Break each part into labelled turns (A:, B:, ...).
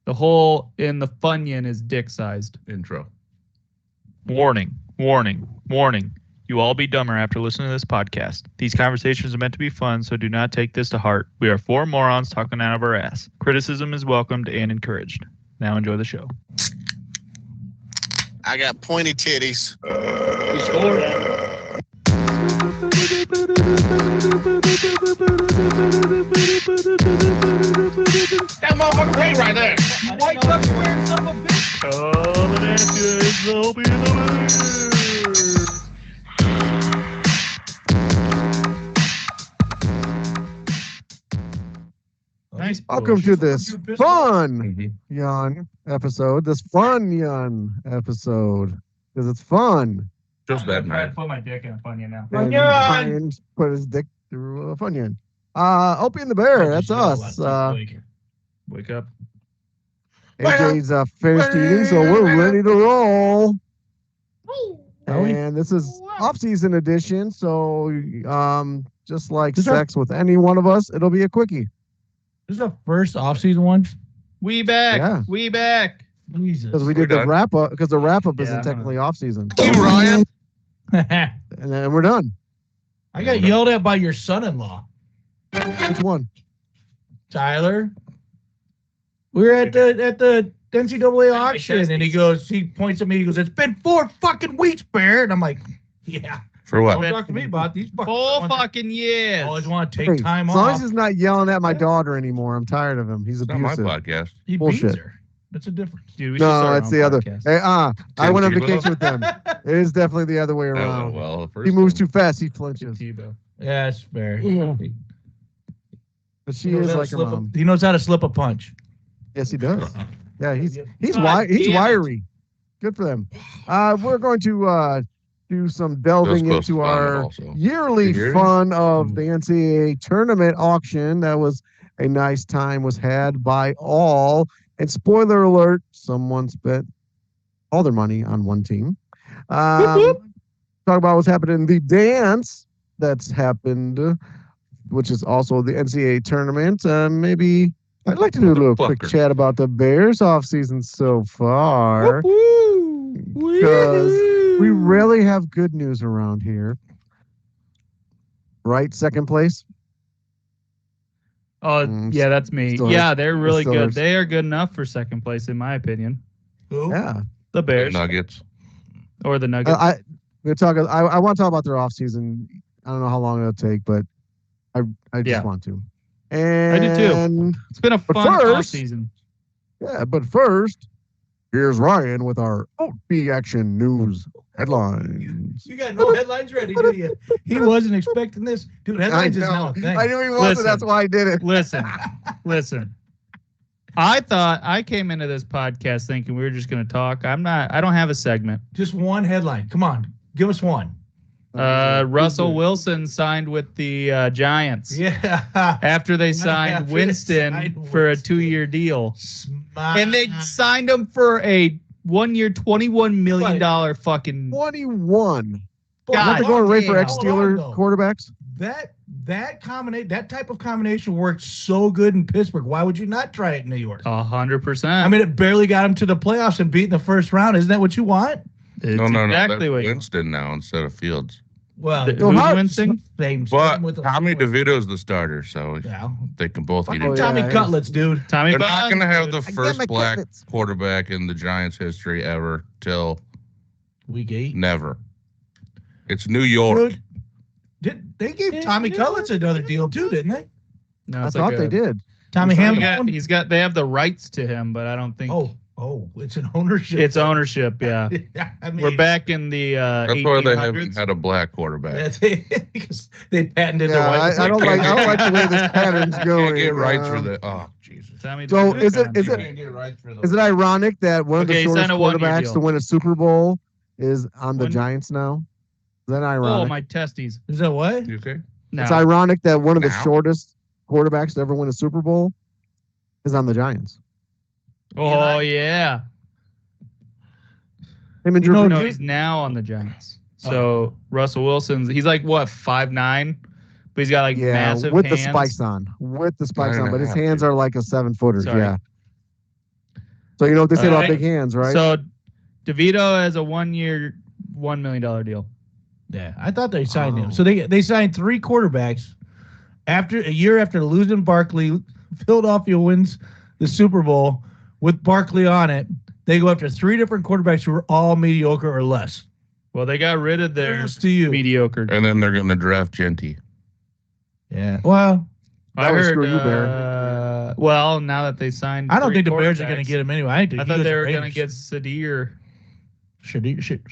A: The hole in the Funyun is dick-sized.
B: Intro.
A: Warning, warning, warning. You all be dumber after listening to this podcast. These conversations are meant to be fun, so do not take this to heart. We are four morons talking out of our ass. Criticism is welcomed and encouraged. Now enjoy the show.
C: I got pointy titties.
A: You scored.
C: That motherfucker paid right there.
A: White duck wearing son of a bitch. Coming at you, they'll be the Bears. Nice.
D: Welcome to this fun young episode. This fun young episode. Because it's fun.
B: Just that, man.
A: Put my dick in a Funyun now.
D: And Ryan put his dick through a Funyun. Opie and the Bear, that's us.
A: Wake up.
D: AJ's finished eating, so we're ready to roll. And this is off-season edition, so just like sex with any one of us, it'll be a quickie.
E: This is the first off-season one?
A: We back.
D: Yeah.
A: We back.
E: Jesus.
D: Because we did the wrap-up, because the wrap-up isn't technically off-season.
C: You, Ryan.
D: And then we're done.
E: I got yelled at by your son-in-law.
D: Which one?
E: Tyler. We were at the NCAA auction, and he points at me, he goes, "It's been 4 fucking weeks, Bear." And I'm like, yeah.
B: For what?
E: Don't talk to me about these
A: 4 fucking years.
E: Always want to take time
D: as long
E: off.
D: as he's not yelling at my daughter anymore, I'm tired of him. He's
B: It's not my
D: abusive.
B: podcast.
E: He
D: Bullshit.
E: beats her. That's a difference.
A: Dude, we should
D: No,
A: start
D: it's
A: our
D: the
A: own
D: other.
A: podcast.
D: Hey, I went on
B: Tebow?
D: vacation with them. It is definitely the other way around.
B: Well, the first
D: He moves
B: one.
D: too fast. He flinches.
A: Tebow.
E: Yeah, it's fair.
D: But she is like a mom.
E: He knows how to slip a punch.
D: Yes, he does. Yeah, he's
A: God
D: he's
A: damn it.
D: wiry. Good for them. We're going to do some delving
B: Those
D: into
B: close
D: our
B: fun also.
D: yearly
B: You hear it?
D: fun of the NCAA tournament auction. That was a nice time, was had by all. And spoiler alert, someone spent all their money on one team. Talk about what's happening in the dance that's happened, which is also the NCAA tournament. Maybe I'd like to do a little quick chat about the Bears offseason so far. Because we rarely have good news around here. Right? Second place?
A: Oh, yeah, that's me.
D: Steelers.
A: Yeah, they're really
D: The
A: good.
D: Steelers.
A: They are good enough for second place, in my opinion.
E: Who?
D: Yeah.
A: The Bears
B: Nuggets.
A: or the Nuggets.
D: I want to talk about their offseason. I don't know how long it'll take, but I just want to. And
A: I do too. It's been a fun offseason.
D: Yeah, but first, here's Ryan with our OB Action News headlines.
E: You got no headlines ready, do you? He wasn't expecting this. Dude, headlines is now a thing.
D: I knew he wasn't.
A: Listen.
D: That's why I did it.
A: Listen. I came into this podcast thinking we were just going to talk. I don't have a segment.
E: Just one headline. Come on. Give us one.
A: Russell Wilson signed with the Giants.
E: Yeah.
A: After they signed Winston for a 2-year deal. And they signed him for a 1-year, $21 million fucking
D: 21.
A: God.
D: Aren't they going right for
E: Hold on,
D: ex-Steeler
E: though.
D: quarterbacks?
E: That type of combination worked so good in Pittsburgh. Why would you not try it in New York?
A: 100%.
E: I mean, it barely got him to the playoffs and beat in the first round. Isn't that what you want?
A: It's
B: No.
A: exactly
B: That's
A: what you
B: Winston now instead of Fields.
E: Well,
A: Who's
D: how-
A: Winston?
E: same
B: But
E: with the-
B: Tommy DeVito's the starter, so
E: Yeah.
B: they can both eat
D: Oh,
B: it.
D: yeah.
E: Tommy Cutlets, dude.
A: Tommy
B: They're not
A: Bond,
B: going to have the
A: dude.
B: first
D: my
B: black
D: cutlets.
B: quarterback in the Giants' history ever till
E: Week 8.
B: never. It's New York.
E: Dude, they gave Tommy Cutlets another deal too, didn't they?
A: No,
D: I
A: it's
D: thought
A: like
D: they did.
E: Tommy Hamlin.
A: they have the rights to him, but I don't think
E: It's an ownership.
A: it's ownership. Yeah,
E: I mean,
A: we're back in the
B: That's why they
A: 1800s.
B: haven't had a black quarterback.
E: because they patented the
D: Yeah,
E: rights.
D: I don't like the way this pattern's going.
B: Can't get rights for the. Oh, Jesus.
A: Tommy
D: So
A: DeVito
D: is it-
A: contract.
B: Can't get rights for
D: Is it ironic that one of the
A: Okay, he
D: shortest
A: signed a 1-year
D: quarterbacks
A: deal.
D: to win a Super Bowl is on the
A: One-
D: Giants now? Is that
A: Oh,
D: ironic?
A: my testes.
E: Is that what?
B: You okay?
A: No.
D: It's ironic that one of the
B: Now?
D: shortest quarterbacks to ever win a Super Bowl is on the Giants.
A: Oh, yeah.
D: Him and
E: You
D: Drew
E: know,
D: Brees.
A: No, he's now on the Giants. So Russell Wilson's, he's like, what, 5'9"? But he's got like
D: Yeah,
A: massive
D: with
A: hands.
D: the spikes on. With the spikes
B: Nine
D: on,
B: and
D: but
B: a
D: his
B: half,
D: hands
B: dude.
D: are like a 7-footer.
A: Sorry.
D: Yeah. So you know what they say about
A: Alright.
D: big hands, right?
A: So DeVito has a 1 year, $1 million deal.
E: Yeah, I thought they signed him.
D: Oh.
E: So they signed 3 quarterbacks after a year after losing Barkley. Philadelphia wins the Super Bowl with Barkley on it. They go after 3 different quarterbacks who are all mediocre or less.
A: Well, they got rid of their
E: Kudos to you.
A: mediocre.
B: And then they're going to draft Genty.
E: Yeah. Well,
A: I
D: That would
A: heard.
D: screw you, Bear.
A: Well, now that they signed,
E: I don't
A: 3
E: think the Bears are going to
A: quarterbacks,
E: get him anyway. I
A: thought they were going to get Sadir.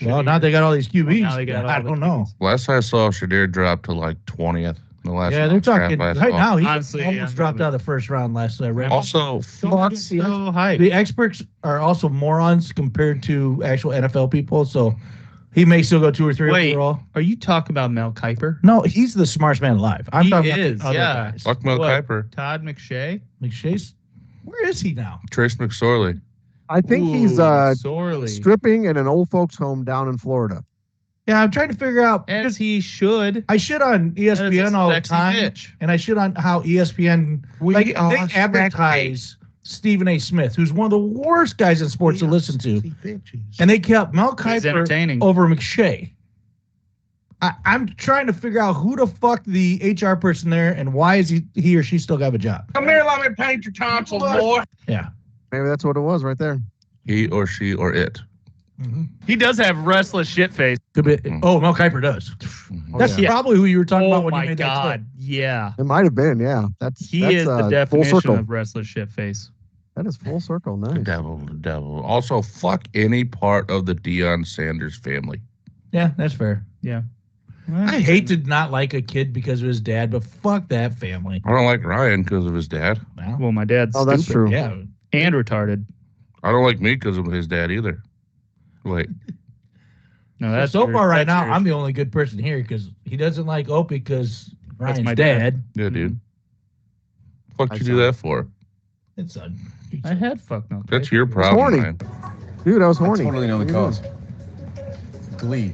E: Well, now they got all these QBs.
A: Now they got
E: I
A: all the
E: don't know.
B: Last I saw, Shadir dropped to like 20th. The last
E: Yeah, they're talking
B: draft I
E: right
B: saw.
E: now. He
A: Honestly,
E: almost
A: yeah.
E: dropped out of the first round last night. Right?
B: Also,
A: Don't get so hyped.
E: The experts are also morons compared to actual NFL people, so he may still go 2 or 3
A: Wait.
E: overall.
A: Are you talking about Mel Kiper?
E: No, he's the smartest man alive. I'm
A: He
E: talking about
A: is,
E: the other
A: yeah.
E: guys.
B: fuck Mel
A: What?
B: Kiper.
A: Todd McShay?
E: McShay's, where is he now?
B: Trace McSorley.
D: I think he's
A: sorely.
D: stripping in an old folks home down in Florida.
E: Yeah, I'm trying to figure out.
A: As he should.
E: I shit on
A: That is a
E: ESPN all the
A: sexy
E: time,
A: bitch.
E: and I shit on how ESPN they advertise Stephen A. Smith, who's one of the worst guys in sports to listen to, and they kept Mel
A: He's
E: Kiper
A: entertaining.
E: over McShay. I'm trying to figure out who the fuck the HR person there, and why is he or she still got a job?
C: Come here, let me paint your tonsils, boy.
E: Yeah.
D: Maybe that's what it was right there.
B: He or she or it.
A: He does have restless shit face.
E: Could be. Oh, Mel Kiper does. That's
A: yeah.
E: probably who you were talking
A: Oh
E: about when
A: my
E: you made
A: God. Yeah.
D: It might have been, yeah. That's
A: He
D: that's,
A: is the
D: full
A: definition
D: circle.
A: of restless shit face.
D: That is full circle.
B: The
D: Nice.
B: devil. Also, fuck any part of the Deion Sanders family.
E: Yeah, that's fair.
A: Yeah.
E: I hate to not like a kid because of his dad, but fuck that family.
B: I don't like Ryan because of his dad.
E: Well,
A: Well, my dad's
D: Oh, that's
A: stupid
D: true.
E: yeah.
A: and retarded.
B: I don't like me because of his dad either. Wait,
A: No, that's
E: So
A: your-
E: far right
A: that's
E: now,
A: yours.
E: I'm the only good person here because he doesn't like Opie because Ryan's
A: my
E: dad.
B: yeah, dude. Fuck
D: I
B: you do
D: saw
B: that for?
E: It's a,
A: I had fuck no.
B: That's your
D: horny.
B: problem, man.
D: Dude, I was horny.
F: Totally know the
D: What are you
F: cause. Glee.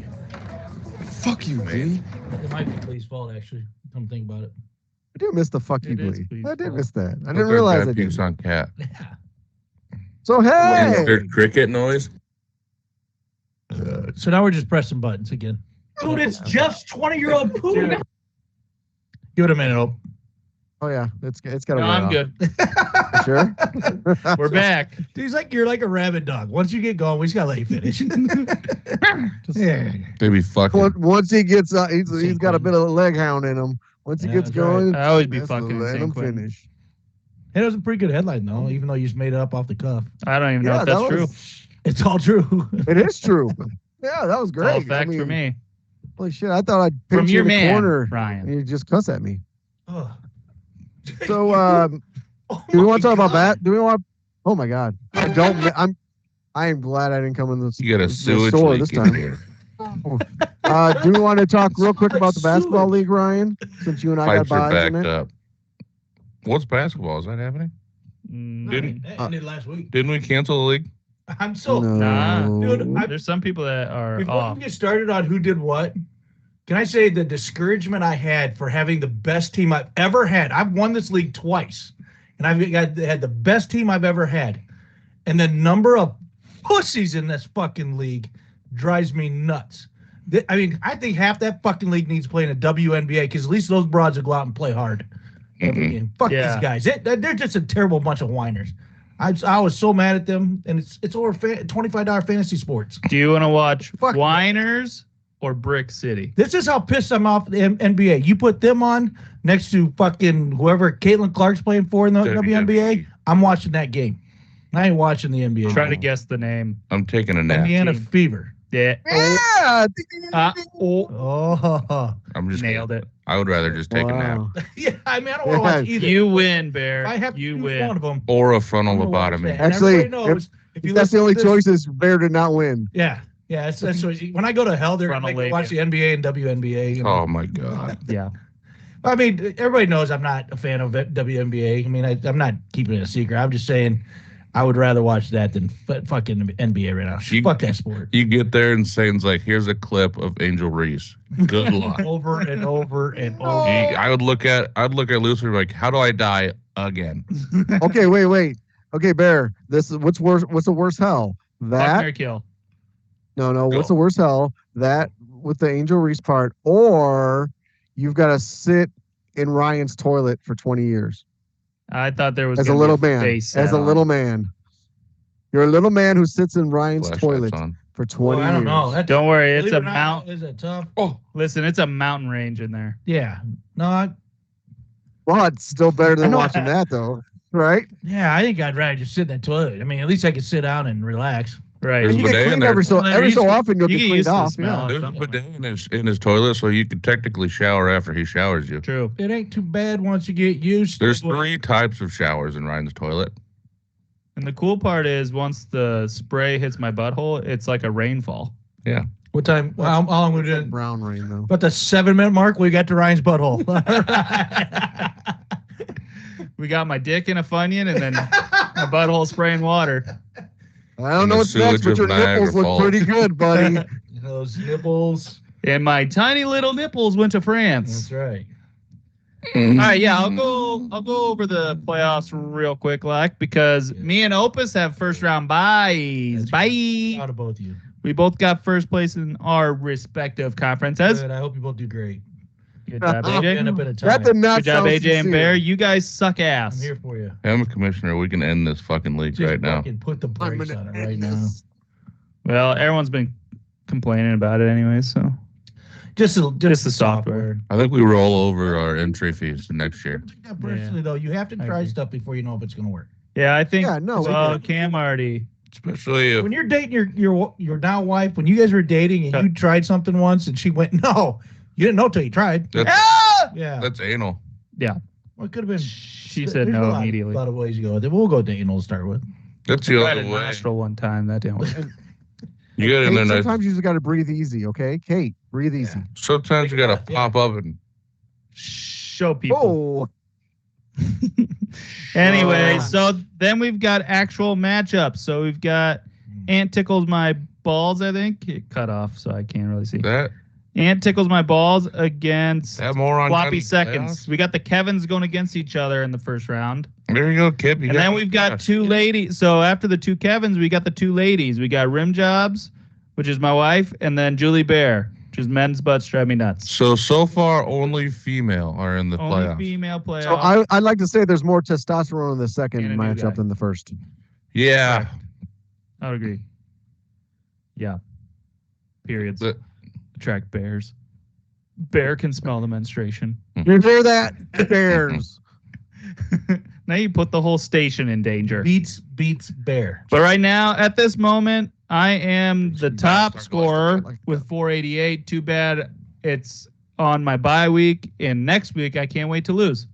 F: Fuck you, man.
E: it might be Clee's fault actually. Come think about it.
D: I did miss the fuck you,
A: It is
D: Glee.
A: Glee's
D: I did
A: fault.
D: miss that. I
B: Look
D: didn't
B: at
D: realize
B: that
D: I
B: piece
D: did.
B: on cat.
E: Yeah.
D: So hey,
B: There's cricket noise.
E: So now we're just pressing buttons again.
C: Dude, it's just 20-year-old poop.
E: Give it a minute, Hope.
D: oh yeah, it's got to.
A: No, I'm good.
D: Sure.
A: We're back.
E: You're like a rabid dog. Once you get going, we just gotta let you finish. Yeah.
B: They be fucking.
D: Once he gets, he's got a bit of a leg hound in him. Once he
E: Yeah,
D: gets
E: that's right.
D: going,
A: I always be
D: that's
A: fucking
D: let
A: San
D: him
A: Quentin.
D: finish.
E: It was a pretty good headline though, even though you just made it up off the cuff.
A: I don't even know
D: Yeah,
A: if that's
D: that
A: true.
D: was-
E: It's all true.
D: It is true. Yeah, that was
A: It's
D: great.
A: all fact
D: I mean,
A: for me.
D: Holy shit! I thought I'd
A: From
D: pinch you
A: your
D: in the
A: man,
D: corner
A: Ryan.
D: and you just cuss at me.
E: Ugh.
D: So,
E: Oh
D: do we want to
E: my
D: talk about
E: God.
D: that? Do we want? Oh my God! I am glad I didn't come in
B: You got a
D: the
B: sewage
D: store
B: leak
D: this
B: in
D: time.
B: here.
D: Do we want to talk real quick about the
E: Like
D: basketball
E: sewage.
D: league, Ryan? Since you and I
B: Pipes
D: got
B: are
D: buys in
B: backed
D: it.
B: up. What's basketball? Is that happening?
A: Mm,
E: That ended last week.
B: Didn't we cancel the league?
E: I'm so.
A: Nah.
E: Dude,
A: There's some people that are
E: Before
A: off.
E: we get started on who did what, can I say the discouragement I had for having the best team I've ever had? I've won this league twice, and I've had the best team I've ever had. And the number of pussies in this fucking league drives me nuts. I mean, I think half that fucking league needs to play in a WNBA because at least those broads will go out and play hard every
B: Mhm.
E: game. Fuck
A: Yeah.
E: these guys. They're just a terrible bunch of whiners. I was so mad at them, and it's over $25 fantasy sports.
A: Do you want to watch
E: Fuck.
A: Whiners or Brick City?
E: This is how pissed I'm off the NBA. You put them on next to fucking whoever Caitlin Clark's playing for in the WNBA. I'm watching that game. I ain't watching the NBA.
A: Try to guess the name.
B: I'm taking a nap.
E: Indiana
A: team.
E: Fever.
A: Yeah.
D: Yeah.
E: Oh,
B: I'm just
A: Nailed it.
B: I would rather just take a nap.
D: Wow.
E: yeah. I mean, I don't want to watch either.
A: You win, Bear.
E: I have to
A: You
E: choose
A: win.
E: one of them.
B: Or a frontal
E: I'm gonna watch
B: lobotomy.
E: that. And
D: Actually,
E: everybody knows if you
D: That's the
E: listen
D: only
E: to this-
D: choice is better to not win.
E: Yeah, yeah. That's what, when I go to hell, they're gonna make me watch the NBA and WNBA. You know?
B: Oh my god.
A: Yeah.
E: I mean, everybody knows I'm not a fan of WNBA. I mean, I'm not keeping it a secret. I'm just saying I would rather watch that than fucking NBA right now. Fuck that sport.
B: You get there and Satan's like, here's a clip of Angel Reese. Good luck.
E: Over and over and over.
B: I'd look at Lucifer like, how do I die again?
D: Okay, wait. Okay, Bear. This is what's worse. What's the worst hell?
A: Fuck,
D: That
A: Mary kill.
D: no. What's the worst hell? That with the Angel Reese part, or you've got to sit in Ryan's toilet for 20 years
A: I thought there was
D: as a
A: gonna be
D: little man.
A: face
D: As a
A: on.
D: little man, you're a little man who sits in Ryan's
B: Flashlights
D: toilet
B: on.
D: for 20
E: Well, I don't know.
D: years.
E: That's,
A: Don't worry, it's
E: believe
A: a
E: it or not,
A: mount.
E: Is it tough?
A: Listen, it's a mountain range in there.
E: Yeah. No.
D: Well, it's still better
E: I
D: than
E: know
D: watching that, though, right?
E: Yeah. I think I'd rather just sit in that toilet. I mean, at least I could sit down and relax.
A: Right.
B: There's
D: You
B: a
D: get
B: bidet in
D: cleaned
B: there.
D: every so
E: Well, they're
D: often. You'll
A: you
D: get
A: get
D: cleaned
A: used to the
D: off.
A: smell.
D: Yeah.
B: There's a
A: Something like
B: bidet in his toilet, so you can technically shower after he showers you.
A: True.
E: It ain't too bad once you get used.
B: There's
E: to it.
B: 3 types of showers in Ryan's toilet.
A: And the cool part is once the spray hits my butthole, it's like a rainfall.
E: What time? How long we doing?
D: Brown rain, though.
E: But the 7-minute mark, we got to Ryan's butthole.
A: We got my dick in a Funyun and then my butthole spraying water.
D: I don't
B: And
D: know
B: the
D: what's next,
B: sewage
D: but
B: of
D: your
B: Niagara
D: nipples look
B: Falls.
D: pretty good, buddy.
E: Those nipples.
A: And my tiny little nipples went to France.
E: That's right.
A: All right, yeah, I'll go over the playoffs real quick, because me and Opus have first round buys.
E: That's
A: Bye.
E: Proud of both of you.
A: We both got first place in our respective conferences.
E: Good. I hope you both do great.
A: Good job,
E: End
A: AJ.
E: up in a tie.
D: That did not
A: Good job,
D: sound
A: AJ and
D: sincere.
A: Bear. You guys suck
E: I'm
A: ass.
E: here for you.
B: I'm a commissioner. We can end this fucking league
E: Just
B: right now.
E: fucking put the
D: I'm
E: brakes
D: gonna
E: on it right
D: end
E: now.
D: this.
A: Well, everyone's been complaining about it anyway, so
E: Just
A: the software.
B: I think we roll over our entry fees next year.
E: Yeah, personally, though, you have to
A: I
E: try
A: agree.
E: stuff before you know if it's going to work.
A: Yeah, I think.
D: Yeah, no,
A: Well,
D: we did.
A: Cam already.
B: Especially if
E: When you're dating your now wife, when you guys were dating and you tried something once and she went, no, you didn't know till you tried.
B: that's,
E: Yeah.
B: that's anal.
E: Well, it could have been.
A: She said
E: there's
A: no
E: a
A: immediately.
E: lot of ways to go with it. We'll go dating to start with.
B: That's the
A: Tried
B: other
A: a
B: way.
A: nostril one time. That didn't work.
B: You get in
D: Kate,
B: there nice.
D: sometimes you just got to breathe easy, okay? Kate, breathe easy.
B: Sometimes you gotta
E: Yeah.
B: pop up and
A: Show people.
D: Oh,
A: Anyway,
D: Oh.
A: so then we've got actual matchups. So we've got Ant tickles my balls, I think. It cut off, so I can't really see.
B: that
A: Ant tickles my balls against
B: that moron.
A: Floppy
B: got
A: Seconds.
B: playoffs?
A: We got the Kevins going against each other in the first round.
B: There you go, Kip. You
A: And
B: got
A: then
B: it.
A: we've got
B: Yes.
A: two ladies. So after the two Kevins, we got the two ladies. We got Rim Jobs, which is my wife, and then Julie Bear, which is men's butts drive me nuts.
B: So far, only female are in the
A: Only
B: playoffs.
A: female playoff.
D: so I'd like to say there's more testosterone in the second
A: And a new
D: matchup
A: guy.
D: than the first.
B: Yeah.
A: I would agree. Yeah. Periods.
B: The-
A: Attract bears. Bear can smell the menstruation.
D: You hear that? Bears.
A: Now you put the whole station in danger.
E: Beats bear.
A: But right now, at this moment, I am the top
B: Start
A: scorer
D: like
A: with 488. Too bad it's on my bye week, and next week I can't wait to lose.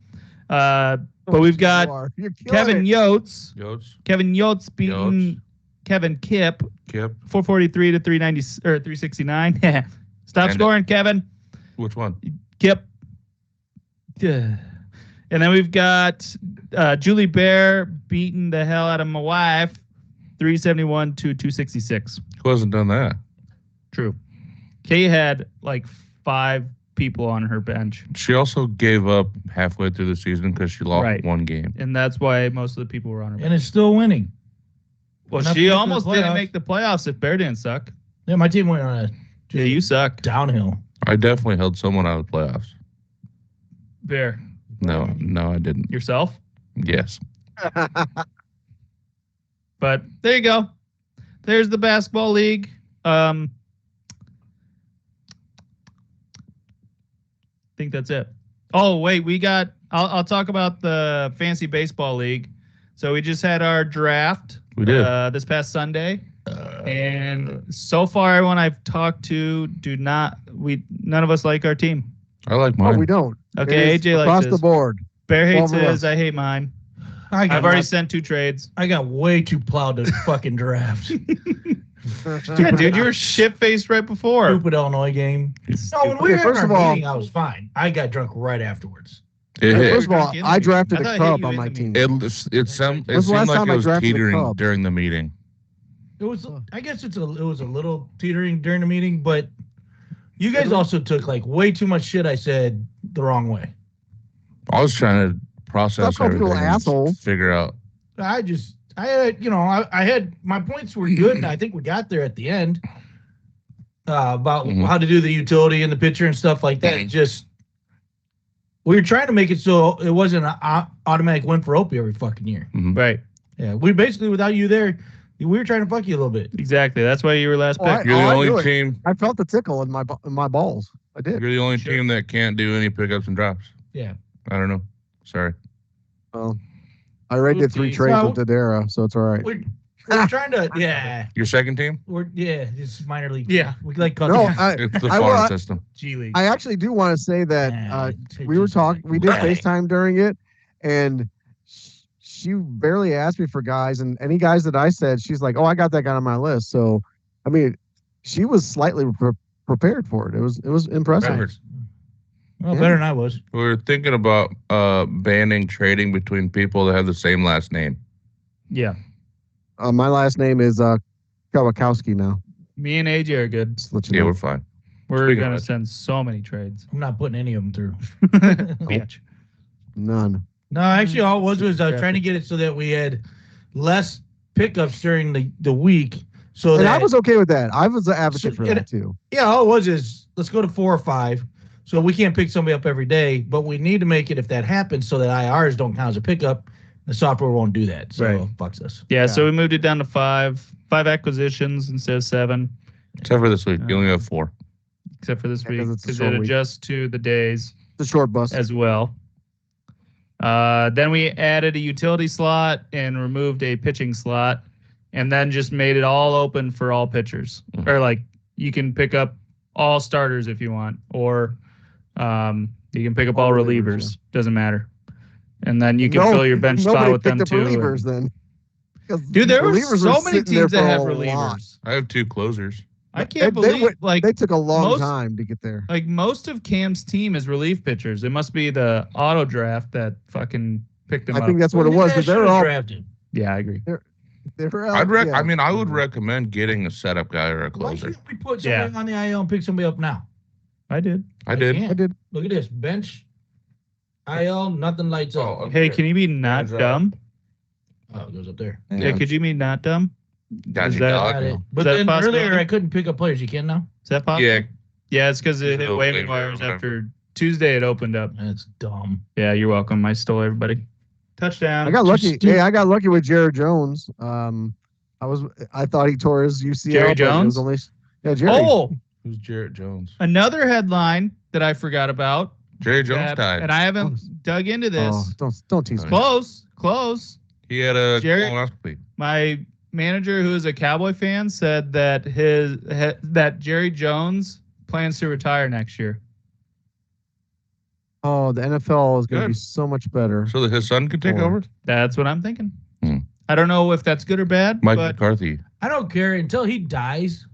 A: But we've got
D: You're killing
A: Kevin
D: it.
A: Yotes.
B: Yotes,
A: Kevin Yotes beating
B: Yotes.
A: Kevin Kipp,
B: Kip.
A: 443 to 390 or 369. Stop
B: And-
A: scoring, Kevin.
B: Which one?
A: Kip. Yeah. And then we've got Julie Bear beating the hell out of my wife, 371 to 266.
B: Who hasn't done that?
A: True. Kay had like 5 people on her bench,
B: She also gave up halfway through the season because she lost
A: Right.
B: one game.
A: and that's why most of the people were on her bench.
E: And it's still winning.
A: Well,
E: enough to
A: she
E: make the
A: almost didn't
E: playoffs.
A: make the playoffs if Bear didn't suck.
E: Yeah, my team went on a
A: Yeah, you suck.
E: downhill.
B: I definitely held someone out of the playoffs.
A: Bear.
B: No, I didn't.
A: Yourself?
B: Yes.
A: But there you go. There's the basketball league. I think that's it. Oh, wait, I'll talk about the fantasy baseball league. So we just had our draft.
B: We did.
A: This past Sunday. And so far, everyone I've talked to none of us like our team.
B: I like
D: Oh,
B: mine.
D: we don't.
A: Okay,
D: It is
A: AJ likes
D: across
A: his.
D: the board.
A: Bear hates
D: 12 of
A: his.
D: us.
A: I hate mine.
E: I got
A: I've already sent 2 trades.
E: I got way too plowed to fucking draft.
A: Yeah, dude, you were shit-faced right before.
E: Stupid Illinois game. No, when we
D: Okay,
E: were
D: first
E: in
D: of
E: our
D: all-
E: meeting, I was fine. I got drunk right afterwards.
B: It,
D: Hey,
B: it,
D: first of all,
A: in the
D: I
A: meeting.
D: drafted
A: I
D: a
A: thought I
D: Cub
A: hit you
D: on
A: in
D: my
A: the
D: team.
A: meeting.
B: it seemed
D: When's the last
B: like
D: time
B: it
D: I
B: was
D: drafted a
B: teetering
D: Cub?
B: during the meeting.
E: It was. I guess it was a little teetering during the meeting, but you guys also took like way too much shit I said the wrong way.
B: I was trying to process
D: Stop calling people
B: everything and
D: assholes.
B: figure out.
E: I had my points were good, and I think we got there at the end about how to do the utility and the pitcher and stuff like that. Just we were trying to make it so it wasn't an automatic win for Opie every fucking year.
A: Right.
E: Yeah, we basically without you there, we were trying to fuck you a little bit.
A: Exactly. That's why you were last pick.
B: You're the only team.
D: I felt the tickle in my balls. I did.
B: You're the only team that can't do any pickups and drops.
E: Yeah.
B: I don't know. Sorry.
D: Well, I already did 3 trades with Dodera, so it's all right.
E: We're trying to, yeah.
B: Your second team?
E: It's minor league.
A: Yeah.
E: We like
D: No,
B: It's the farm system.
E: G League.
D: I actually do want to say that we were talking. We did FaceTime during it, and she barely asked me for guys, and any guys that I said, she's like, "Oh, I got that guy on my list." So, I mean, she was slightly prepared for it. It was impressive.
E: Well, better than I was.
B: We were thinking about banning trading between people that have the same last name.
A: Yeah.
D: My last name is Kawakowski now.
A: Me and AJ are good.
D: Just to let you know.
B: We're fine.
A: We're going to send so many trades.
E: I'm not putting any of them through.
A: Bitch.
D: None.
E: No, actually, all it was I was trying to get it so that we had less pickups during the week. So
D: And I was okay with that. I was an advocate for that too.
E: Yeah, all it was is let's go to 4 or 5. So we can't pick somebody up every day, but we need to make it if that happens so that IRs don't count as a pickup. The software won't do that. So it fucks us.
A: Yeah, so we moved it down to 5 acquisitions instead of 7.
B: Except for this week. You only have 4.
A: Except for this week,
D: 'cause it's a
A: because
D: short
A: it
D: week.
A: adjusts to the days
D: The short bus.
A: as well. Then we added a utility slot and removed a pitching slot, and then just made it all open for all pitchers. Or like you can pick up all starters if you want, or you can pick up all relievers. Doesn't matter. And then you can fill your bench spot with them too.
D: Relievers then.
A: Dude, there were
D: Relievers
A: so
D: were
A: many
D: sitting there
A: teams that
D: for
A: have
D: a
A: relievers.
D: lot.
B: I have 2 closers.
A: I can't
D: They
A: believe
D: went- they took a long time to get there.
A: Like most of Cam's team is relief pitchers. It must be the auto draft that fucking picked them up.
D: I think that's what it was. Because they're all
E: drafted.
A: Yeah, I agree.
D: they're
B: I would recommend getting a setup guy or a
E: Why
B: closer.
E: can't we put somebody on the IL and pick somebody up now?
A: I did.
B: I did.
E: can't.
D: I did.
E: Look at this bench. IL, nothing lights up.
A: Hey, can you be not dumb?
E: Oh, it goes up there.
A: Yeah, could you be not dumb?
B: Got
A: Is
B: you,
A: that-
B: dog.
E: Got it. But
A: that a
E: then
A: possibility?
E: earlier I couldn't pick up players. You can now?
A: Is that possible?
B: Yeah.
A: Yeah, it's because it hit
B: Little
A: waiver
B: waiver,
A: wires
B: whatever.
A: after Tuesday. It opened up.
E: That's dumb.
A: Yeah, you're welcome. I stole everybody. Touchdown.
D: I got lucky. Hey, I got lucky with Jared Jones. I thought he tore his UCL.
A: Jerry
D: but it
A: Jones?
D: was only, Jerry.
A: Oh,
B: Who's Jarrett Jones?
A: another headline that I forgot about.
B: Jerry Jones died.
A: And I haven't dug into this.
D: Oh, don't tease me.
A: Close.
B: He had a
A: Jerry-
B: colonoscopy.
A: My manager, who is a Cowboy fan, said that that Jerry Jones plans to retire next year.
D: Oh, the NFL is going to
B: Good.
D: be so much better.
B: So that his son could take
D: Or-
B: over?
A: That's what I'm thinking.
B: Hmm.
A: I don't know if that's good or bad,
B: Mike
A: but
B: McCarthy.
E: I don't care until he dies.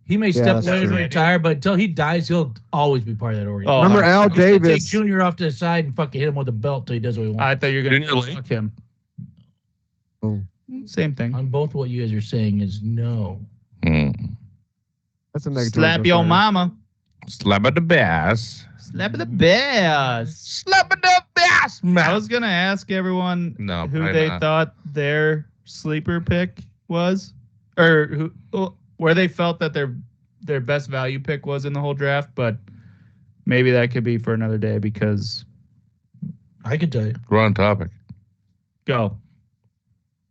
E: He may
D: Yeah,
E: step
D: that's
E: away and
D: true.
E: retire, but until he dies, he'll always be part of that organization.
A: Oh,
D: Remember Al
E: He's gonna Take
D: Davis?
E: Junior off to the side and fucking hit him with a belt till he does what he wants.
A: I thought you were going
B: Junior
A: to
B: Lake?
A: fuck him.
D: Oh,
A: Same thing.
E: On both what you guys are saying is no.
D: that's a negative.
A: Slap your mama.
B: Slap at the bass.
A: Slap the Bears.
B: Slap at the bass.
A: I was going to ask everyone
B: No,
A: who
B: probably
A: they
B: not.
A: thought their sleeper pick was, or where they felt that their best value pick was in the whole draft, but maybe that could be for another day because
E: I could tell you.
B: We're on topic.
A: go.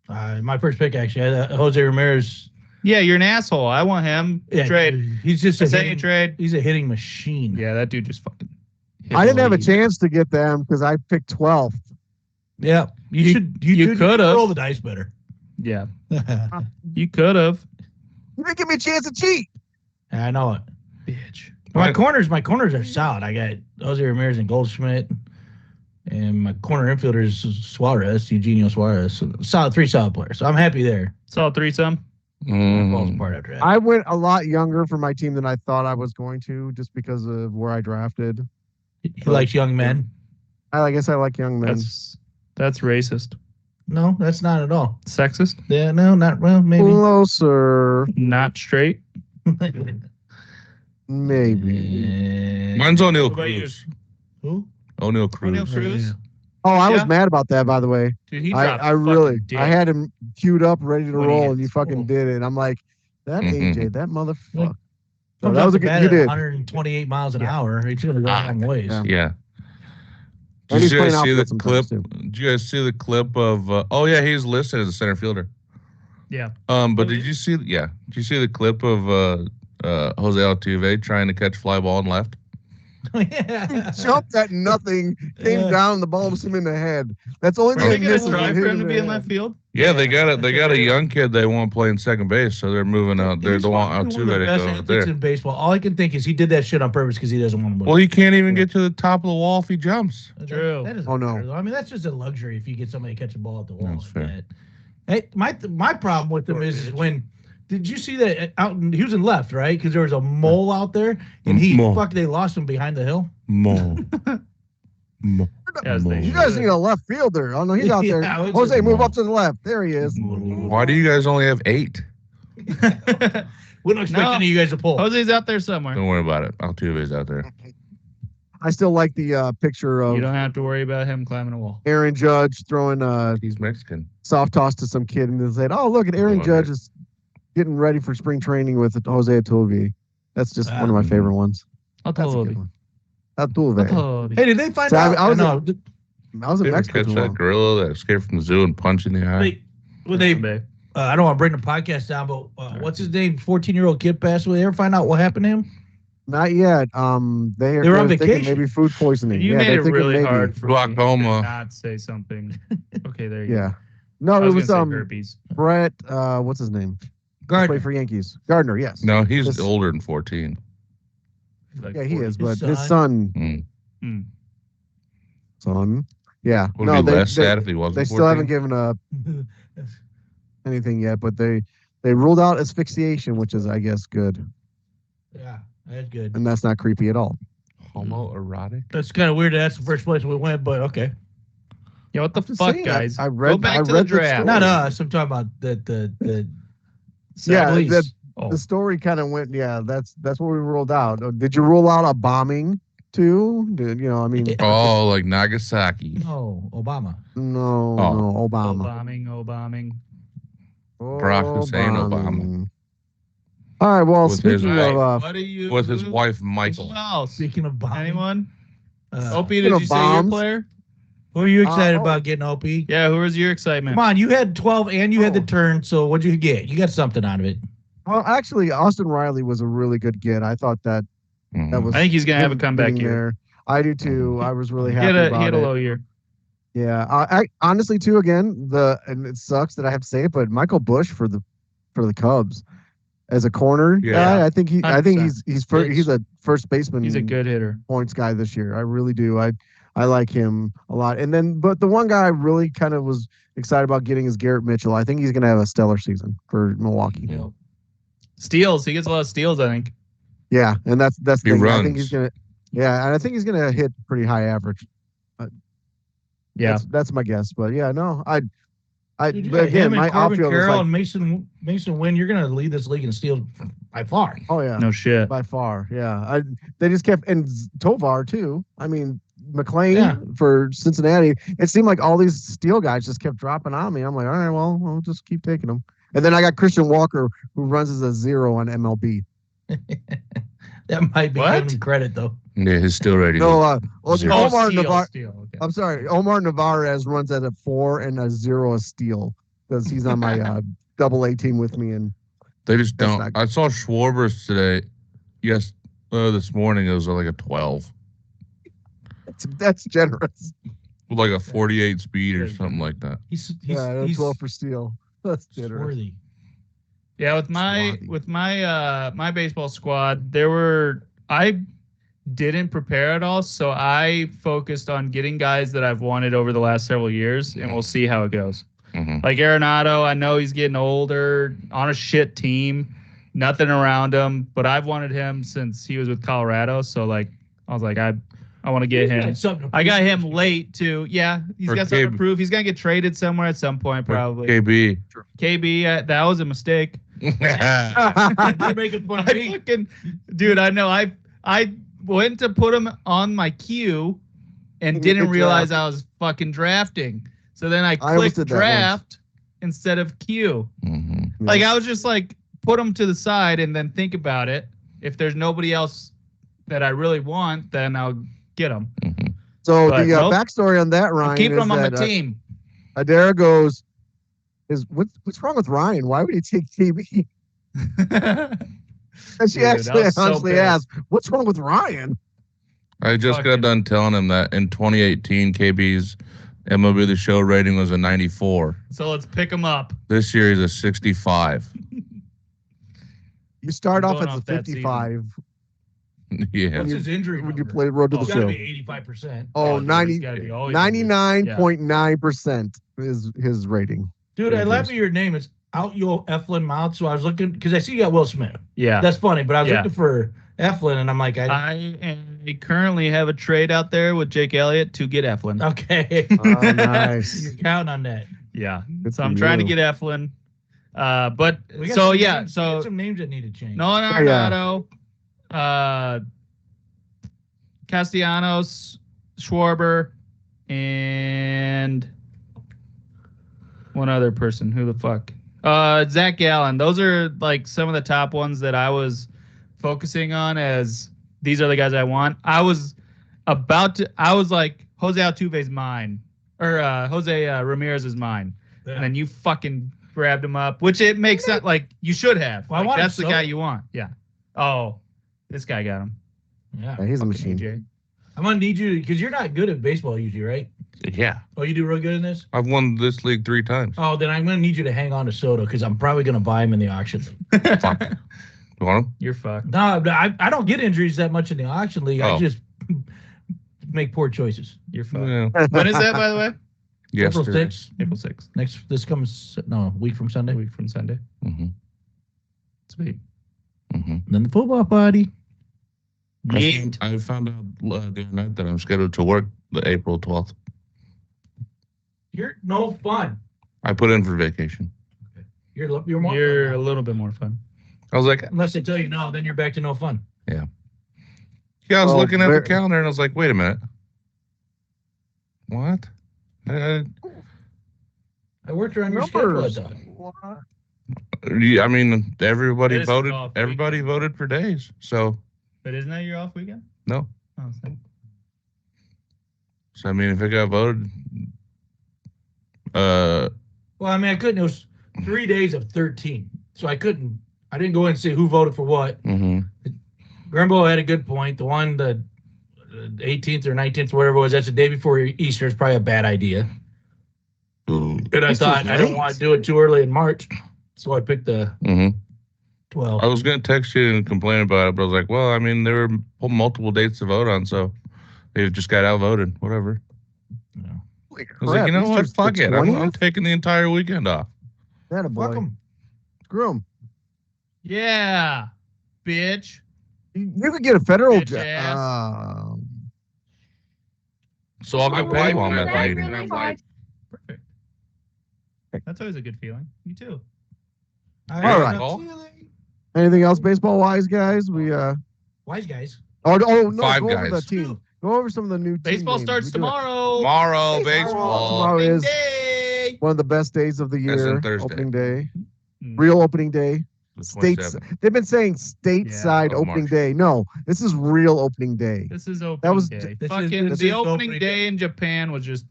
E: My first pick, actually, I had Jose Ramirez.
A: Yeah, you're an asshole. I want him.
E: Yeah,
A: Trade.
E: He's just
A: I
E: a
A: sent you
E: hitting,
A: trade.
E: he's a hitting machine.
A: Yeah, that dude just fucking. hit
D: I didn't
A: the
D: have a
A: lead.
D: chance to get them because I picked 12th.
E: Yeah.
A: You could've.
E: roll the dice better.
A: Yeah, you could have.
D: You didn't give me a chance to cheat.
E: I know it.
A: Bitch.
E: My corners are solid. I got Jose Ramirez and Goldschmidt, and my corner infielder is Suarez, Eugenio Suarez. So, 3 solid players. So I'm happy there.
A: Saw threesome.
E: Falls apart after that.
D: I went a lot younger for my team than I thought I was going to, just because of where I drafted.
E: He likes young men.
D: I guess I like young men.
A: That's racist.
E: No, that's not at all.
A: Sexist.
E: Yeah, no, not well, maybe.
D: Closer,
A: Not straight.
D: maybe.
B: Mine's O'Neal
A: What about you?
B: Cruz.
E: Who?
B: O'Neal Cruz.
A: O'Neal Cruz.
D: Oh, I was
A: Yeah.
D: mad about that, by the way.
A: Dude, he
D: I
A: dropped
D: really,
A: fucking dick.
D: I had him queued up, ready to
A: When he
D: roll, and you
A: hits.
D: fucking did it. I'm like, that
B: Mhm.
D: AJ, that motherfucker.
E: Like,
D: So
E: Comes
D: that
E: off
D: was
E: the
D: a good.
E: bat
D: You
E: at
D: did.
E: 128 miles an
A: Yeah.
E: hour. He's going to go a long ways.
D: Yeah.
B: Yeah.
D: And
B: Did
D: he's
B: you
D: playing
B: guys see the
D: outfield
B: clip?
D: sometimes, too.
B: Did you guys see the clip of? Oh yeah, he's listed as a center fielder.
A: Yeah.
B: But did you see? Yeah, did you see the clip of Jose Altuve trying to catch fly ball and left?
E: Yeah.
D: Jumped at nothing, came
E: Yeah.
D: down, the ball was him in the head. That's the only
A: Are
D: thing
A: they
D: that
A: gonna
D: misses.
A: try
D: it
A: for
D: hit
A: him to
D: in
A: be
D: the
A: in
D: head.
A: left field?
B: Yeah, they got a young kid they want playing second base, so they're moving out. They
E: He's
B: don't want
E: probably one of
B: Altuve
E: the
B: to
E: best
B: go
E: athletes
B: there.
E: in baseball. All I can think is he did that shit on purpose because he doesn't want to win.
B: Well, he can't even get to the top of the wall if he jumps.
A: True.
E: That doesn't
D: Oh, no.
E: matter, though. I mean, that's just a luxury if you get somebody to catch a ball at the wall.
B: That's fair.
E: Hey, my problem with him is when did you see that he was in left, right? Because there was a mole out there and
B: Mole.
E: they lost him behind the hill.
B: Mo. Mo.
A: Yes, they
D: You guys need a left fielder. Oh no, he's out there.
E: Yeah, it's
D: Jose,
E: just-
D: move up to the left. There he is.
B: Why do you guys only have 8?
E: We don't expect
A: No.
E: any of you guys to pull.
A: Jose's out there somewhere.
B: Don't worry about it. Altuve's out there.
D: I still like the picture
A: You
D: of
A: don't have to worry about him climbing a wall.
D: Aaron Judge throwing a
B: He's Mexican.
D: soft toss to some kid and they said, "Oh, look at Aaron
B: Oh,
D: Judge is getting ready for spring training with Jose Altuve." That's just one of my favorite ones. That's a good one. Altuve.
E: Hey, did they find
D: So
E: out?
D: I was
E: no,
D: I was in
B: Did you ever
D: Mexico
B: catch
D: too
B: that
D: long.
B: gorilla that escaped from the zoo and punched in the eye?
E: when they I don't want to bring the podcast down, but what's his name? 14-year-old kid passed away. Ever find out what happened to him?
D: Not yet. They
E: were on
D: thinking
E: vacation.
D: maybe food poisoning.
A: You
D: yeah,
A: made
D: they're
A: it
D: thinking
A: really
D: maybe.
A: hard for
B: Glaucoma.
A: me to not say something. Okay, there you
D: Yeah.
A: go.
D: No,
A: I
D: it
A: was
D: was
A: gonna say herpes.
D: Brett. What's his name?
E: Gardner.
D: Played for Yankees. Gardner. Yes.
B: No, he's
D: This-
B: older than 14.
A: Like
D: Yeah, he
A: 40.
D: is. But
E: His
D: his son.
B: Mm.
D: Son. Yeah.
B: Would
D: no,
B: it be
D: they,
B: less
D: they,
B: sad if he wasn't
D: they
B: 14?
D: still haven't given anything yet, but they ruled out asphyxiation, which is, I guess, good,
E: Yeah, that's good.
D: and that's not creepy at all.
B: Homoerotic?
E: That's kind of weird. That's the first place we went, but okay.
A: Yeah, what the
D: Just
A: fuck,
D: saying,
A: guys?
D: I read.
A: Go back
D: I
A: to the
D: read
A: draft.
D: story.
E: Not us. I'm talking about the
D: Yeah,
E: police.
A: Oh.
D: The story kind of went. Yeah, that's what we ruled out. Did you rule out a bombing too? I mean,
B: Oh, like Nagasaki.
E: No, Obama.
D: no,
B: Oh.
D: no, Obama.
A: bombing.
B: Barack Hussein Obama.
D: All right. Well,
B: With his
D: speaking
B: wife.
D: of,
A: What do you?
B: With his wife, Michael.
A: Who else?
E: Speaking of bombing,
A: Anyone? Opie,
D: speaking
A: did
D: of
A: you say your
D: bombs-
A: player?
E: who are you excited
D: oh.
E: about getting OP?
A: Yeah, who was your excitement?
E: Come on, you had 12 and you had the
D: Oh.
E: turn. So what'd you get? You got something out of it.
D: well, actually, Austin Riley was a really good get. I thought that
B: Mhm.
D: was.
A: I think he's gonna have a
D: him
A: comeback
D: being
A: year.
D: there. I do too. I was really
A: He
D: happy
A: had
D: about
A: a
D: it.
A: low year.
D: Yeah, honestly too. Again, and it sucks that I have to say it, but Michael Bush for the Cubs as a corner
B: Yeah.
D: guy, I think
A: 100%.
D: he's a first baseman.
A: He's a good hitter.
D: points guy this year. I really do. I like him a lot. And then, but the one guy I really kind of was excited about getting is Garrett Mitchell. I think he's going to have a stellar season for Milwaukee.
B: Yeah.
A: Steals. He gets a lot of steals, I think.
D: Yeah, and that's the
B: He
D: thing. I
B: runs.
D: think he's gonna. Yeah, and I think he's gonna hit pretty high average.
A: Yeah.
D: That's my guess. But yeah, no,
E: Dude, you
D: but
E: got
D: again,
E: him
D: my
E: and Corbin
D: outfield is
E: Carroll
D: like,
E: and Mason Wynn. You're going to lead this league in steals by far.
D: oh yeah,
A: No shit.
D: by far, yeah. They just kept and Tovar too. I mean, McLean
E: Yeah.
D: for Cincinnati. It seemed like all these steel guys just kept dropping on me. I'm like, all right, well, I'll just keep taking them. And then I got Christian Walker, who runs as a 0 on MLB.
E: That might be
A: What?
E: giving him credit, though.
B: Yeah, he's still ready.
D: No,
B: Zero.
D: Omar
A: steal,
D: Navarre.
A: steal. Okay.
D: I'm sorry, Omar Navarez runs at a 4 and a 0 a steal because he's on my AA team with me. And
B: They just
D: That's
B: don't.
D: not-
B: I saw Schwarber's today. Yes, this morning it was like a 12
D: that's generous.
B: with like a 48 speed or something like that.
E: He's
D: Yeah, that's 12 for steal. That's generous.
E: worthy.
A: Yeah, with my baseball squad, I didn't prepare at all, so I focused on getting guys that I've wanted over the last several years, and we'll see how it goes.
B: Mhm.
A: Like Arenado, I know he's getting older, on a shit team, nothing around him, but I've wanted him since he was with Colorado, so like I was like I want to get him. I got him late too. Yeah, he's
B: Or
A: got something
B: KB.
A: to prove. He's gonna get traded somewhere at some point, probably.
B: KB.
A: KB, that was a mistake.
E: You're making fun of
A: I
E: me.
A: fucking, dude, I know. I went to put him on my queue, and didn't
D: Good
A: realize
D: draft.
A: I was fucking drafting. So then I
D: almost
A: clicked
D: did that
A: draft instead of Q.
B: Mm-hmm.
A: Like I was just like put them to the side and then think about it. If there's nobody else that I really want, then I'll get them.
B: Mm-hmm.
D: So
A: But
D: the
A: nope.
D: backstory on that, Ryan,
A: I'm keeping
D: is
A: them on my
D: that
A: team.
D: Adara goes, what's wrong with Ryan? Why would he take KB? And she
A: Dude, I
D: actually
A: was so
D: honestly
A: pissed.
D: asked, what's wrong with Ryan?
B: I just
A: Fucking-
B: got done telling him that in 2018, KB's MLB The Show rating was a 94.
A: So let's pick them up.
B: This year he's a 65.
D: You start
A: I'm
D: off
A: going
D: as a
A: off that
D: 55
B: Yeah.
E: What's his injury
D: when you
E: number?
D: play Road to the
E: It's got to
D: Show.
E: be 85%.
D: Oh,
A: dude,
D: 90,
A: he's gotta be always injured.
D: 99.9% is his rating.
E: Dude, I laugh at your name. It's Out Yo Eflin Mouth. So I was looking, because I see you got Will Smith.
A: Yeah.
E: That's funny, but I was
A: Yeah.
E: looking for Eflin, and I'm like,
A: I currently have a trade out there with Jake Elliott to get Eflin.
E: okay.
D: Oh, nice.
E: You're counting on that.
A: Yeah.
D: Good
A: So
D: for
A: I'm trying to
D: you.
A: get Eflin. But
E: We got
A: so
E: some
A: yeah,
E: names, we
A: so
E: got some names that need to change.
A: Nolan Arenado, Castellanos, Schwarber, and one other person. Who the fuck? Zach Gallen. Those are like some of the top ones that I was focusing on as these are the guys I want. I was like, Jose Altuve's mine. Or Jose Ramirez is mine.
E: Yeah.
A: And then you fucking grabbed him up, which it makes sense. Like, you should have.
E: Well, I
A: Like,
E: wanted
A: that's the
E: so-
A: guy you want. Yeah. Oh, this guy got him.
E: Yeah.
D: Yeah, he's a
A: Fucking
D: machine.
A: AJ.
E: I'm going to need you, because you're not good at baseball usually, right?
B: Yeah.
E: Oh, you do real good in this?
B: I've won this league 3 times.
E: Oh, then I'm going to need you to hang on to Soto, because I'm probably going to buy him in the auction.
B: Fuck. You want him?
A: You're fucked.
E: No, I don't get injuries that much in the auction league. I
B: Oh.
E: just make poor choices.
A: You're fucked.
B: Yeah.
A: When is that, by the way?
E: April
B: Yesterday.
E: 6th.
A: April 6th.
E: This comes, no, a week from Sunday.
A: A week from Sunday.
B: Mm-hmm.
A: Sweet.
B: Mm-hmm.
E: Then the football party.
A: Yeet.
B: I found out the other night that I'm scheduled to work the April 12th.
E: You're no fun.
B: I put in for vacation.
E: You're more
A: You're a
E: fun now.
A: little bit more fun.
B: I was like,
E: Unless they tell you no, then you're back to no fun.
B: yeah, I was
D: Oh,
B: looking at
D: where-
B: the calendar and I was like, wait a minute. What?
E: I worked around your schedule. I
D: Numbers.
E: thought.
B: I mean, everybody
A: It is
B: voted.
A: off
B: Everybody
A: weekend.
B: voted for days. So
A: But isn't that your off weekend?
B: no.
A: Oh, so-
B: So I mean, if it got voted,
E: Well, I mean, I couldn't. It was 3 days of 13, so I couldn't. I didn't go in and see who voted for what.
B: mhm.
E: Grimbo had a good point. The one, the 18th or 19th, whatever it was, that's the day before Easter. Is probably a bad idea. And I
D: Easter's
E: thought I didn't
D: late.
E: want to do it too early in March, so I picked the
B: Mhm.
E: 12.
B: I was gonna text you and complain about it, but I was like, well, I mean, there were multiple dates to vote on, so they just got outvoted. Whatever.
D: Holy
B: I was like, you know what?
D: Easter's the
B: Fuck it. I'm
D: 20th?
B: taking the entire weekend off.
D: That boy.
E: Fuck 'em.
D: Screw him.
A: Yeah, bitch.
D: You could get a federal
A: Bitch
D: job.
A: ass.
B: So I'll get paid while I'm at the
G: Really
B: meeting.
G: hard.
A: Perfect. That's always a good feeling. You too.
E: I
D: All
E: got
D: right.
E: a
B: Call?
E: feeling.
D: Anything else baseball wise, guys?
E: Wise guys.
D: Oh no,
B: Five
D: go over the
B: guys.
D: team. Go over some of the new team
A: Baseball
D: names.
A: starts
D: We do it.
A: tomorrow.
B: Tomorrow,
D: Baseball.
B: baseball.
D: Tomorrow is
A: Day.
D: one of the best days of the
B: That's
D: year.
B: on Thursday.
D: Opening day.
A: Mm.
D: Real opening day.
B: The
D: States.
B: 27th.
D: They've been saying stateside
B: of
D: opening
B: March.
D: day. No, this is real opening day.
A: This is opening
D: was-
A: day.
E: this is-
A: Fucking
E: this
A: the
E: is
A: opening
E: opening
A: day in Japan was just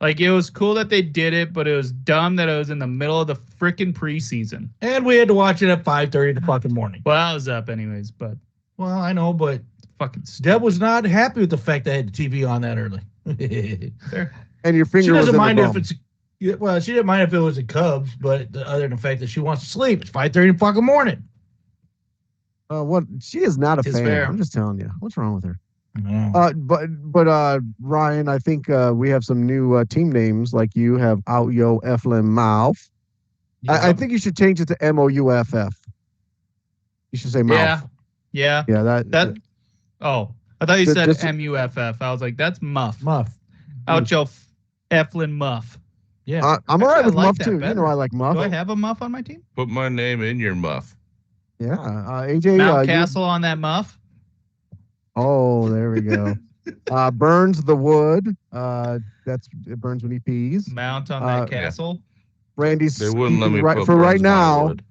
A: like it was cool that they did it, but it was dumb that it was in the middle of the freaking preseason.
E: And we had to watch it at 5:30 in the fucking morning.
A: Well, I was up anyways, but
E: Well, I know, but
A: fucking
E: Deb was not happy with the fact that I had the TV on that early.
D: And your
E: She
D: finger was
E: doesn't
D: in
E: mind
D: the
E: if
D: bum.
E: it's well, she didn't mind if it was the Cubs, but other than the fact that she wants to sleep, it's 5:30 in the fucking morning.
D: What? She is not a
A: It's
D: fan.
A: fair.
D: I'm just telling you. What's wrong with her?
E: No.
D: But Ryan, I think we have some new team names. Like you have Out Yo Eflin Mouth. I think you should change it to MOUFF. You should say mouth.
A: yeah.
D: Yeah, that.
A: Oh, I thought you
D: Ju-
A: said
D: just-
A: MUFF. I was like, that's Muff.
E: Muff.
A: Out your Eflin Muff.
E: Yeah.
D: I'm
A: Actually,
D: all right
A: I
D: with
A: like
D: Muff
A: that
D: too. You
A: better.
D: know I like Muff.
A: Do I have a Muff on my team?
B: Put my name in your muff.
D: Yeah, AJ.
A: Mount
D: you-
A: Castle on that Muff.
D: oh, there we go. Burns the wood. That's it burns when he pees.
A: Mount on that
B: Yeah.
A: castle.
D: Randy's
B: They wouldn't let me
D: right
B: put
D: for right
B: Burns on my
D: now.
B: wood.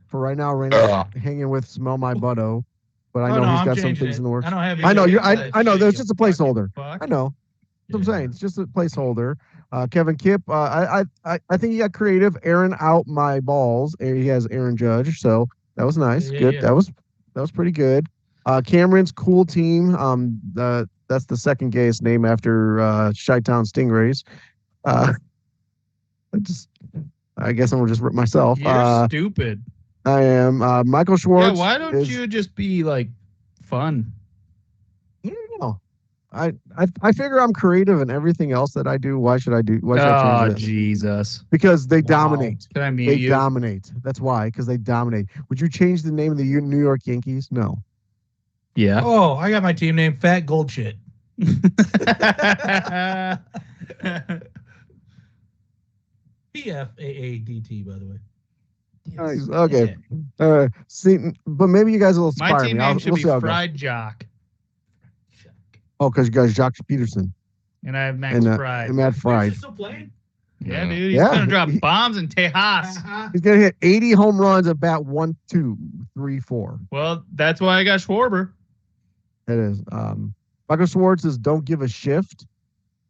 D: For right now, Randy's hanging with Smell My Butto, but I know he's
E: I'm
D: got some
E: changing
D: things
E: it.
D: in the works.
E: I don't have.
D: I know
E: any-
D: you. I know. There's just a placeholder.
A: Fuck.
D: I know. That's what I'm
E: Yeah.
D: saying. It's just a placeholder. Kevin Kipp. I think he got creative. Aaron out my balls. He has Aaron Judge, so that was nice.
E: Yeah,
D: Good.
E: yeah.
D: That was pretty good. Cameron's cool team. That's the second gayest name after Chi-Town Stingrays. I guess I'm gonna just rip myself.
A: You're stupid.
D: I am Michael
A: Yeah,
D: Schwartz.
A: why don't
D: is-
A: you just be like fun?
D: I don't know. I figure I'm creative in everything else that I do. Why should I change this?
A: Jesus.
D: Because they dominate.
A: Can I mute
D: They
A: you?
D: dominate. That's why. Because they dominate. Would you change the name of the New York Yankees? No.
A: Yeah.
E: Oh, I got my team name Fat Gold Shit. PFAADT, by the way.
D: Nice. Okay. See, but maybe you guys will
A: My
D: inspire
A: team
D: me.
A: name should
D: We'll
A: be
D: see how it goes.
A: Fried Jock,
D: Oh, because you guys Jacques Peterson
A: and I have Max
D: and
A: Fried.
D: Matt Fried.
E: Still playing?
A: Yeah, dude, he's
D: Yeah.
A: gonna drop bombs in Tejas.
D: He's gonna hit 80 home runs at bat 1, 2, 3, 4.
A: Well, that's why I got Schwarber.
D: It is. Michael Schwartz is don't give a shift,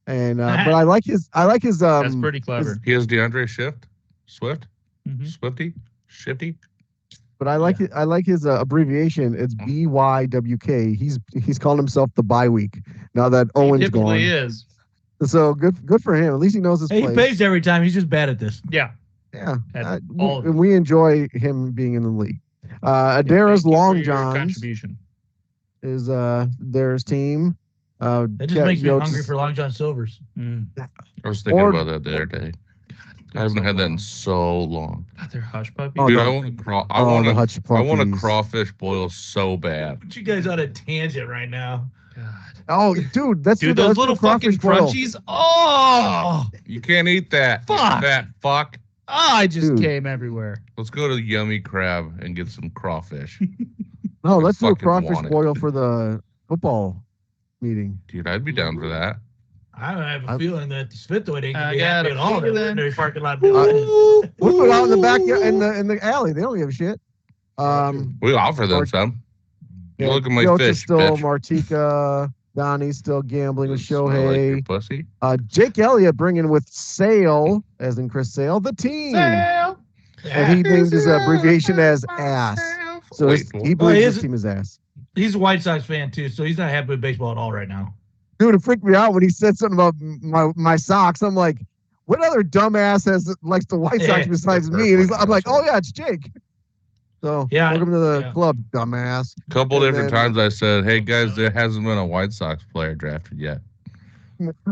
D: and but I like his.
A: That's pretty clever.
B: He has DeAndre Swift,
A: Mhm.
B: Swifty, Shifty.
D: But I like it. I like his abbreviation. It's BYWK. He's called himself the bye week now that
A: He
D: Owen's
A: typically
D: gone.
A: is.
D: So good for him. At least he knows his
E: Hey, he
D: place.
E: pays every time. He's just bad at this.
A: Yeah.
D: Yeah,
A: At all of
D: and we enjoy him being in the league. Adara's
A: Thank you for
D: Long
A: your
D: Johns
A: contribution.
D: is Adara's team.
E: That just makes me hungry for Long John Silver's.
A: Mm.
B: I was thinking
D: Or-
B: about that the other day. I haven't had that in so long.
A: God, they're hush puppies.
D: Oh,
B: Dude,
D: no.
B: I want to
D: the Hutch
B: I want a
D: Puppies.
B: crawfish boil so bad.
E: Put you guys on a tangent right now.
A: God.
D: Oh, dude, that's
A: Dude,
D: the-
A: those
D: that's
A: little
D: the crawfish
A: fucking
D: boil.
A: crunchies. Oh,
B: You can't eat that.
A: Fuck.
B: That fuck.
A: I just
D: Dude.
A: came everywhere.
B: Let's go to Yummy Crab and get some crawfish.
D: No,
B: I
D: let's do a
B: fucking
D: crawfish
B: want it.
D: boil for the football meeting.
B: Dude, I'd be down for that.
E: I have a
D: I-
E: feeling that the Spittoid ain't
A: I
E: gonna be
A: got
E: happy
A: a
E: at all.
A: feeling.
E: They're parking lot.
D: We'll put it out in the back in the alley. They don't give a shit.
B: We'll offer them
D: Or-
B: some. You
D: yeah,
B: look at my
D: Jokic
B: fish,
D: still
B: bitch.
D: Martika. Donnie's still gambling with
B: Smell like your
D: Shohei.
B: pussy.
D: Jake Elliott bringing with Sale, as in Chris Sale, the team. And he named his abbreviation as ass. So
B: Wait,
D: he
B: what?
D: believes
E: is
D: his
E: it-
D: team is ass.
E: He's a White Sox fan too, so he's not happy with baseball at all right now.
D: Dude, it freaked me out when he said something about my socks. I'm like, what other dumbass likes the White Sox
E: Yeah.
D: besides me? And I'm like, oh yeah, it's Jake. So
E: Yeah,
D: welcome to the
E: yeah.
D: club, dumbass.
B: Couple
D: And
B: different
D: then-
B: times I said, "Hey guys, there hasn't been a White Sox player drafted yet."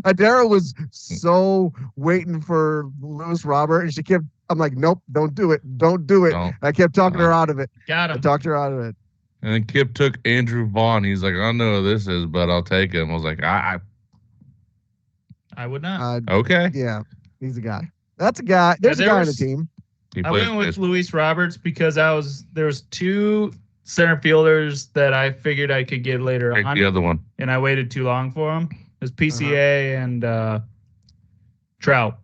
D: Adara was so waiting for Lewis Robert, and she kept. I'm like, nope, don't do it, don't do it.
B: Don't.
D: I kept talking her out of it.
A: Got
D: I
A: him.
D: talked her out of it.
B: And then Kip took Andrew Vaughn. He's like, "I don't know who this is, but I'll take him." I was like, "I
A: I would not.
B: okay."
D: Yeah, he's a guy. That's a guy. There's
A: Yeah,
D: a
A: there
D: guy on the
A: was-
D: team.
B: He
A: I
B: plays
A: went with
B: this.
A: Luis Roberts because there was two center fielders that I figured I could get later
B: Take
A: on,
B: the other one.
A: and I waited too long for them. It was PCA and Trout.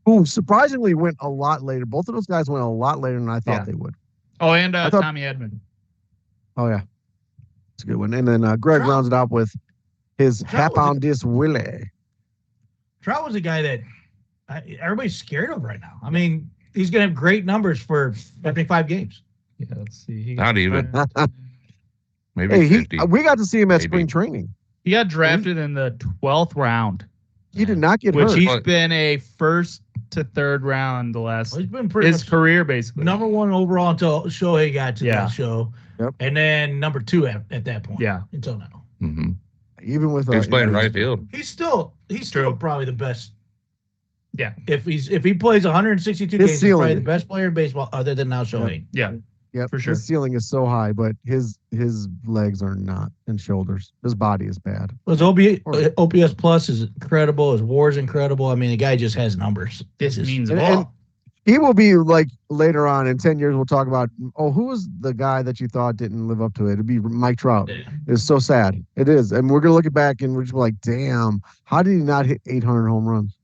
D: Who surprisingly went a lot later. Both of those guys went a lot later than I thought
A: Yeah.
D: they would.
A: Oh, and
D: I thought-
A: Tommy Edmond.
D: Oh yeah, it's a good one. And then Greg
E: Trout-
D: rounds it out with his
E: Trout was a-
D: hap on this Willie.
E: Trout was a guy that everybody's scared of right now. I mean, he's gonna have great numbers for 75 games.
A: Yeah, let's see. He
B: Not even. Maybe
D: Hey,
B: 50.
D: we got to see him at
B: Maybe.
D: spring training.
A: He got drafted in the 12th round,
D: He did not get
A: which
D: hurt.
A: he's been a first to third round the last
E: He's been pretty
A: his
E: much
A: career basically.
E: number one overall until Shohei got to
A: Yeah.
E: that show.
D: Yep.
E: And then number two at that point.
A: Yeah.
E: Until now.
B: Mhm.
D: Even with
B: He was playing
D: injuries.
B: right field.
E: He's still probably the best.
A: Yeah.
E: If he plays 162
D: His
E: games, he's probably
D: ceiling.
E: the best player in baseball other than now Shohei.
A: Yeah.
D: Yep,
A: for sure.
D: His ceiling is so high, but his legs are not, and shoulders. His body is bad.
E: His OPS plus is incredible. His WAR is incredible. I mean, the guy just has numbers.
A: This means
D: And-
A: ball.
D: and He will be like later on in 10 years. We'll talk about, who was the guy that you thought didn't live up to it? It'd be Mike Trout. It's so sad. It is. And we're going to look it back and we're just like, damn, how did he not hit 800 home runs?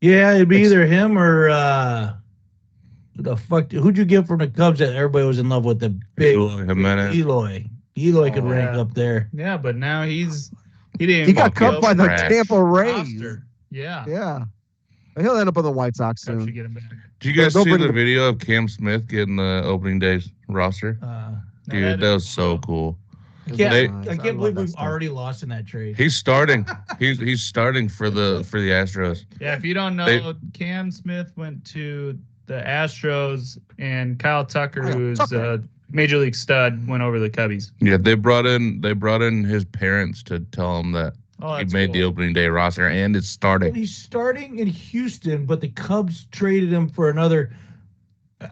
E: Yeah, it'd be either him or the fuck. Who'd you get from the Cubs that everybody was in love with? The big
B: Eloy Jimenez.
E: Eloy could rank up there.
A: Yeah, but now he didn't.
D: He got cut by the
B: trash.
D: Tampa Rays.
A: roster. Yeah.
D: Yeah. He'll end up on the White Sox
A: Cubs should
D: soon.
A: get him back.
B: Did you guys
D: They'll
B: see
D: bring
B: the
D: the-
B: video of Cam Smith getting the opening day's roster? Dude, that was so cool.
E: I
B: They-
E: can't believe we've already lost in that trade.
B: He's starting. He's starting for the Astros.
A: Yeah, if you don't know,
B: They-
A: Cam Smith went to the Astros, and Kyle Tucker, who's a major league stud, went over to the Cubbies.
B: Yeah, they brought in his parents to tell him that
A: Oh,
B: he
A: that's
B: made
A: cool.
B: the opening day roster, and it's starting.
E: He's starting in Houston, but the Cubs traded him for another.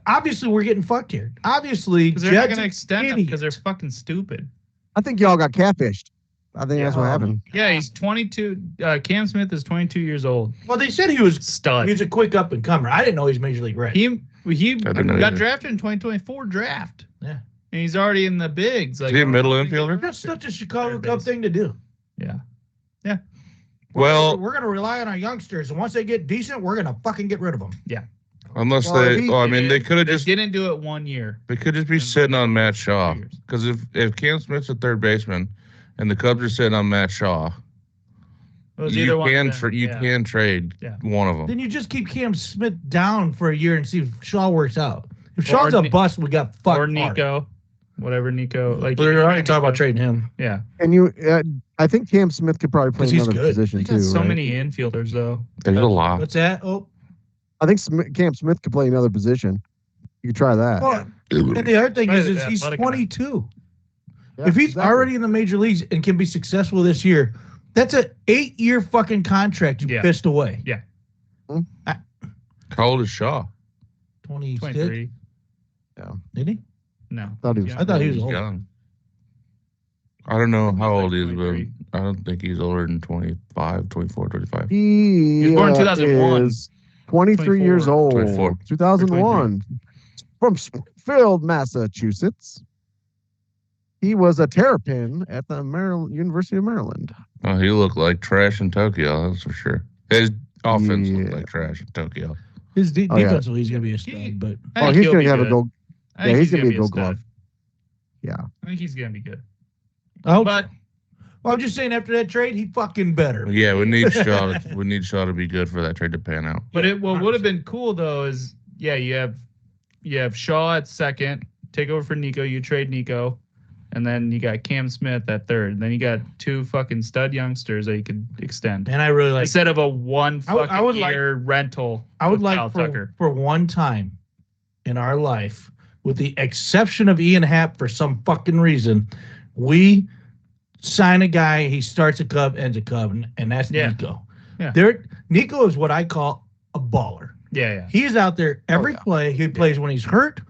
E: Obviously, we're getting fucked here. Obviously,
A: Because they're not
E: Jed's
A: going to
E: an
A: extend him
E: idiot.
A: because they're fucking stupid.
D: I think y'all got catfished. I think that's what happened.
A: Yeah, he's 22. Cam Smith is 22 years old.
E: Well, they said he was
A: Stud.
E: a quick up and comer. I didn't know he was major league ready.
A: He
B: I didn't know
A: got
B: either.
A: drafted in 2024 draft.
E: Yeah.
A: And he's already in the bigs.
B: Is he a middle infielder?
E: That's such a Chicago
A: Third
E: Cub
A: base.
E: thing to do.
A: Yeah.
B: Well,
E: we're going to rely on our youngsters, and once they get decent, we're going to fucking get rid of them.
B: unless
D: Well,
B: they.
D: he-
B: Oh, I mean, they could have
A: They
B: just.
A: didn't do it 1 year.
B: They could just be sitting on Matt Shaw.
A: 2 years.
B: Because if Cam Smith's a third baseman, and the Cubs are sitting on Matt Shaw,
A: It was either
B: you
A: one
B: can
A: of them. Yeah.
B: can trade
A: Yeah.
B: one of them.
E: Then you just keep Cam Smith down for a year and see if Shaw works out. If
A: Or
E: Shaw's a
A: Ni-
E: bust, we got fucked
A: Or
E: hard.
A: Nico. Whatever Nico. Like
E: We're already talking about trading him.
A: Yeah.
D: And I think Cam Smith could probably play
E: 'Cause he's
D: another
E: good.
D: position
A: They
D: too.
A: got so
D: right?
A: many infielders though.
B: There's a lot.
E: What's that? Oh,
D: I think Cam Smith could play another position. You could try that.
E: well, and the other thing is
A: Right,
E: he's
A: athletic
E: 22.
D: Yeah,
E: If he's
D: exactly.
E: already in the major leagues and can be successful this year, that's an 8-year fucking contract you
A: Yeah.
E: pissed away.
A: Yeah.
B: How old is Shaw?
E: 26,
A: 23.
E: didn't he?
A: No.
D: Thought he was-
E: I thought he was
B: He's
E: old.
B: young. I don't know
A: He's
B: how
A: like
B: old he is,
A: 23.
B: but I don't think he's older than 25, 24, 25.
D: He
A: was born in 2001.
D: is 23 years
A: 24.
D: old.
B: 24.
D: 2001. From Springfield, Massachusetts. He was a terrapin at the University of Maryland.
B: Oh, he looked like trash in Tokyo, that's for sure. His offense looked
D: Yeah.
B: like trash in Tokyo.
E: His
D: Oh, yeah.
E: defensively, he's going to be a
A: He-
E: stud, but
A: I
D: Oh,
A: think
D: he's
A: he'll
D: going
A: be
D: to have a
A: good.
D: gold.
A: I think
D: Yeah, he's gonna be a
A: stud.
D: gold glove. Yeah.
A: I think he's gonna be good.
E: I hope.
A: But
E: Well, I'm just saying, after that trade, he fucking better.
B: Yeah, we need Shaw. We need Shaw to be good for that trade to pan out.
A: what would have been cool though is you have Shaw at second, take over for Nico, you trade Nico, and then you got Cam Smith at third. Then you got two fucking stud youngsters that you could extend.
E: And I really like.
A: Instead of a one
E: I would-
A: fucking
E: I would like-
A: year rental.
E: I would
A: with Kyle
E: like
A: Tucker.
E: for one time in our life, with the exception of Ian Happ for some fucking reason, we sign a guy, he starts a Cub, ends a Cub, and that's
A: Yeah.
E: Nico.
A: Yeah.
E: Nico is what I call a baller.
A: Yeah.
E: He's out there every
D: yeah.
E: play. He plays when he's hurt.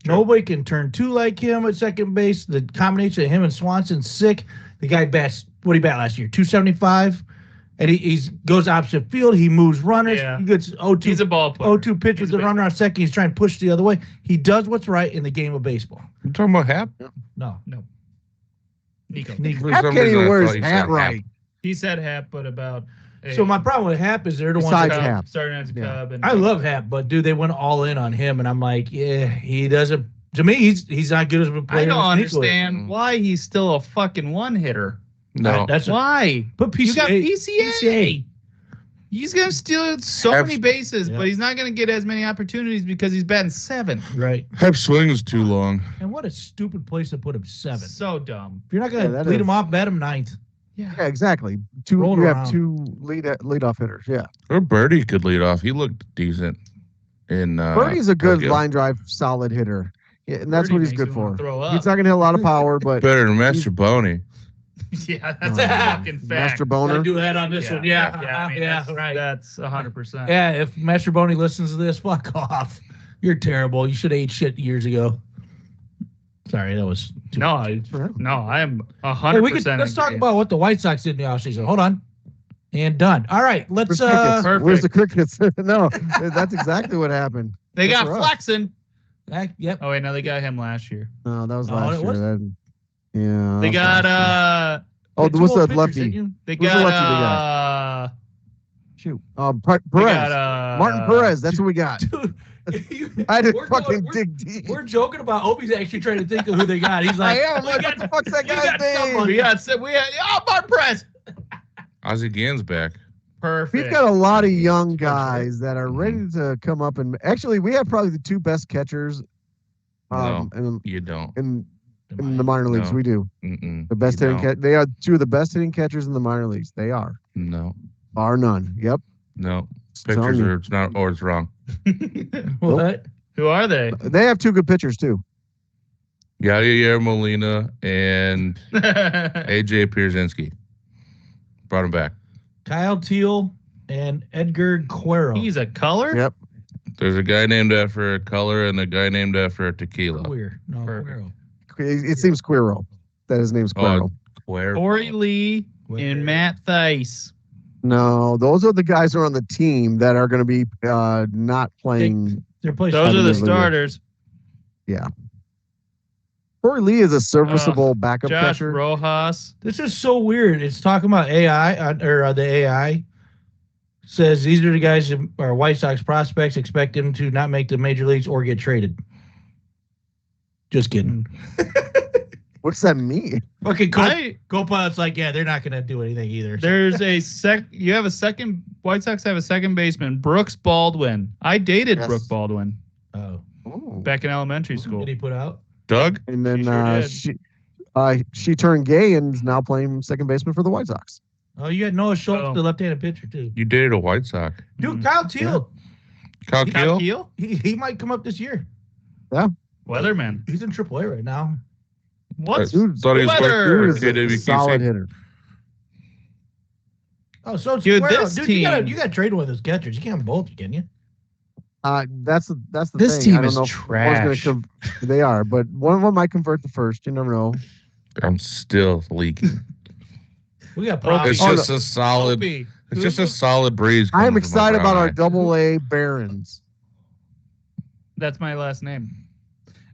E: Nobody can turn two like him at second base. The combination of him and Swanson's sick. The guy bats, what did he bat last year? 275. And he goes opposite field. He moves runners.
A: Yeah.
E: He gets 0-2.
A: He's a ball player.
E: 0-2 pitch
A: He's
E: with
A: a
E: the runner on second. He's trying to push the other way. He does what's right in the game of baseball.
B: You talking about Hap?
E: No.
A: Nico.
E: Nico.
D: Hap
B: some
D: can't
B: reason
D: even
B: I
D: wear
B: thought
D: his
B: you
D: hat
B: said
D: right.
A: He said Hap, but about
E: So my problem with Hap is they're the ones
D: Besides
E: that
D: Hap.
A: starting as a
D: Yeah.
A: Cub. And
E: I love Hap, but dude, they went all in on him, and I'm like, yeah, he doesn't. To me, he's not good as a player.
A: I don't
E: as Nico is.
A: understand why he's still a fucking one hitter.
B: No.
E: That's
A: Why?
E: Put PCA.
A: You got PCA. He's gonna steal so
B: Hap-
A: many bases,
E: Yeah.
A: but he's not gonna get as many opportunities because he's batting seventh.
E: Right.
B: Hap swings too long.
E: And what a stupid place to put him 7th.
A: So dumb.
E: If you're not
D: Yeah,
E: going to
D: that
E: lead
D: is.
E: him off, bet him 9th.
D: Yeah, exactly.
E: Roll
D: You
E: around.
D: have two leadoff hitters. Yeah.
B: Or Birdie could lead off. He looked decent in
D: Birdie's a good
B: Tokyo.
D: line drive, solid hitter. Yeah, and that's
A: Birdie
D: what he's
A: makes
D: good
A: me wanna
D: for.
A: throw up.
D: He's not going to hit a lot of power, but
B: Better than Master Boney.
A: Yeah, that's a fucking fact.
D: Master Boner.
E: do that on this one. Yeah,
A: I mean,
E: yeah,
A: that's,
E: right.
A: That's 100%.
E: Yeah, if Master Boney listens to this, fuck off. You're terrible. You should have ate shit years ago. Sorry, that was too
A: No, I am 100%.
E: Hey, let's talk
A: agree.
E: about what the White Sox did in the offseason. Hold on. And done. All right, let's.
D: Where's the crickets? No, that's exactly what happened.
A: They
D: Good
A: got
D: for us.
A: flexing.
E: Yep.
A: Oh wait, no, they got him last year.
D: No, that was
E: Oh,
D: last
E: it
D: year.
E: was?
D: Yeah.
A: They
D: that was last year.
A: got
D: Oh,
E: Two
D: what's
E: old
D: that
E: pitchers,
D: lefty?
E: didn't you?
A: they
D: Who's the
A: got
D: lefty they got? Shoot. Perez.
A: they got
D: Martin Perez. That's what we got.
E: Dude,
D: I had to
E: we're
D: fucking
E: going-
D: dig deep.
E: We're joking about Opie's actually trying to think of who they got. He's like,
D: I am.
E: we
D: Like,
E: got-
D: what the fuck's that
E: we
D: guy's
E: got
D: name?
E: somebody.
A: we had Martin Press.
B: Ozzie Gann's back.
A: Perfect.
D: We've got a lot of young guys that are ready to come up, and actually, we have probably the two best catchers.
B: You don't.
D: In the minor leagues,
B: No.
D: we do.
B: Mm-mm.
D: The best
B: You
D: hitting
B: don't.
D: they are two of the best hitting catchers in the minor leagues. They are,
B: No.
D: bar none. Yep.
B: No.
D: Telling
B: Pictures
D: you.
B: are it's not or it's wrong.
E: What?
A: Who are they?
D: They have two good pitchers too.
B: Yadier Molina and AJ Pierzynski. Brought him back.
E: Kyle Teal and Edgar Cuero.
A: He's a color.
D: Yep.
B: There's a guy named after a color and a guy named after a tequila.
E: Weird. No,
A: Perfect.
E: Cuero.
D: It seems Quiro. That his name's Quiro.
B: Where?
A: Corey Lee and Matt Thies.
D: No, those are the guys who are on the team that are going to be not playing.
E: They're playing.
A: Those are the
D: Absolutely.
A: starters.
D: Corey Lee is a serviceable backup
A: Josh
D: catcher.
A: Rojas.
E: This is so weird. It's talking about AI or the AI says these are the guys who are White Sox prospects. Expect them to not make the major leagues or get traded. Just kidding.
D: What's that mean?
E: Fucking
A: I-
E: Copilot's like, yeah, they're not going to do anything either.
A: There's a you have a second. White Sox have a second baseman, Brooks Baldwin. I dated
D: Yes.
A: Brooke Baldwin
E: Oh,
A: back in elementary school.
E: did he put out?
B: Doug?
D: And then
A: She sure
D: she turned gay and is now playing second baseman for the White Sox.
E: Oh, you got Noah Schultz,
A: Oh.
E: the left-handed pitcher too.
B: You dated a White Sox.
E: Dude, Kyle Teal,
B: Kyle
A: Kyle
B: Keel?
A: Keel?
E: he might come up this year.
A: Weatherman.
E: He's in AAA right now.
A: What?
D: Dude,
B: Thought he was
A: Weather.
B: working
D: Dude
B: for
D: is a solid
B: KWQC.
D: hitter.
E: Oh, so it's
A: Dude,
E: Cuero.
A: this
E: Dude,
A: team-
E: you got to trade one of those catchers. You can't have both, can you?
D: That's the
A: This
D: thing.
A: team
D: I don't
A: is
D: know if one's
A: trash.
D: they are, but one of them might convert the first. You never know.
B: I'm still leaking.
E: We got
B: It's
E: problems.
B: just a solid.
A: Opie.
B: It's just a solid breeze.
D: I am
B: coming from my
D: excited
B: brown
D: about our
B: eye.
D: Double-A Barons.
A: That's my last name.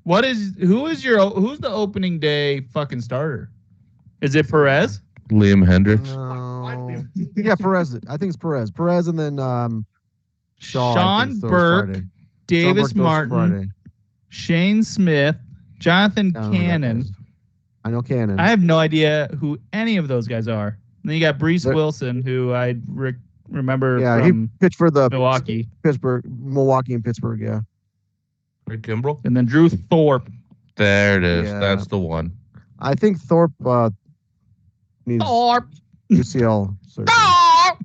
A: Who's the opening day fucking starter? Is it Perez?
B: Liam Hendricks.
D: No. Yeah, Perez. I think it's Perez. Perez and then Shaw. I
A: Sean
D: think, throws
A: Burke,
D: Friday. Sean
A: Davis
D: Burke throws
A: Martin,
D: Friday.
A: Shane Smith, Jonathan
D: I don't know who that
A: Cannon.
D: is. I know Cannon.
A: I have no idea who any of those guys are. And then you got Brees
D: They're-
A: Wilson, who I remember
D: yeah, he
A: from
D: pitched for the
A: Milwaukee.
D: Milwaukee and Pittsburgh. Yeah.
B: Rick Kimbrell.
A: And then Drew Thorpe.
B: There it is.
D: Yeah.
B: That's the one.
D: I think Thorpe needs
A: Thorpe.
D: UCL surgery.
A: Thorpe.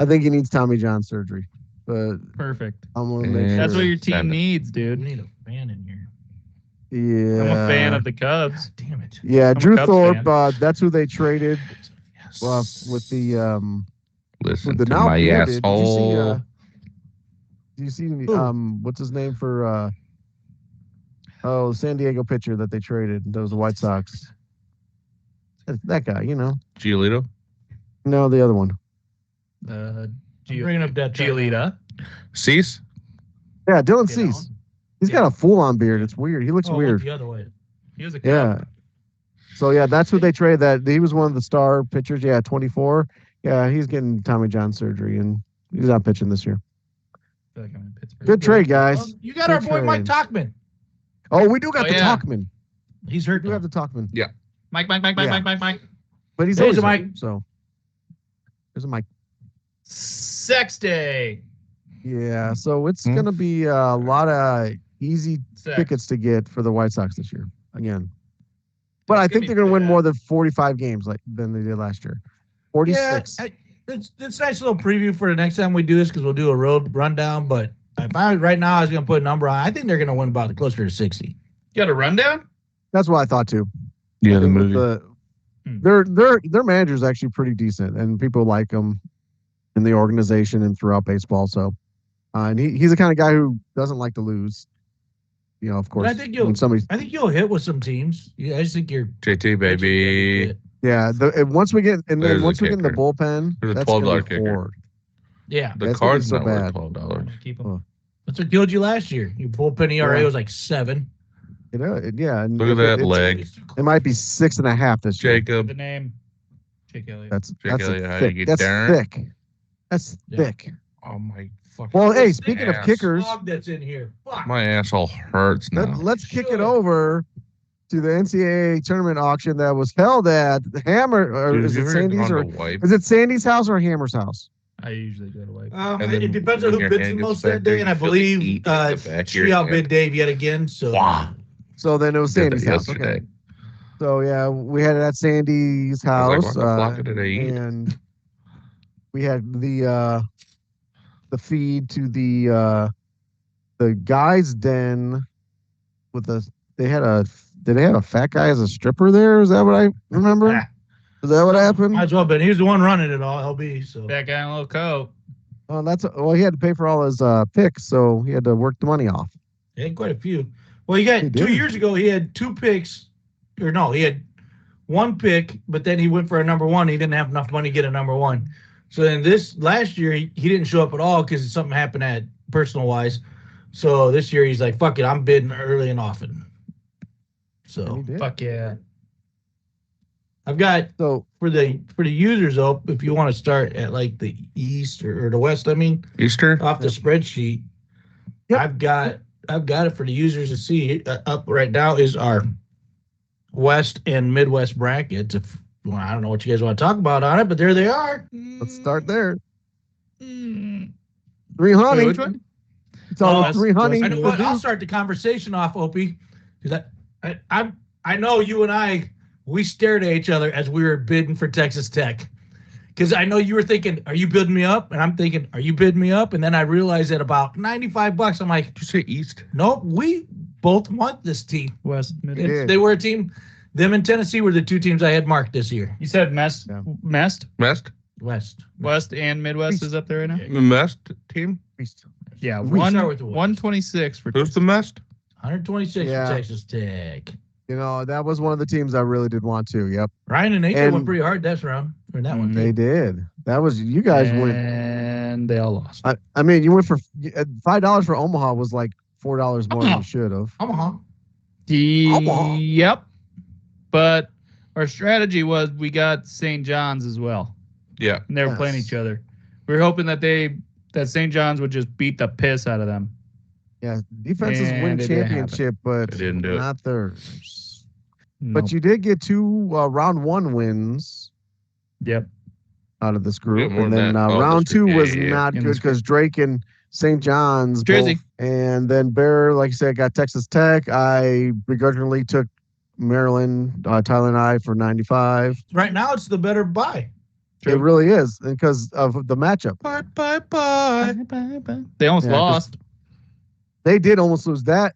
D: I think he needs Tommy John surgery. But
A: Perfect.
D: I'm gonna make
B: Yeah.
A: That's
D: sure.
A: what your team
B: Send it.
A: needs,
E: We
A: dude.
E: need a fan in here.
D: Yeah.
A: I'm a fan of the Cubs.
E: God damn it.
D: Yeah,
A: a
D: Drew
A: Cubs
D: Thorpe.
A: fan.
D: That's who they traded
B: Yes.
D: with the
B: Listen
D: with the
B: to
D: now
B: my
D: bearded.
B: asshole.
D: Did you see what's his name for the San Diego pitcher that they traded? Those White Sox. That guy,
B: Giolito.
D: No, the other one.
E: I'm bringing up that
A: Giolita.
B: Cease.
D: Yeah, Dylan
E: You know?
D: Cease. He's got a full-on beard. It's weird. He looks weird.
E: The other way.
A: He was a
D: Yeah.
A: Cub.
D: So yeah, that's what they traded. That he was one of the star pitchers. Yeah, 24. Yeah, he's getting Tommy John surgery and he's not pitching this year.
A: I feel like I'm in Pittsburgh.
D: Good trade, guys.
E: You got our
D: Good
E: boy Mike
D: trade.
E: Talkman.
D: Oh, we do got
A: Oh,
D: the
A: yeah.
D: Talkman.
E: He's
D: We
E: hurt.
D: do have the Talkman.
A: Mike.
D: Yeah. But he's
E: There's
D: always
E: a
D: hurt,
E: Mike.
D: So there's a Mike.
A: Sex day.
D: Yeah, so it's
B: Hmm.
D: gonna be a lot of easy
A: Sex.
D: tickets to get for the White Sox this year again. But I
A: It's gonna
D: think
A: be
D: they're gonna win
A: bad.
D: more than 45 games than they did last year. 46.
E: Yeah, it's a nice little preview for the next time we do this because we'll do a road rundown. But if right now I was going to put a number on, I think they're going to win about closer to 60.
A: You got a rundown?
D: That's what I thought too.
B: Yeah,
D: I
B: the
D: think with
B: movie.
D: their manager's actually pretty decent, and people like him in the organization and throughout baseball. So, and he's the kind of guy who doesn't like to lose. Of course,
E: I think you'll-
D: when somebody,
E: I think you'll hit with some teams. I just think you're
B: JT baby.
D: Yeah. And once we get in
B: There's a
D: the
B: kicker.
D: bullpen,
B: There's a
D: that's
B: $12
D: gonna be
B: kicker.
D: hard.
E: Yeah.
B: The
D: That's gonna be
B: card's
D: so
B: not worth
D: bad.
B: $12.
A: Keep them.
E: That's what killed you last year. Your bullpen ERA
D: Yeah.
E: was like 7.
D: You know, yeah. And
B: Look at that leg.
D: It might be 6.5 this year.
B: Jacob.
A: The name. Jake Elliott.
D: That's
B: Elliott, how do you
D: thick.
B: get
D: That's
B: there?
D: thick. That's
E: Yeah.
D: thick.
B: Oh my fucking.
D: Well, hey,
E: This
D: speaking of
B: ass.
D: kickers,
E: Slug that's in here. Fuck.
B: My asshole hurts now.
D: let's kick it
E: Should.
D: over to the NCAA tournament auction that was held at Hammer. Or
B: Dude,
D: is
B: have
D: it
B: you ever
D: Sandy's
B: gone
D: or
B: to wipe?
D: is it Sandy's house or Hammer's house?
A: I usually go to wipe.
B: And then
E: It depends on
B: when
E: who
B: your
E: bids the
B: hand gets
E: most
B: back
E: that
B: there,
E: day, and I
B: you feel the
E: believe
B: heat in the back of your
E: she
B: hand.
E: outbid Dave yet again. So
B: Wow.
D: So then it was
B: Did that
D: Sandy's house.
B: yesterday.
D: Okay. So yeah, we had it at Sandy's
B: I
D: house,
B: was like, what the fuck did I eat?
D: and we had the feed to the guys' den with the. Did they have a fat guy as a stripper there? Is that what I remember?
E: Ah.
D: Is that what happened?
E: might as well, but he was the one running it all, LB. So
A: That guy in a little coat.
D: Oh, he had to pay for all his picks, so he had to work the money off.
E: he had quite a few. Well, he got
D: He
E: 2
D: did.
E: years ago. He had 2 picks, or no, he had 1 pick, but then he went for a number 1. He didn't have enough money to get a number 1. So then this last year he didn't show up at all because something happened at personal wise. So this year he's like, "Fuck it, I'm bidding early and often."
D: And
E: So
D: he did.
A: Fuck yeah.
E: I've got
D: So
E: for the users though, if you want to start at like the east or the west, I mean,
B: Easter?
E: off the spreadsheet,
D: Yep.
E: I've got it for the users to see. Up right now is our west and midwest brackets. Well, I don't know what you guys want to talk about on it, but there they are.
D: let's start there.
A: Mm.
D: 3 honey.
A: Wait, which one?
D: It's all
E: Oh,
D: 3 honey.
E: I know what, I'll start the conversation off, Opie, because I know you and I, we stared at each other as we were bidding for Texas Tech. Because I know you were thinking, are you bidding me up? And I'm thinking, are you bidding me up? And then I realized at about $95, I'm like,
B: Did you say East?
E: nope, we both want this team.
A: West, mid.
D: Yeah.
E: They were a team. Them and Tennessee were the 2 teams I had marked this year.
A: You said Mest?
D: Yeah.
A: Mest?
B: Mest?
E: West.
A: West and Midwest is up there right now?
B: The Mest team?
A: Yeah,
E: We
A: one
E: start with the West.
A: 126 for
B: Who's the Mest?
E: 126
D: Yeah.
E: for Texas Tech.
D: You know, that was one of the teams I really did want to. Yep.
E: Ryan and AJ
D: And-
E: went pretty hard that round. Or that one.
D: They did. That was, you guys went.
A: and they all lost.
D: I mean, you went for $5 for Omaha was like $4 more than
E: Omaha.
D: you should have.
E: Omaha.
A: Yep. But our strategy was we got St. John's as well.
B: Yeah.
A: And they were
D: Yes.
A: playing each other. We were hoping that St. John's would just beat the piss out of them.
D: Yeah, defenses
A: And
D: win
A: it didn't
D: championship, but
B: They didn't do it.
D: not theirs.
A: Nope.
D: But you did get 2 round 1 wins
A: Yep.
D: out of this group,
B: more
D: and
B: than
D: then
B: that. Oh,
D: round
B: this
D: 2
B: group.
D: was
B: Yeah, yeah, yeah.
D: not
A: In
D: good
A: this
D: because Drake and St. John's
A: Jersey.
D: both, and then Bear, like I said, got Texas Tech. I begrudgingly took Maryland, Tyler and I for 95.
E: Right now, it's the better buy.
D: It really is because of the matchup.
B: Bye, bye,
A: Bye,
B: bye.
A: bye, bye. They almost
D: Yeah, 'cause-
A: lost.
D: They did almost lose that.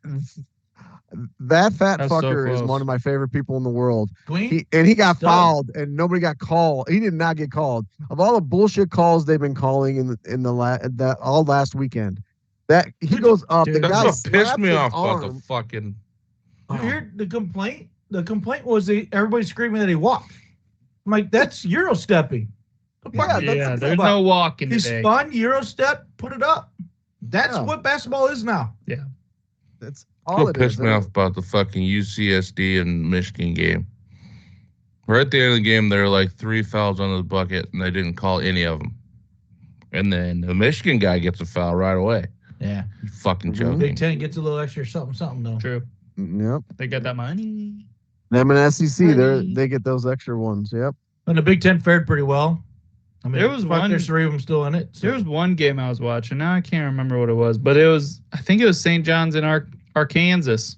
D: That fat
A: That's so
D: fucker is
A: close.
D: one of my favorite people in the world.
E: Queen.
D: He got
E: Stud.
D: fouled and nobody got called. He did not get called. Of all the bullshit calls they've been calling all last weekend, that he goes up.
A: Dude,
D: the
B: That's
D: guy
B: what pissed
D: slaps
B: me
D: his
B: off about the
D: arm.
B: fucking.
E: You hear the complaint? The complaint was everybody screaming that he walked. I'm like, that's Euro stepping.
D: Yeah,
A: Yeah, there's no walking
E: He
A: today.
E: spun, Euro step, put it up. That's
D: Yeah.
E: what basketball is now.
D: That's all
B: What
D: it is.
B: pissed me off about the fucking UCSD and Michigan game. Right at the end of the game, there were like 3 fouls on the bucket, and they didn't call any of them. And then the Michigan guy gets a foul right away.
E: Yeah.
B: You fucking
D: Mhm.
B: joking.
E: Big Ten gets a little extra something though.
A: True.
D: Yep.
A: They got that money.
D: Them and SEC,
A: Money.
D: they get those extra ones. Yep.
E: And the Big Ten fared pretty well. I mean,
A: There was
E: fuck,
A: one-
E: There's 3 of them still in it. so-
A: There was one game I was watching. Now I can't remember what it was, but I think it was St. John's in Arkansas.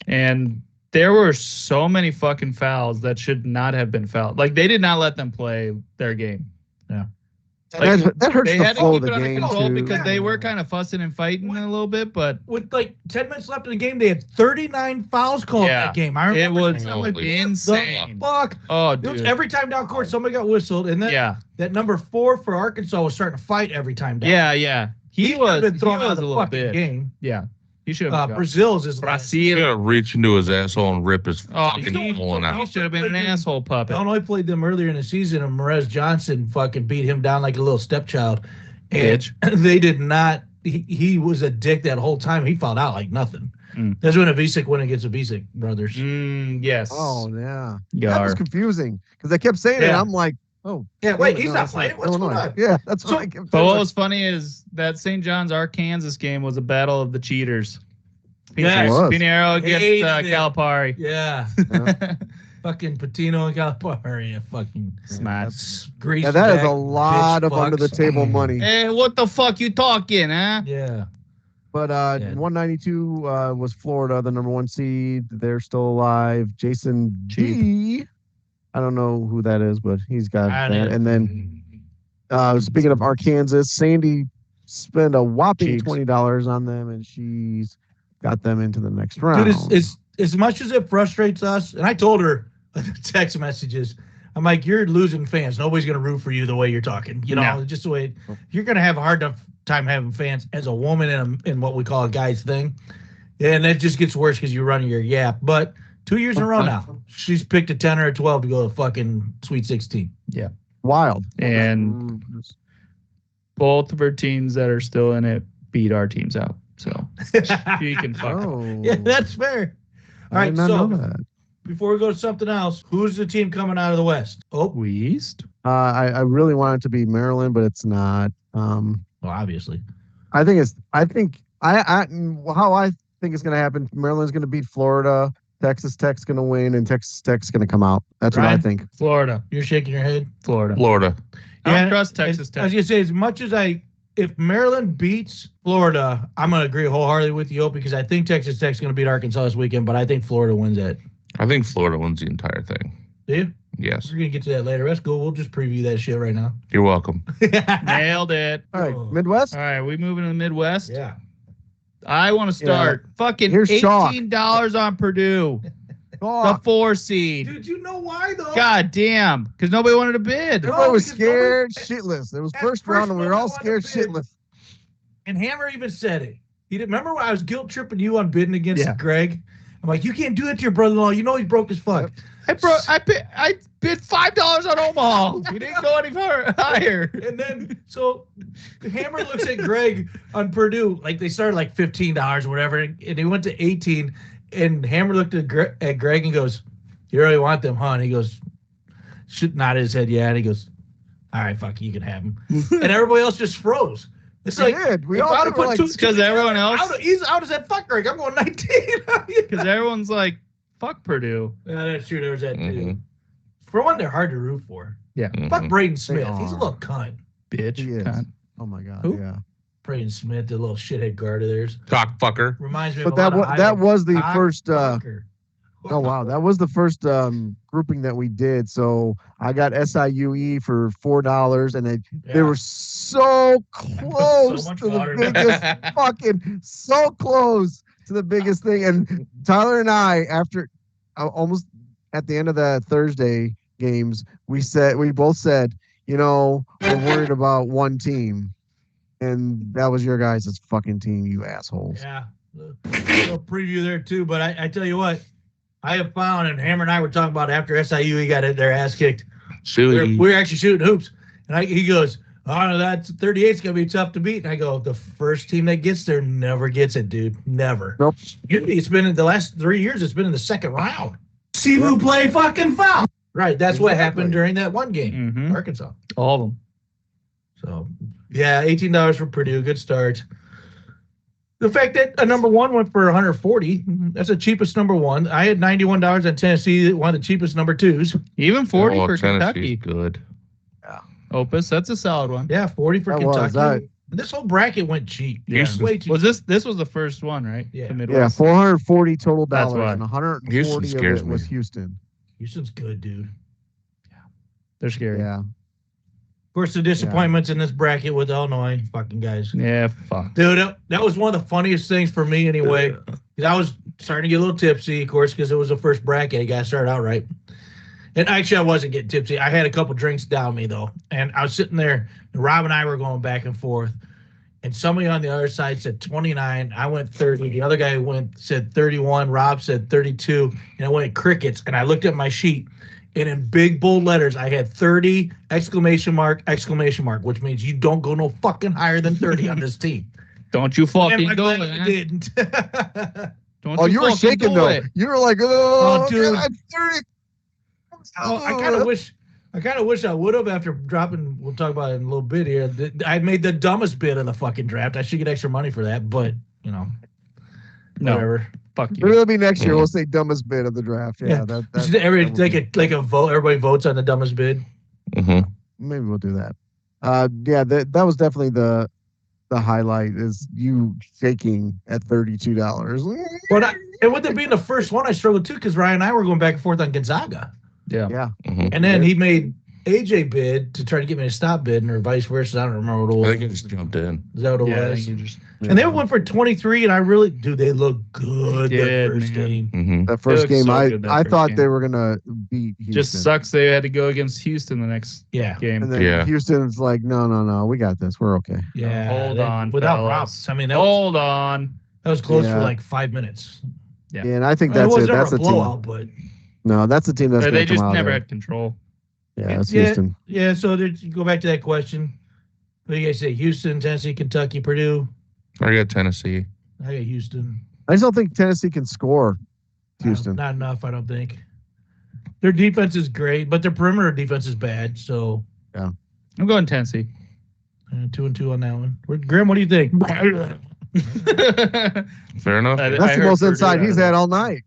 A: And there were so many fucking fouls that should not have been fouled. Like, they did not let them play their game. Like,
D: that hurts
A: They
D: the
A: had to
D: flow
A: keep
D: of
A: it
D: the
A: under
D: game
A: control
D: too.
A: because they were kind of fussing and fighting a little bit, but
E: With like 10 minutes left in the game, they had 39 fouls called in
A: Yeah.
E: that game. I
A: it
E: remember
A: was
E: thinking, I'm like,
B: Holy
A: insane.
E: fuck.
A: Oh,
E: It was
A: dude.
E: every time down court, somebody got whistled, and then
A: Yeah,
E: that number 4 for Arkansas was starting to fight every time down.
A: yeah. He
E: He
A: was
E: been thrown out
A: a
E: of the
A: little
E: fucking
A: bit.
E: game.
A: Yeah. He should have.
E: Brazil's is last.
B: He's
A: Brazil.
B: gonna reach into his asshole and rip his
A: Oh,
B: fucking
A: he
B: colon out.
A: should have been an asshole puppet.
E: Illinois played them earlier in the season, and Perez Johnson fucking beat him down like a little stepchild. And
A: Bitch.
E: they did not. He was a dick that whole time. He found out like nothing. That's when Avicek went against Avicek brothers.
A: Yes.
D: Oh yeah, that was
A: Yar.
D: confusing because they kept saying it.
E: Yeah.
D: I'm like, oh
E: Yeah, wait,
D: no,
E: he's
D: no,
E: not
D: it's
E: playing. What's
D: Illinois.
E: going on?
D: Yeah, that's
E: So-
D: what I kept
A: But
D: saying.
A: what was funny is that St. John's Arkansas game was a battle of the cheaters.
E: Yeah,
D: it was.
A: Pinheiro against
E: Hated it.
A: Calipari.
E: Yeah, fucking Patino and Calipari, you fucking
A: Smart.
E: grease.
D: Yeah, that is
E: back
D: a lot
E: bitch
D: of under the
E: fucks.
D: table money.
A: Hey, what the fuck you talking, huh?
E: Yeah,
D: But
E: Yeah.
D: 192 was Florida, the number 1 seed. They're still alive. Jason
A: Cheap.
D: G. I don't know who that is, but he's got
E: I
D: that.
E: know.
D: And then speaking of Arkansas, Sandy spent a whopping
A: Cheeks.
D: $20 on them, and she's got them into the next round.
E: dude, it's as much as it frustrates us, and I told her text messages. I'm like, you're losing fans. Nobody's gonna root for you the way you're talking. You know,
A: No.
E: just the way you're gonna have a hard time having fans as a woman in what we call a guy's thing, and it just gets worse because you're running your yap. But 2 years in a row now, she's picked a 10 or a 12 to go to fucking Sweet 16.
D: wild.
A: And both of her teams that are still in it beat our teams out. So she can fuck.
D: Oh,
E: Yeah, that's fair. All
D: I
E: right,
D: did not
E: so
D: know that.
E: before we go to something else, who's the team coming out of the West? Oh,
A: West?
D: I really want it to be Maryland, but it's not.
E: well, obviously.
D: I think how I think it's going to happen. Maryland's going to beat Florida. Texas Tech's going to win, and Texas Tech's going to come out. That's what I
E: Ryan?
D: think.
A: Florida.
E: You're shaking your head.
A: Florida.
B: Florida.
A: I don't
E: Yeah,
A: trust Texas
E: I was
A: Tech.
E: gonna say, as much as if Maryland beats Florida, I'm gonna agree wholeheartedly with you because I think Texas Tech's gonna beat Arkansas this weekend, but I think Florida wins it.
B: I think Florida wins the entire thing.
E: Do you?
B: Yes.
E: We're gonna get to that later. That's cool. We'll just preview that shit right now.
B: You're welcome.
A: Nailed it.
D: All right,
E: Oh.
D: Midwest.
A: All right, we moving to the Midwest.
E: Yeah.
A: I want to start fucking
D: Here's chalk.
A: $18 on Purdue, the 4 seed.
E: Dude, you know why though?
A: God damn, because nobody wanted to bid.
D: Everybody was
E: because nobody-
D: scared shitless. It was
E: At
D: first
E: first
D: round, and we were all
E: nobody
D: scared
E: wanted to bid.
D: shitless.
E: And Hammer even said it. He didn't remember when I was guilt tripping you on bidding against
A: Yeah.
E: Greg. I'm like, you can't do that to your brother-in-law. You know he's broke as fuck.
A: I bid $5 on Omaha. We didn't go any higher.
E: And then, so Hammer looks at Greg on Purdue, like they started like $15 or whatever, and he went to 18. And Hammer looked at Greg and goes, "You really want them, huh?" And he goes, nodded his head, yeah. And he goes, "All right, fuck, you can have them." And everybody else just froze. It's
D: We
E: like,
D: did. We
E: if
D: all
E: I'd
D: think
E: have
D: we're
E: put
D: like,
E: two-
A: Because everyone else,
E: he's out as that fuck Greg. I'm going 19.
A: because everyone's like, fuck Purdue.
E: Yeah, that's true. There was that too.
B: Mhm.
E: For one, they're hard to root for.
B: Mhm.
E: Fuck Braden Smith.
D: They
E: He's a
D: are.
E: little cunt.
A: Bitch.
D: He is.
A: cunt.
D: oh my god,
A: Who?
D: yeah.
E: Braden Smith, the little shithead guard of theirs.
B: Cockfucker.
E: Reminds me
D: But
E: of a lot of
D: that
E: Iowa
D: was the
E: cock
D: first.
E: fucker.
D: Oh wow, that was the first grouping that we did. So I got SIUE for $4, and they
E: Yeah.
D: were so close
E: much
D: to the
E: water.
D: biggest fucking so close to the biggest thing. And Tyler and I, after almost at the end of the Thursday games, we both said, we're worried about one team, and that was your guys' fucking team, you assholes.
E: Yeah. A little preview there too, but I tell you what, I have found, and Hammer and I were talking about after SIU got their ass kicked. We were actually shooting hoops, and he goes, "Oh no, that 38's gonna be tough to beat." And I go, "The first team that gets there never gets it, dude. Never.
D: Nope.
E: It's been in the last 3 years. It's been in the second round. See who play fucking foul. Right. That's what happened during that one game,
A: Mm-hmm.
E: Arkansas.
A: All of them.
E: So, yeah, $18 for Purdue. Good start. The fact that a number one went for $140, that's the cheapest number one. I had $91 on Tennessee, one of the cheapest number twos.
A: Even 40 for
B: Tennessee's
A: Kentucky.
B: good.
A: Opus, that's a solid one.
E: Yeah, 40 for
D: That was,
E: Kentucky. This whole bracket went cheap.
A: Yeah.
E: Way cheap.
A: Was this was the first one, right?
E: Yeah.
A: The
D: Yeah,
A: Midwest.
D: 440 total
A: That's
D: dollars,
A: why.
D: and 140
B: Houston
D: of
B: scares
D: it
B: me.
D: was Houston.
E: Houston's good, dude.
A: They're scary.
D: Yeah.
E: Of course, the disappointments in this bracket with Illinois, fucking guys.
A: Yeah, fuck.
E: Dude, that was one of the funniest things for me anyway. 'Cause I was starting to get a little tipsy, of course, because it was the first bracket. You got to start out right. And actually, I wasn't getting tipsy. I had a couple drinks down me, though. And I was sitting there, and Rob and I were going back and forth. and somebody on the other side said 29. I went 30. The other guy said 31. Rob said 32. And I went crickets. And I looked at my sheet, and in big bold letters, I had 30 exclamation mark, which means you don't go no fucking higher than 30 on this team.
A: Don't you fucking
E: And
A: do
E: I
A: it.
E: didn't.
A: Don't
D: Oh, you were
A: fucking
D: shaking
A: do
D: though.
A: it.
D: You were like, oh,
E: dude.
D: God, 30.
E: Oh, I kind of wish I would have after dropping. We'll talk about it in a little bit here. I made the dumbest bid of the fucking draft. I should get extra money for that, but
A: No.
E: whatever.
A: Fuck
D: Maybe
A: you.
D: it'll be next year. We'll say dumbest bid of the draft. Yeah,
E: Yeah.
D: that
E: Everybody like a vote. Everybody votes on the dumbest bid.
B: Mm-hmm.
D: maybe we'll do that. Yeah, that was definitely the highlight is you shaking at $32.
E: But it wouldn't be the first one I struggled too because Ryan and I were going back and forth on Gonzaga,
A: Yeah.
D: Yeah,
B: Mm-hmm.
E: and then he made AJ bid to try to get me to stop bidding or vice versa. I don't remember what it was.
B: I think I just jumped in.
E: Is that what it
A: Yeah, I
E: was?
A: think you just
E: And they went for 23, and I really they look good
A: Did,
E: that first
A: man.
E: game.
B: Mm-hmm.
D: that first
A: looked
D: game,
A: so good that
D: I
A: first
D: thought
A: game.
D: they were gonna beat Houston.
A: just sucks they had to go against Houston the next
E: Yeah.
A: game.
D: And then
B: Yeah.
D: Houston's like, no, we got this. We're okay.
E: Yeah.
A: Hold on,
E: Without
A: fellas.
E: Rob. I mean, that was close for
D: Yeah.
E: like 5 minutes.
A: Yeah.
D: And I think
E: It
D: that's
E: was
D: it.
E: never
D: That's
E: a
D: the team.
E: blowout, but
D: No, that's the team that's
A: They
D: gonna come
A: just
D: out
A: never
D: there.
A: had control.
D: Yeah, it's
E: Yeah.
D: Houston.
E: yeah. So you go back to that question. What do you guys say? Houston, Tennessee, Kentucky, Purdue.
B: I got Tennessee.
E: I got Houston.
D: I just don't think Tennessee can score. Houston.
E: Not enough, I don't think. Their defense is great, but their perimeter defense is bad. So
A: I'm going Tennessee.
E: 2-2 on that one. Graham, what do you think?
B: Fair enough.
A: I
D: That's the
A: heard
D: most
A: Purdue
D: inside
A: out
D: he's
A: of
D: had
A: it.
D: all night.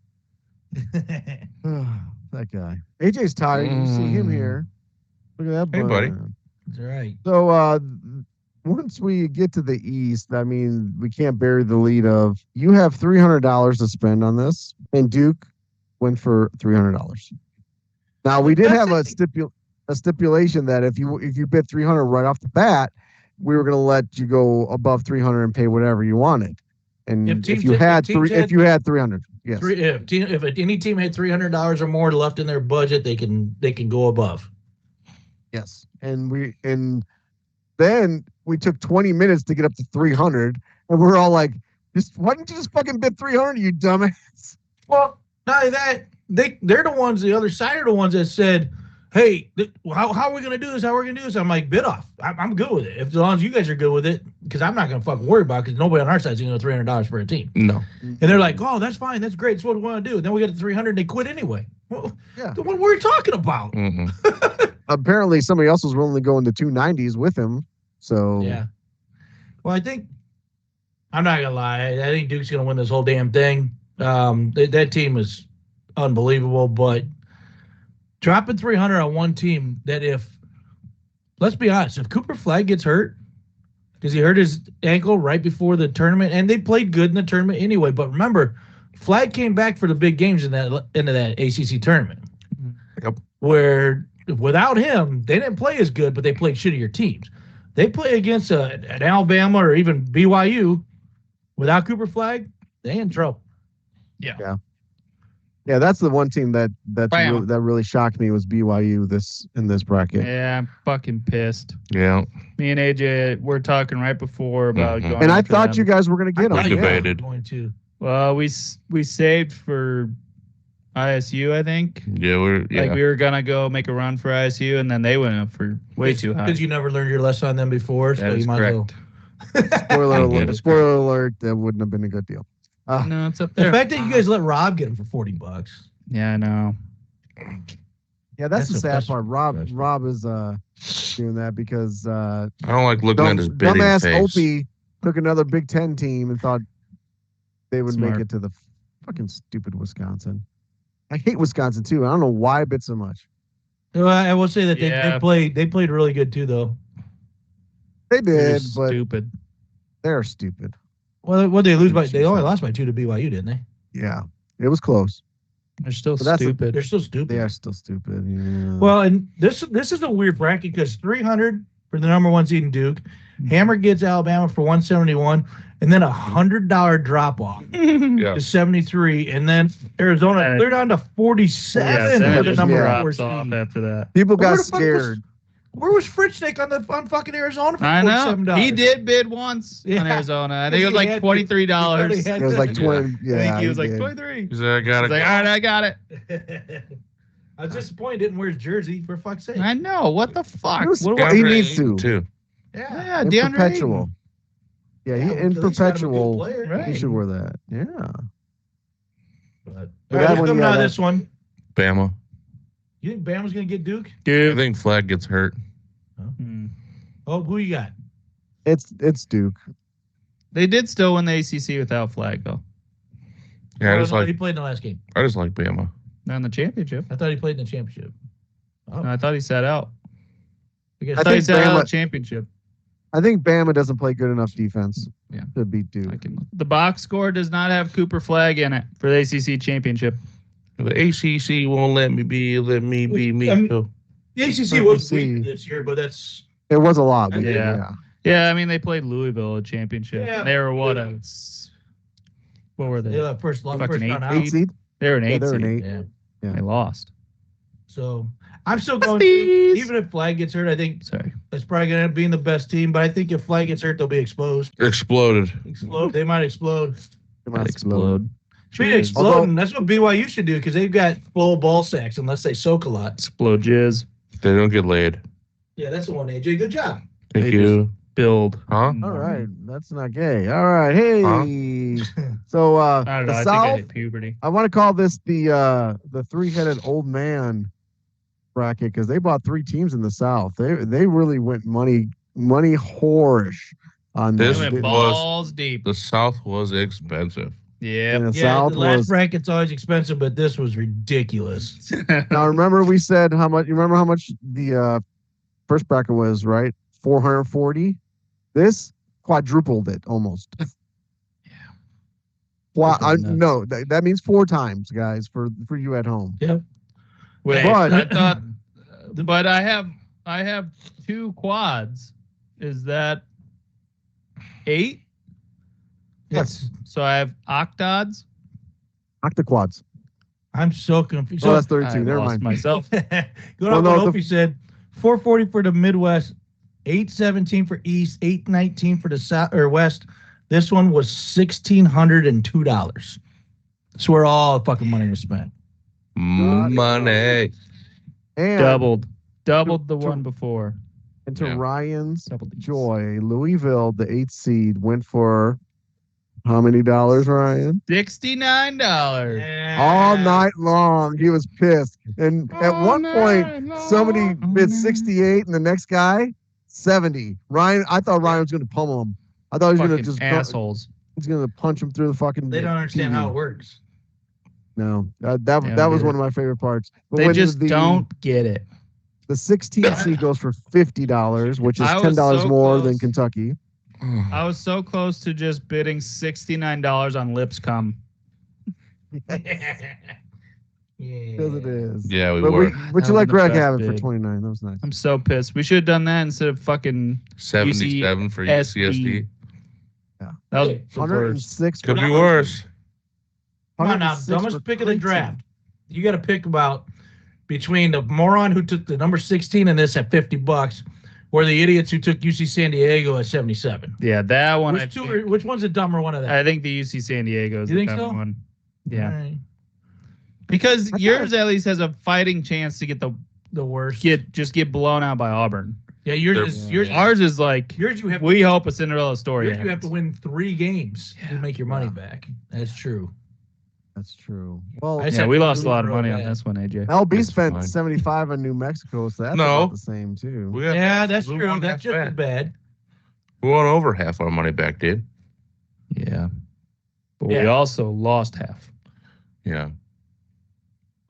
D: That guy. AJ's tired. You see him here. Look at that.
B: Hey, buddy.
D: bun.
E: That's right.
D: So once we get to the East, I mean, we can't bury the lead of you have $300 to spend on this, and Duke went for $300. Now we did have a stipulation that if you bid 300 right off the bat, we were going to let you go above 300 and pay whatever you wanted. And if you had 300, yes,
E: If any team had $300 or more left in their budget, they can go above.
D: yes, and then we took 20 minutes to get up to 300, and we're all like, why didn't you just fucking bid 300, you dumbass?
E: Well, not only that, they're the ones. The other side are the ones that said, "Hey, how are we going to do this? How are we going to do this?" I'm like, bid off. I'm good with it. As long as you guys are good with it, because I'm not going to fucking worry about it, because nobody on our side is going to go $300 for a team.
B: No.
E: And they're like, "Oh, that's fine. That's great. That's what we want to do." And then we get to 300, and they quit anyway. Well,
D: Yeah.
E: What were we talking about?
B: Mm-hmm.
D: Apparently, somebody else was willing to go into 290s with him. So
E: Yeah. Well, I'm not gonna lie. I think Duke's gonna win this whole damn thing. That team is unbelievable, but dropping 300 on one team. Let's be honest, if Cooper Flagg gets hurt, because he hurt his ankle right before the tournament, and they played good in the tournament anyway. But remember, Flagg came back for the big games in that ACC tournament.
B: Yep.
E: Where without him, they didn't play as good, but they played shittier teams. They play against an Alabama or even BYU without Cooper Flagg, they in trouble.
D: yeah, that's the one team that really shocked me was BYU in this bracket.
A: Yeah, I'm fucking pissed.
B: Yeah.
A: Me and AJ were talking right before about
B: Mhm.
A: going.
D: And I
A: after
D: thought
A: them.
D: you guys were going to get
E: I
D: them.
E: thought you
B: Yeah.
E: were
B: Debated.
E: going to.
A: Well, we saved for ISU, I think.
B: Yeah.
A: Like we were gonna go make a run for ISU, and then they went up for way too high.
E: Because you never learned your lesson on them before, so
A: That
E: you
A: is
E: might as well.
A: correct.
D: Spoiler alert, that wouldn't have been a good deal.
A: No, it's up
E: The
A: there.
E: fact that you guys let Rob get him for $40.
A: Yeah, I know.
D: Yeah, that's the sad
E: that's-
D: part. Rob is doing that because
B: I don't like looking at his bidding
D: dumbass
B: face.
D: Opie took another Big Ten team and thought they would
A: Smart.
D: make it to the fucking stupid Wisconsin. I hate Wisconsin too. I don't know why I bid so much.
E: Well, I will say that
A: Yeah.
E: they played really good too, though.
D: They
A: They're
D: did, but
A: stupid.
D: they're stupid.
E: Well, what they lose by? They only lost by 2 to BYU, didn't they?
D: Yeah, it was close.
A: They're still
D: But that's a-
A: stupid.
E: They're still stupid.
D: They are still stupid. Yeah.
E: Well, and this is a weird bracket because 300 for the number one seed in Duke, Hammer gets Alabama for 171, and then $100 drop off
B: Yeah.
E: to 73, and then Arizona they're down to 47
A: Yeah,
E: for
A: Senate
E: the
A: just
E: number
D: yeah.
E: 4
A: drops off
E: seed.
A: after that.
D: People
E: Where
D: got
E: the fuck
D: scared.
E: Where was Fritchnick on fucking Arizona for
A: I know.
E: $47?
A: He did bid once
E: Yeah.
A: on Arizona. I think it was
E: He
A: like
E: had to.
A: $23.
E: He had
D: It was like
B: Yeah.
D: 20. Yeah,
A: I think he was like
D: did.
A: 23.
B: He's like, I
A: He's
B: gotta
A: like,
B: go.
A: all right, I got it.
E: I was disappointed he didn't wear his jersey, for fuck's sake.
A: I know. What the fuck?
D: He was-
A: What,
D: he
B: DeAndre
D: needs
B: Ayton,
D: to.
B: too.
E: Yeah.
A: yeah,
D: In
A: DeAndre
D: perpetual.
A: Ayton.
D: Yeah,
E: Yeah,
D: he,
E: well,
D: in
E: at least got him a good
D: perpetual.
E: player.
A: Right.
D: He should wear that. Yeah.
E: But,
D: But
E: all
D: that
E: right,
D: one,
E: who's coming
D: yeah,
E: out of
D: that-
E: this one?
B: Bama.
E: You think Bama's going to get Duke?
B: I
A: Dude.
B: think Flag gets hurt.
A: Hmm.
E: Oh, who you got?
D: It's Duke.
A: They did still win the ACC without Flag, though.
B: Yeah,
E: Oh, no, he played in the last game.
B: I just like Bama.
A: Not in the championship.
E: I thought he played in the championship. Oh,
A: No, I thought he sat out.
E: I guess
A: I
D: I
A: thought he
D: think
A: sat out of
D: Bama-
A: the championship.
D: I think Bama doesn't play good enough defense
A: Yeah.
D: to beat Duke.
A: The box score does not have Cooper Flag in it for the ACC championship.
B: The ACC won't let me be me. So,
E: the ACC
D: Let
E: was
D: me
E: weak
D: see.
E: this year, but that's
D: It was a lot. But
A: Yeah.
D: yeah.
A: Yeah, I mean, they played Louisville at championship.
E: Yeah.
A: They were what were
E: they
A: they?
E: left first
A: Fucking
E: round out.
D: 8 seed.
A: They were an
D: Yeah,
A: 8
D: they're an
A: seed.
D: 8.
E: Yeah.
D: Yeah.
A: They lost.
E: So I'm still going.
A: Busties.
E: Even if Flag gets hurt, I think
A: Sorry.
E: it's probably going to end up being the best team. But I think if Flag gets hurt, they'll be exposed.
B: exploded.
E: They might explode.
D: They
A: Might
D: might
A: explode.
E: Speaking of exploding, that's what BYU should do because they've got full ball sacks unless they soak a lot.
A: Explode jizz.
B: They don't get laid.
E: Yeah, that's the one, AJ. Good job.
B: Thank
A: They
B: you.
A: Build.
B: Huh?
D: All right, that's not gay. All right, hey. So
A: I don't know.
D: the
A: I think I
D: South.
A: hit puberty.
D: I want to call this the three-headed old man bracket because they bought 3 teams in the South. They really went money whorish on
A: They
B: This
D: this.
A: went
B: was-
A: balls deep.
B: The South was expensive.
A: Yeah.
D: And the
E: Yeah,
D: South
E: the last
D: was.
E: bracket's always expensive, but this was ridiculous.
D: Now remember we said how much. You remember how much the first bracket was, right? 440. This quadrupled it almost. Well,
A: Fucking nuts.
D: no, that means 4 times, guys, for you at home.
A: Wait,
D: But-
A: I thought, but I have 2 quads. Is that 8?
D: Yes,
A: So I have octods.
D: octaquads.
E: I'm so confused.
D: Oh, that's
E: So,
D: 32.
A: I
D: Never
A: lost
D: mind.
A: myself.
E: going
D: Well,
E: on
D: no,
E: what Opie said, 440 for the Midwest, 817 for East, 819 for the South or West. This one was $1,602. That's where all the fucking money was spent.
B: Money.
D: And
A: Doubled the
D: To-
A: one before.
D: and to
B: Yeah.
D: Ryan's
A: Doubled the
D: joy, Louisville, the 8th seed, went for how many dollars, Ryan?
A: $69.
D: All night long. He was pissed. And at one point, somebody bid 68 and the next guy 70. Ryan, I thought Ryan was going to pummel him. I thought he was going to
A: Fucking
D: just
A: assholes.
D: he's going to punch him through the fucking.
E: They don't understand
D: TV.
E: how it works.
D: No,
A: Yeah,
D: that
A: I
D: was
A: get
D: one of my favorite parts. But
A: They
D: when
A: just don't get it.
D: The 16th seed goes for $50, which is
A: I was
D: $10
A: so
D: more
A: close.
D: than Kentucky.
A: I was so close to just bidding $69 on Lipscomb.
D: Because it is.
B: Yeah, we
D: But
B: were.
D: but
A: That
D: you
A: was
D: let
A: the
D: Greg
A: best
D: have it for
A: bid.
D: 29. That was nice.
A: I'm so pissed. We should have done that instead of fucking
B: 77 for UCSD.
A: that was the worst.
D: 106.
B: Could be worse.
E: Come on now,
D: 106
E: dumbest
D: for
E: pick of the
D: Creighton.
E: draft. You got to pick about between the moron who took the number 16 and this at $50, or the idiots who took UC San Diego at 77.
A: Yeah, that one.
E: Which one's the dumber one of that?
A: I think the UC San Diego is
E: You
A: the
E: think
A: dumb
E: so?
A: one. Yeah,
E: All right.
A: because
D: thought-
A: yours at least has a fighting chance to get
E: The worst.
A: get blown out by Auburn.
E: Yeah, yours
B: They're-
E: is yours.
A: Ours is like
E: Yours you have.
A: we hope a Cinderella story.
E: Yours you have to
A: happens.
E: win 3 games to make your money
D: Yeah.
E: back. That's true.
D: That's true. Well,
E: I just
A: Yeah,
E: have
A: we
E: to
A: lost a
E: root
A: lot of
E: real
A: money on
E: bad.
A: this one, AJ.
D: LB
B: That's
D: spent
B: fine.
D: 75 on New Mexico, so that's
B: No.
D: about the same, too.
B: We got-
E: Yeah, that's
B: we
E: true.
B: won
E: That's
B: half
E: just as bad.
B: We won over half our money back, dude.
A: Yeah, but we
E: Yeah.
A: also lost half.
B: Yeah.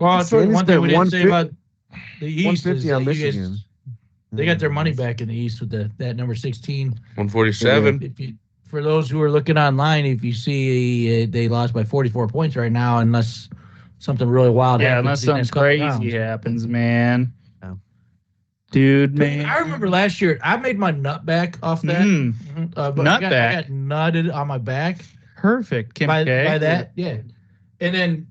E: Well, that's
D: Sandy
E: one thing we
D: spent
E: didn't say about the East.
D: 150
E: Is
D: on
E: that you guys-
D: Michigan.
E: they got their money back in the East with that number 16.
B: 147.
E: If you, for those who are looking online, if you see they lost by 44 points right now, unless something really wild
A: Yeah,
E: happens
A: unless
E: in the next
A: something
E: couple
A: crazy
E: rounds.
A: happens, man.
D: Yeah.
A: Dude, man.
E: I remember last year I made my nut back off that.
A: Mm,
E: But
A: Nut
E: I
A: back?
E: got nutted on my back
A: perfect, Kim
E: by
A: K.
E: that. Yeah, and then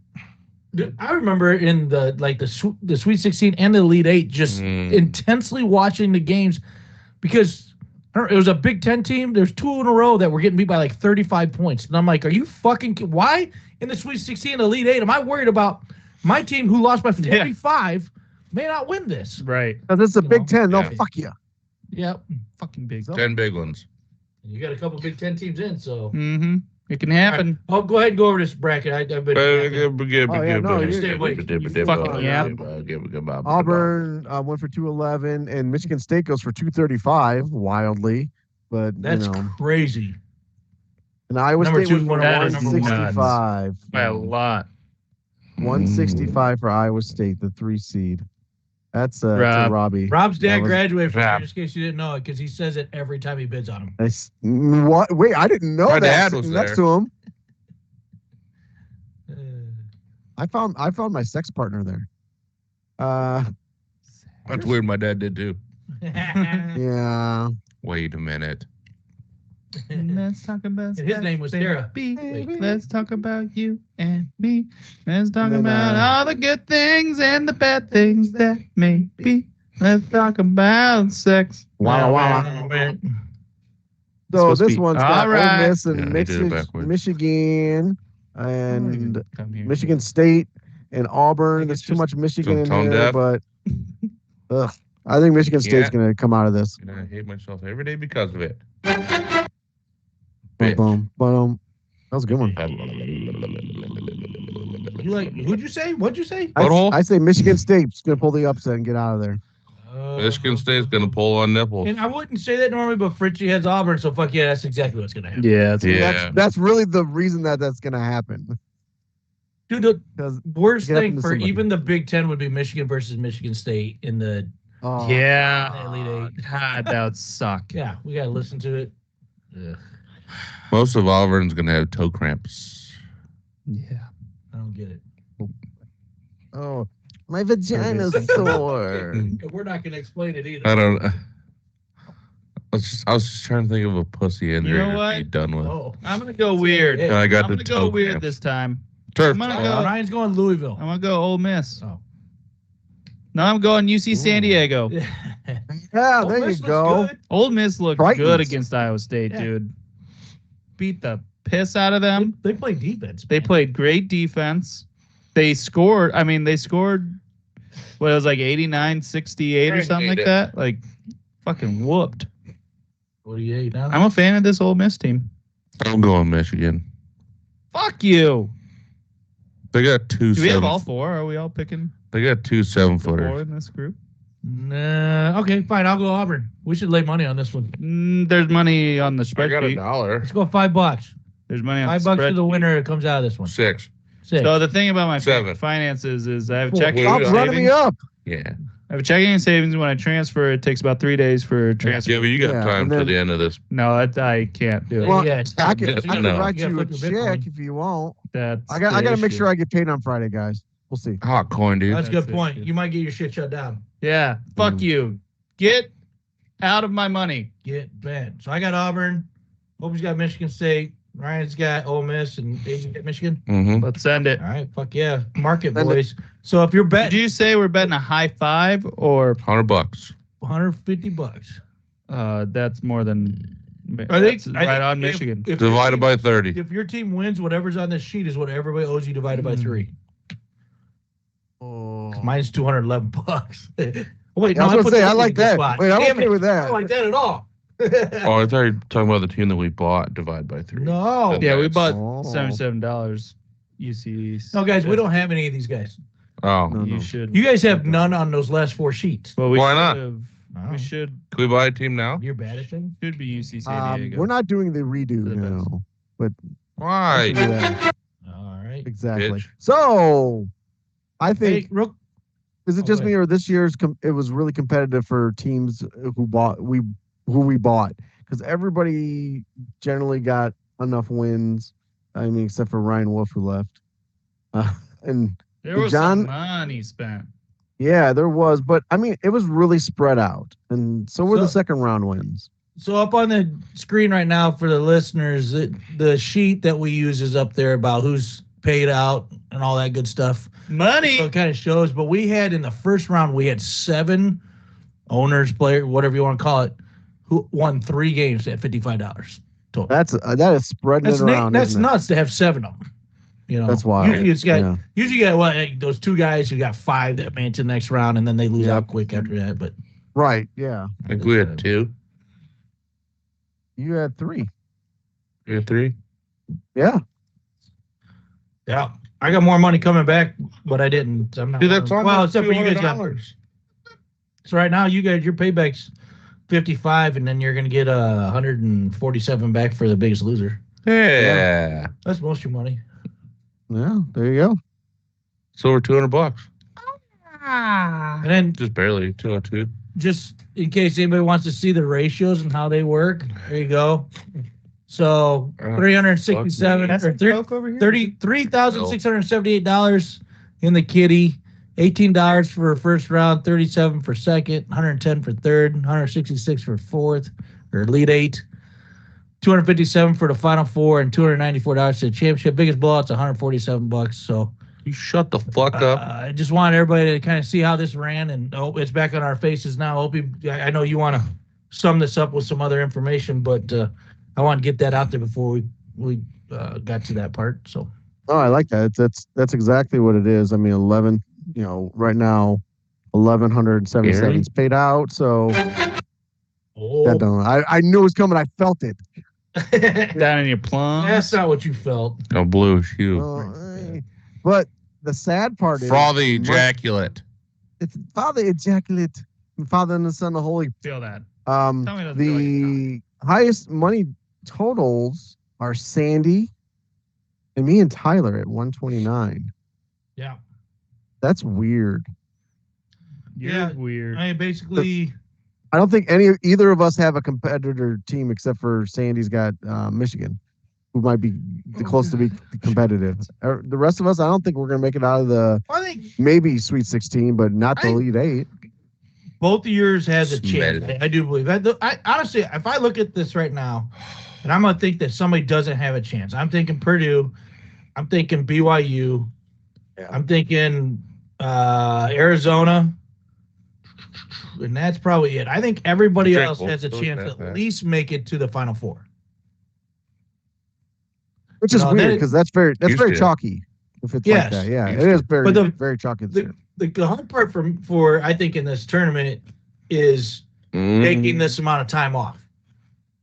E: Dude, I remember in the Sweet 16 and the Elite Eight, just intensely watching the games because it was a Big Ten team. There's 2 in a row that were getting beat by like 35 points, and I'm like, are you fucking? Why in the Sweet 16 and Elite Eight am I worried about my team who lost by 45 may not win this?
A: Right.
D: Because it's a Big Ten. They'll
B: Yeah.
D: fuck you.
E: Yep.
A: Fucking big.
B: 10 big ones.
E: You got a couple Big Ten teams in, so.
A: Mm-hmm. It can happen.
E: I'll go ahead and go over this bracket. I've been.
D: Auburn went for 211, and Michigan State goes for 235. Wildly, but
E: That's crazy.
D: And Iowa
E: Number
D: State
E: two,
D: was
A: that is
D: 165.
A: By a lot.
D: 165 for Iowa State, the 3 seed. That's to
A: Rob.
D: Robbie.
E: Rob's dad
D: That was-
E: graduated from
B: Rob.
E: here, just in case you didn't know it, because he says it every time he bids on him.
D: What? Wait, I didn't know
B: My
D: that.
B: dad
D: Sitting
B: was
D: next
B: there.
D: to him.
E: Uh,
D: I found my sex partner there.
B: That's weird. My dad did too.
D: Yeah.
B: Wait a minute.
A: Let's talk about
E: And his name was Tara.
A: baby. Let's talk about you and me. Let's talk
D: And then,
A: about all the good things and the bad things that may be. Let's talk about sex.
D: Wow, wow.
E: Man.
D: So
A: Supposed to
D: this
A: be-
D: one's got
A: all right.
D: Ole Miss and
B: Yeah, he did it backwards.
D: Michigan and
A: Come here.
D: Michigan State and Auburn.
A: think
D: There's
A: it's
D: too
A: just
D: much Michigan in
B: tone
D: here,
B: deaf.
D: but I think Michigan State's
B: Yeah.
D: going to come out of this.
B: And I hate myself every day because of it.
D: Boom, boom, boom. That was a good one.
E: You like? Who'd you say? What'd you say?
D: I say Michigan State's going to pull the upset and get out of there.
B: Michigan State's going to pull on nipples.
E: And I wouldn't say that normally, but Fritchie has Auburn, so fuck yeah, that's exactly what's gonna happen.
A: Yeah.
B: Yeah.
D: That's really the reason that's going to happen.
E: Dude, the
D: Because
E: worst
D: Get up
E: thing
D: into
E: for
D: somebody.
E: even the Big Ten would be Michigan versus Michigan State in the.
A: Yeah.
E: Elite Eight.
A: God, that would suck.
E: Yeah, we gotta listen to it. Ugh,
B: Most of Auburn's going to have toe cramps.
A: Yeah.
E: I don't get it.
D: oh, my vagina's sore.
E: And we're not gonna explain it either.
B: I don't. I was just trying to think of a pussy in
A: You
B: there
A: know
B: to
A: what?
B: be done with.
E: Oh,
A: I'm gonna go weird.
E: Hey,
B: And I got
A: I'm
B: the
A: gonna go
B: toe
A: weird
B: cramps.
A: this time.
B: Turf.
A: I'm gonna go.
E: Ryan's going Louisville.
A: I'm gonna go Ole Miss.
E: Oh.
A: No, I'm going UC San
D: Ooh.
A: Diego.
D: Yeah,
E: Ole
D: there you
E: Miss looks
D: go.
E: good.
A: Ole Miss looked
D: Titans.
A: good against Iowa State,
E: Yeah.
A: dude. Beat the piss out of them.
E: They play defense.
A: They
E: man.
A: played great defense. They scored. I mean, they scored. What it was like 89-68 or something like
B: It.
A: that. Like, fucking whooped.
E: 48 now.
A: I'm a fan of this Ole Miss team.
B: I'm going Michigan.
A: Fuck you.
B: They got two
A: Do we have
B: seven.
A: all 4? Are we all picking
B: They got two
A: the
B: 7-footers.
A: 4 in this group?
E: Nah, okay, fine. I'll go Auburn. We should lay money on this one.
A: There's money on the
B: I got
A: spreadsheet.
B: $1.
E: Let's go $5.
A: There's money on
E: $5
A: the
E: to the
A: spreadsheet.
E: winner that comes out of this one.
B: 6.
E: 6.
A: So the thing about my
B: 7.
A: finances is I have
E: Four.
A: checking
B: Well,
A: and
D: Stop running me
A: savings.
D: up.
B: Yeah.
A: I have a checking and savings. When I transfer, it takes about 3 days for transfer.
B: Yeah, but you got
D: Yeah,
B: time
D: and
B: to
D: then-
B: the end of this.
A: No, I can't do it.
D: Well,
E: yeah,
D: I can
B: No.
D: write
E: You
D: you
E: gotta
D: a
E: flip your
D: check
E: Bitcoin.
D: if you won't.
A: That's
D: I got to
A: the
D: make
A: issue.
D: sure I get paid on Friday, guys. We'll see.
B: Hot coin, dude.
E: That's a good
A: That's
E: point.
A: it.
E: You might get your shit shut down.
A: Yeah, fuck
D: Mm.
A: you. Get out of my money.
E: Get bad. So I got Auburn. Hope's got Michigan State. Ryan's got Ole Miss, and Aiden's got Michigan.
B: Mm-hmm.
A: Let's send it.
E: All right, fuck yeah, market
D: Send it.
E: boys. So if you're
A: Did
E: betting
A: you say we're betting a high 5 or
B: $100.
E: $150,
A: that's more than
E: I think
A: that's right on
E: if-
A: Michigan.
E: If
B: Divided by 30.
E: If your team wins, whatever's on this sheet is what everybody owes you divided by 3.
D: Oh.
E: Mine's $211. Oh, wait,
D: I was
E: I
D: gonna
E: put
D: say
E: the
D: I like
E: in the
D: that.
E: spot.
D: Wait, I'm
E: Damn
D: okay
E: it.
D: with
E: I
D: that.
E: don't like that at all.
B: Oh, I thought you were talking about the team that we bought, divide by 3.
E: No.
A: Yeah, we bought
D: Oh.
A: $77 UCs.
E: No, guys, we don't have any of these guys.
B: Oh.
D: No.
A: You should.
E: You guys have none on those last 4 sheets.
A: Well, we
B: Why not?
A: should've-
E: Oh.
A: We should
B: Can we buy a team now?
E: You're bad at things.
A: should be UC San Diego.
D: We're not doing the redo
A: For the best.
D: now.
B: Why?
D: Yeah,
E: All right.
D: exactly.
B: Bitch.
D: So, I
E: Hey,
D: think
E: real,
D: is it
E: Oh,
D: just
E: go
D: me or this year's it was really competitive for teams who we bought because everybody generally got enough wins. I mean, except for Ryan Wolf who left. And
A: there was
D: John-
A: some money spent.
D: yeah, there was, but I mean, it was really spread out, and so were the
E: So-
D: second round wins.
E: so up on the screen right now for the listeners, the sheet that we use is up there about who's paid out and all that good stuff.
A: Money.
E: So it kind of shows. But we had in the first round, we had 7 owners, player, whatever you want to call it, who won 3 games at $55 total.
D: That is spreading it around.
E: That's
D: isn't it?
E: nuts to have 7 of them.
D: That's wild.
E: Usually you got those 2 guys who got 5 that made it to the next round, and then they lose out quick after that. But
D: right, yeah.
B: I think we had 2.
D: You had 3.
B: You had 3?
D: Yeah.
E: Yeah. I got more money coming back, but I didn't. I'm not.
B: Dude, that's
E: well, except for you guys got.
B: $200.
E: So right now, you guys, your payback's 55, and then you're going to get 147 back for the Biggest Loser.
B: Yeah.
E: That's most of your money.
D: Yeah, there you go.
B: So we're $200.
E: And then
B: Just barely 202.
E: just in case anybody wants to see the ratios and how they work, there you go. So 367
A: That's
E: or
A: some Coke over here.
E: $33,678 in the kitty, $18 for first round, 37 for second, 110 for third, 166 for fourth or Elite 8, 257 for the Final Four, and $294 to the championship. Biggest blowout's $147. So
B: You shut the fuck up.
E: I just want everybody to kind of see how this ran, and it's back on our faces now. I know you want to sum this up with some other information, but I want to get that out there before we got to that part. So.
D: Oh, I like that. That's exactly what it is. I mean, 11. Right now, 1,177 is paid out. So I knew it was coming. I felt it.
A: Down in your plum.
E: That's not what you felt.
B: No blue shoe.
D: But the sad part is
B: Frothy ejaculate.
D: it's Father ejaculate, Father and the Son, the Holy.
A: Feel that. Tell me it doesn't feel like
D: The highest money totals are Sandy and me and Tyler at 129.
E: Yeah.
D: That's weird.
A: You're weird.
E: I mean, basically,
D: I don't think either of us have a competitor team except for Sandy's got Michigan, who might be the closest to be competitive. The rest of us, I don't think we're going to make it out of the maybe Sweet 16, but not the Elite 8.
E: both of yours has a
B: Smell
E: chance.
B: it.
E: I do believe. I honestly, if I look at this right now, and I'm going to think that somebody doesn't have a chance. I'm thinking Purdue. I'm thinking BYU.
D: Yeah.
E: I'm thinking Arizona. And that's probably it. I think everybody else has a chance to at least make it to the Final Four.
D: Which is weird because that's very chalky. If it's like that, yeah, it is very chalky.
E: The hard part for I think in this tournament is taking this amount of time off.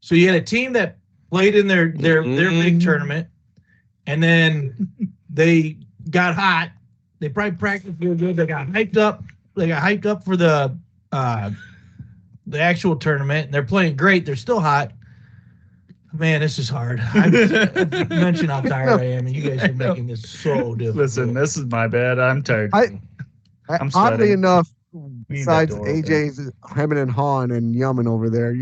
E: So you had a team that played in their big tournament, and then they got hot. They probably practiced real good. They got hyped up. They got hyped up for the actual tournament. And they're playing great. They're still hot. Man, this is hard. I mentioned how tired I am, and you guys are making this so difficult.
A: Listen, this is my bad. I'm tired. I'm
D: oddly
A: sweating.
D: enough,
A: We need that
D: besides
A: door
D: AJ's hemming and hawing and yumming over there,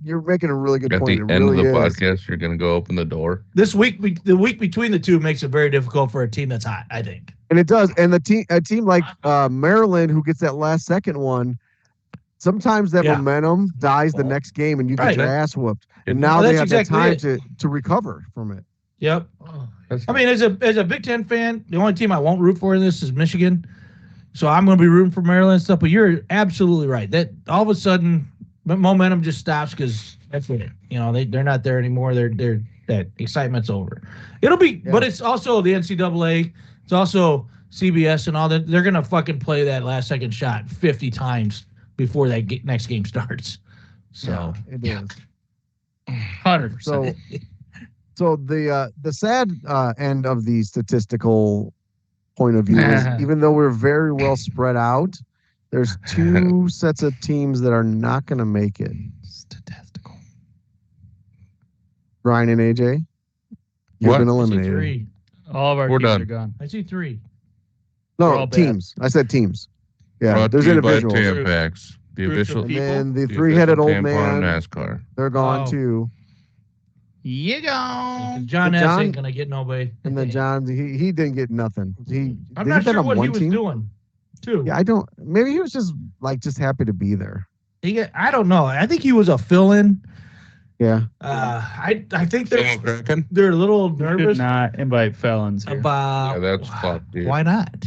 D: you're making a really good
B: At
D: point.
B: the
D: It
B: end
D: really
B: of the
D: is.
B: podcast, you're going to go open the door.
E: This week, the week between the two makes it very difficult for a team that's hot, I think.
D: And it does. And a team like Maryland, who gets that last second one, sometimes that momentum dies the next game, and you get your ass whooped. And now they have that time to recover from it.
E: Yep. I mean, as a Big Ten fan, the only team I won't root for in this is Michigan. So I'm going to be rooting for Maryland and stuff. But you're absolutely right. That all of a sudden momentum just stops because that's it. You know, they're not there anymore. They're that excitement's over. It'll be, but it's also the NCAA. It's also CBS and all that. They're going to fucking play that last second shot 50 times before that next game starts. So
D: it is
A: 100%.
D: So the sad end of the statistical point of view is, even though we're very well spread out, there's 2 sets of teams that are not going to make it.
A: Statistical.
D: Brian and AJ, you've been
E: I see
D: eliminated.
E: 3.
A: All of our
B: We're
A: teams
B: done.
A: are gone.
E: I see 3.
D: No,
A: all bad.
D: teams. I said teams. Yeah,
B: Brought
D: there's
B: to you by
D: individuals.
B: Tampax, the
A: Groups of
B: official.
D: And
A: people.
D: then the
B: the
D: 3-headed
B: official
D: old
B: tampon
D: man,
B: NASCAR.
D: they're gone
E: Oh.
D: too.
A: You go.
E: John
D: But
E: S.
D: John-
E: ain't going to get nobody.
D: And then John, he didn't get nothing.
E: I'm
D: Did
E: not
D: he bet
E: sure
D: on
E: what he
D: one
E: was
D: team?
E: doing, too.
D: Yeah, maybe he was just happy to be there.
E: I don't know. I think he was a fill-in.
D: Yeah.
E: I think
B: Someone cracking?
E: they're a little
A: You should
E: nervous
A: not invite felons here.
E: about.
B: Yeah, that's fucked, dude.
E: Why not?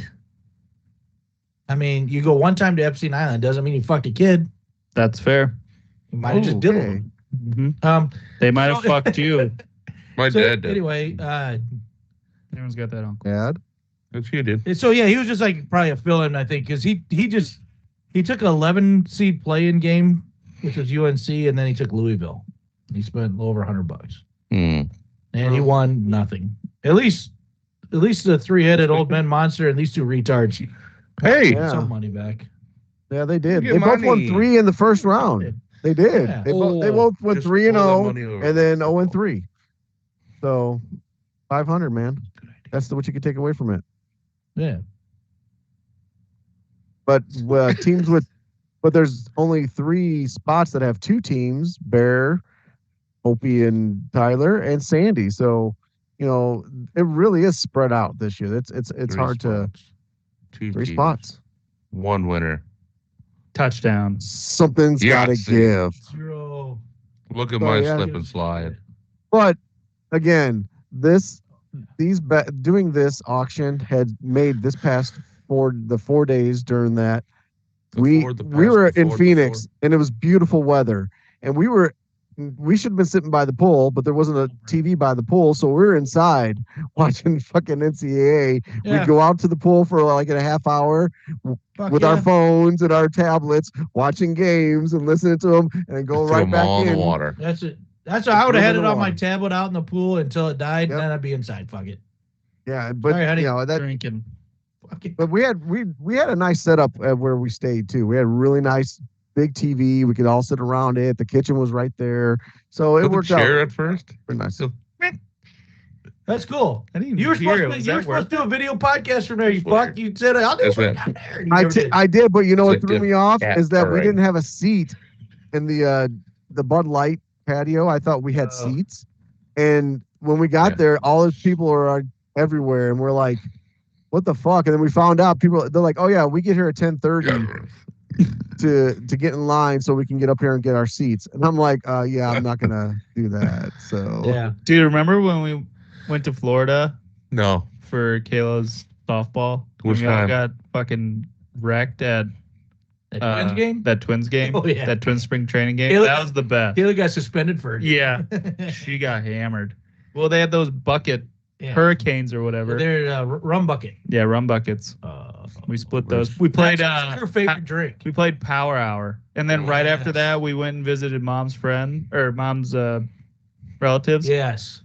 E: I mean, you go one time to Epstein Island doesn't mean you fucked a kid.
A: That's fair.
E: You might have just diddled
D: Okay.
E: him.
A: hmm They might have fucked you.
B: My dad did.
E: Anyway,
A: Everyone's got that uncle.
D: Dad.
B: That's you did.
E: so yeah, he was just like probably a fill-in, I think, because he took an 11 seed play-in game, which was UNC, and then he took Louisville. He spent over $100, and he won nothing. At least the 3-headed old man monster and these two retards
B: Hey,
D: Yeah.
E: some money back.
D: Yeah, they did.
B: You
D: They
B: get
D: both won
B: money.
D: 3 in the first round. They did.
E: Yeah.
D: They both went
B: just
D: 3-0
B: pull that money over.
D: and then 0-3. So 500, man. That's what you could take away from it.
E: Yeah.
D: But but there's only 3 spots that have 2 teams: Bear, Opie, and Tyler, and Sandy. So it really is spread out this year. It's
B: 3
D: hard to
B: spots. 2
D: 3
B: teams.
D: spots.
B: 1 winner.
A: Touchdown.
D: Something's
B: Yeah,
D: got to
B: see.
D: give.
E: 0.
B: Look at
D: Oh,
B: my
D: yeah.
B: slip and slide.
D: But again, doing this auction had made this past 4 days during that we were in Phoenix and it was beautiful weather, and we should have been sitting by the pool, but there wasn't a TV by the pool, so we were inside watching fucking NCAA.
E: Yeah.
D: We'd go out to the pool for like a half hour
E: Fuck
D: with
E: yeah.
D: our phones and our tablets, watching games and listening to them, and go
B: Throw
D: right
B: them
D: back
B: all in
D: in.
B: the water.
E: That's it. That's how I would have had
D: Throw
E: it
D: them in
E: on
D: the
E: my
D: water.
E: tablet out in the pool until it died,
D: Yep.
E: and then I'd be inside. Fuck it.
D: Yeah, but
E: Sorry, honey.
D: that.
A: Drinking.
E: Fuck it.
D: But we had a nice setup where we stayed too. We had a really nice big TV. We could all sit around it. The kitchen was right there, so it
B: Put the
D: worked
B: chair
D: out
B: at first.
D: pretty nice.
E: That's cool.
A: I didn't even
E: You were
A: hear
E: supposed
A: it.
E: to do a video podcast from there. You
B: Swear.
E: fuck. You said I'll do
B: That's
E: it
B: right.
E: down there. You never did.
D: I did, but you know what
B: It's like
D: threw
B: the
D: me off
B: cat
D: is that we
B: purring.
D: didn't have a seat in the Bud Light patio. I thought we had
E: Oh.
D: seats, and when we got
B: Yeah.
D: there, all those people are everywhere, and we're like, "What the fuck?" And then we found out they're like, "Oh yeah, we get here at 10:30 to get in line so we can get up here and get our seats." And I'm like, "Yeah, I'm not gonna do that." So
E: Yeah.
A: Dude, remember when we went to Florida
B: No.
A: for Kayla's softball?
B: Which
A: we all
B: time?
A: got fucking wrecked at
E: That Twins game.
A: that Twins game.
E: Oh, yeah.
A: That Twins spring training game.
E: Kayla-
A: That was the best.
E: Taylor got suspended for.
A: Yeah. She got hammered. Well, they had those bucket
E: Yeah.
A: hurricanes or whatever.
E: They're rum bucket.
A: Yeah, rum buckets. We split those. We played
E: That's her favorite drink.
A: we played Power Hour. And then right after
E: Yes.
A: that we went and visited mom's relatives.
E: Yes.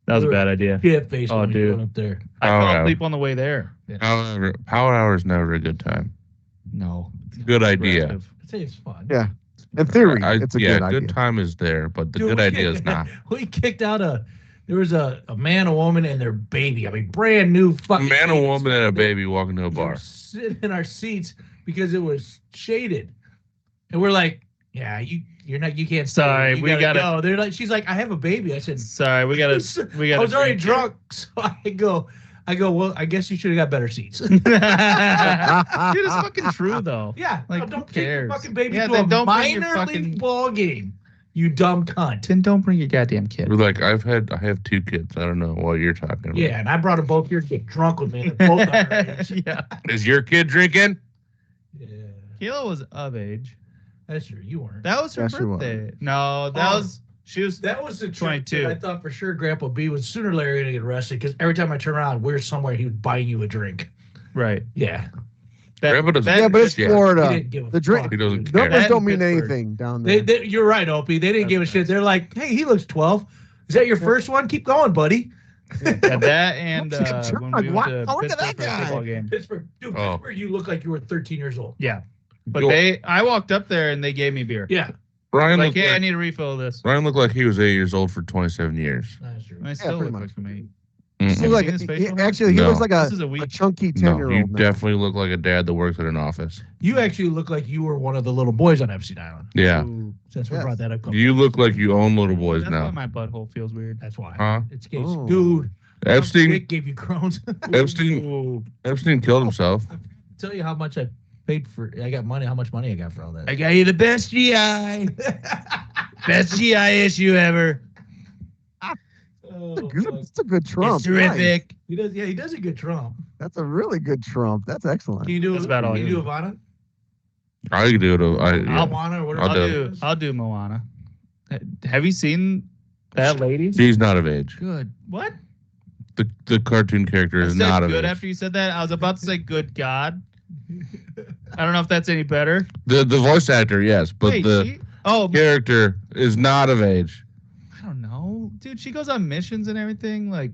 A: That was a bad idea.
E: Shit face.
A: Oh,
E: when we
A: dude.
E: went up there.
A: I
B: Power
A: fell
B: Hour.
A: asleep on the way there.
B: However, power hour is never a good time.
A: No.
B: Good idea.
A: Aggressive.
E: I'd say it's fun.
D: Yeah. in theory, it's a
B: yeah,
D: good idea.
B: time is there, but the
E: Dude,
B: good
E: we
B: idea is
E: kicked-
B: not.
E: We kicked out there was a man, a woman, and their baby. I mean, brand new fucking
B: Man, a
E: babies.
B: woman, and a baby walking to a
E: We were
B: bar.
E: sitting in our seats because it was shaded, and we're like, "Yeah, you're not. You can't." stay.
A: Sorry,
E: You
A: we gotta-
E: go." They're like, "She's like, I have a baby." I said,
A: Sorry, we gotta.
E: I was already drunk, so I go. Well, I guess you should have got better seats.
A: Dude, it's fucking true though.
E: Yeah,
A: Like,
E: no,
A: who
E: don't take your
A: cares?
E: fucking baby
A: Yeah,
E: to
A: then
E: a
A: don't bring your
E: minor
A: fucking-
E: league ball game. You dumb cunt.
A: Then don't bring your goddamn kid.
B: We're like, I have 2 kids. I don't know what you're talking about.
E: Yeah, and I brought them both here to get drunk with me. And they're both underage.
A: Yeah.
B: Is your kid drinking?
E: Yeah,
A: Kayla was of age.
E: that's true. You weren't.
A: That was her
D: Yeah, she was.
A: birthday. No, that
E: Oh.
A: was she was.
E: That was the trip
A: 22.
E: that I thought for sure Grandpa B was sooner or later going to get arrested because every time I turn around, we're somewhere, he would buy you a drink.
A: Right.
E: Yeah.
B: Grandpa doesn't-
D: Yeah, but it's
B: Yeah.
E: He
D: Florida.
E: didn't give a
D: The drink-
E: fuck,
B: He doesn't
E: dude.
B: care.
D: Numbers
A: That
D: don't
A: and
D: mean
A: Pittsburgh.
D: anything down there.
E: You're right, Opie. They didn't give a shit. They're like, hey, he looks 12. Is that your first one? Keep going, buddy.
A: Yeah, that and
D: Sure,
A: when
D: like,
A: we
D: what?
A: went to
D: Oh, look at
A: Pittsburgh
D: that
A: for a
D: guy.
A: football game.
E: Pittsburgh, dude,
B: Oh.
E: Pittsburgh, you look like you were 13 years old.
A: Yeah. But
B: Yo,
A: I walked up there and they gave me beer.
E: Yeah.
B: Ryan
A: Like,
B: looked
A: hey, I
B: like,
A: need a refill of this.
B: Ryan looked like he was 8 years old for 27 years.
E: That's true.
A: And I still
D: pretty
A: look
D: much.
A: like me.
B: Mm-mm.
D: He looks like
A: Seen his facial hair?
D: actually he
B: No.
D: looks like
A: This is a
D: a
A: week.
D: chunky
B: No,
D: 10-year-old.
B: you
D: now.
B: definitely look like a dad that works at an office.
E: You actually look like you were one of the little boys on Epstein Island.
B: Yeah.
A: Ooh,
E: Since we
D: Yes.
E: brought that up.
B: You look like you own little boys
A: that's why
B: now.
A: my butthole feels weird.
E: That's why.
B: Huh?
E: It's case.
D: Oh.
E: Dude.
B: Epstein
E: Dick gave you Crohn's.
A: Ooh.
B: Epstein killed himself.
E: Tell you how much I paid for. I got money. How much money I got for all that? I got you the best GI.
A: Best GI issue ever.
D: It's a good Trump.
A: It's terrific.
E: He does. Yeah, he does a good Trump.
D: That's a really good Trump. That's excellent.
E: Can you do?
A: That's about all
E: Can you
A: you
E: do
A: do.
E: Ivana?
B: I can do it.
E: Moana or whatever.
B: I'll do it.
A: I'll do Moana. Have you seen that lady?
B: She's not of age.
A: Good. What?
B: The cartoon character
A: I
B: is
A: said
B: not of
A: good
B: age.
A: after you said that. I was about to say good God. I don't know if that's any better.
B: The voice actor, yes, but
A: Wait,
B: the
A: oh,
B: character is not of age.
A: I don't know, dude. She goes on missions and everything. Like,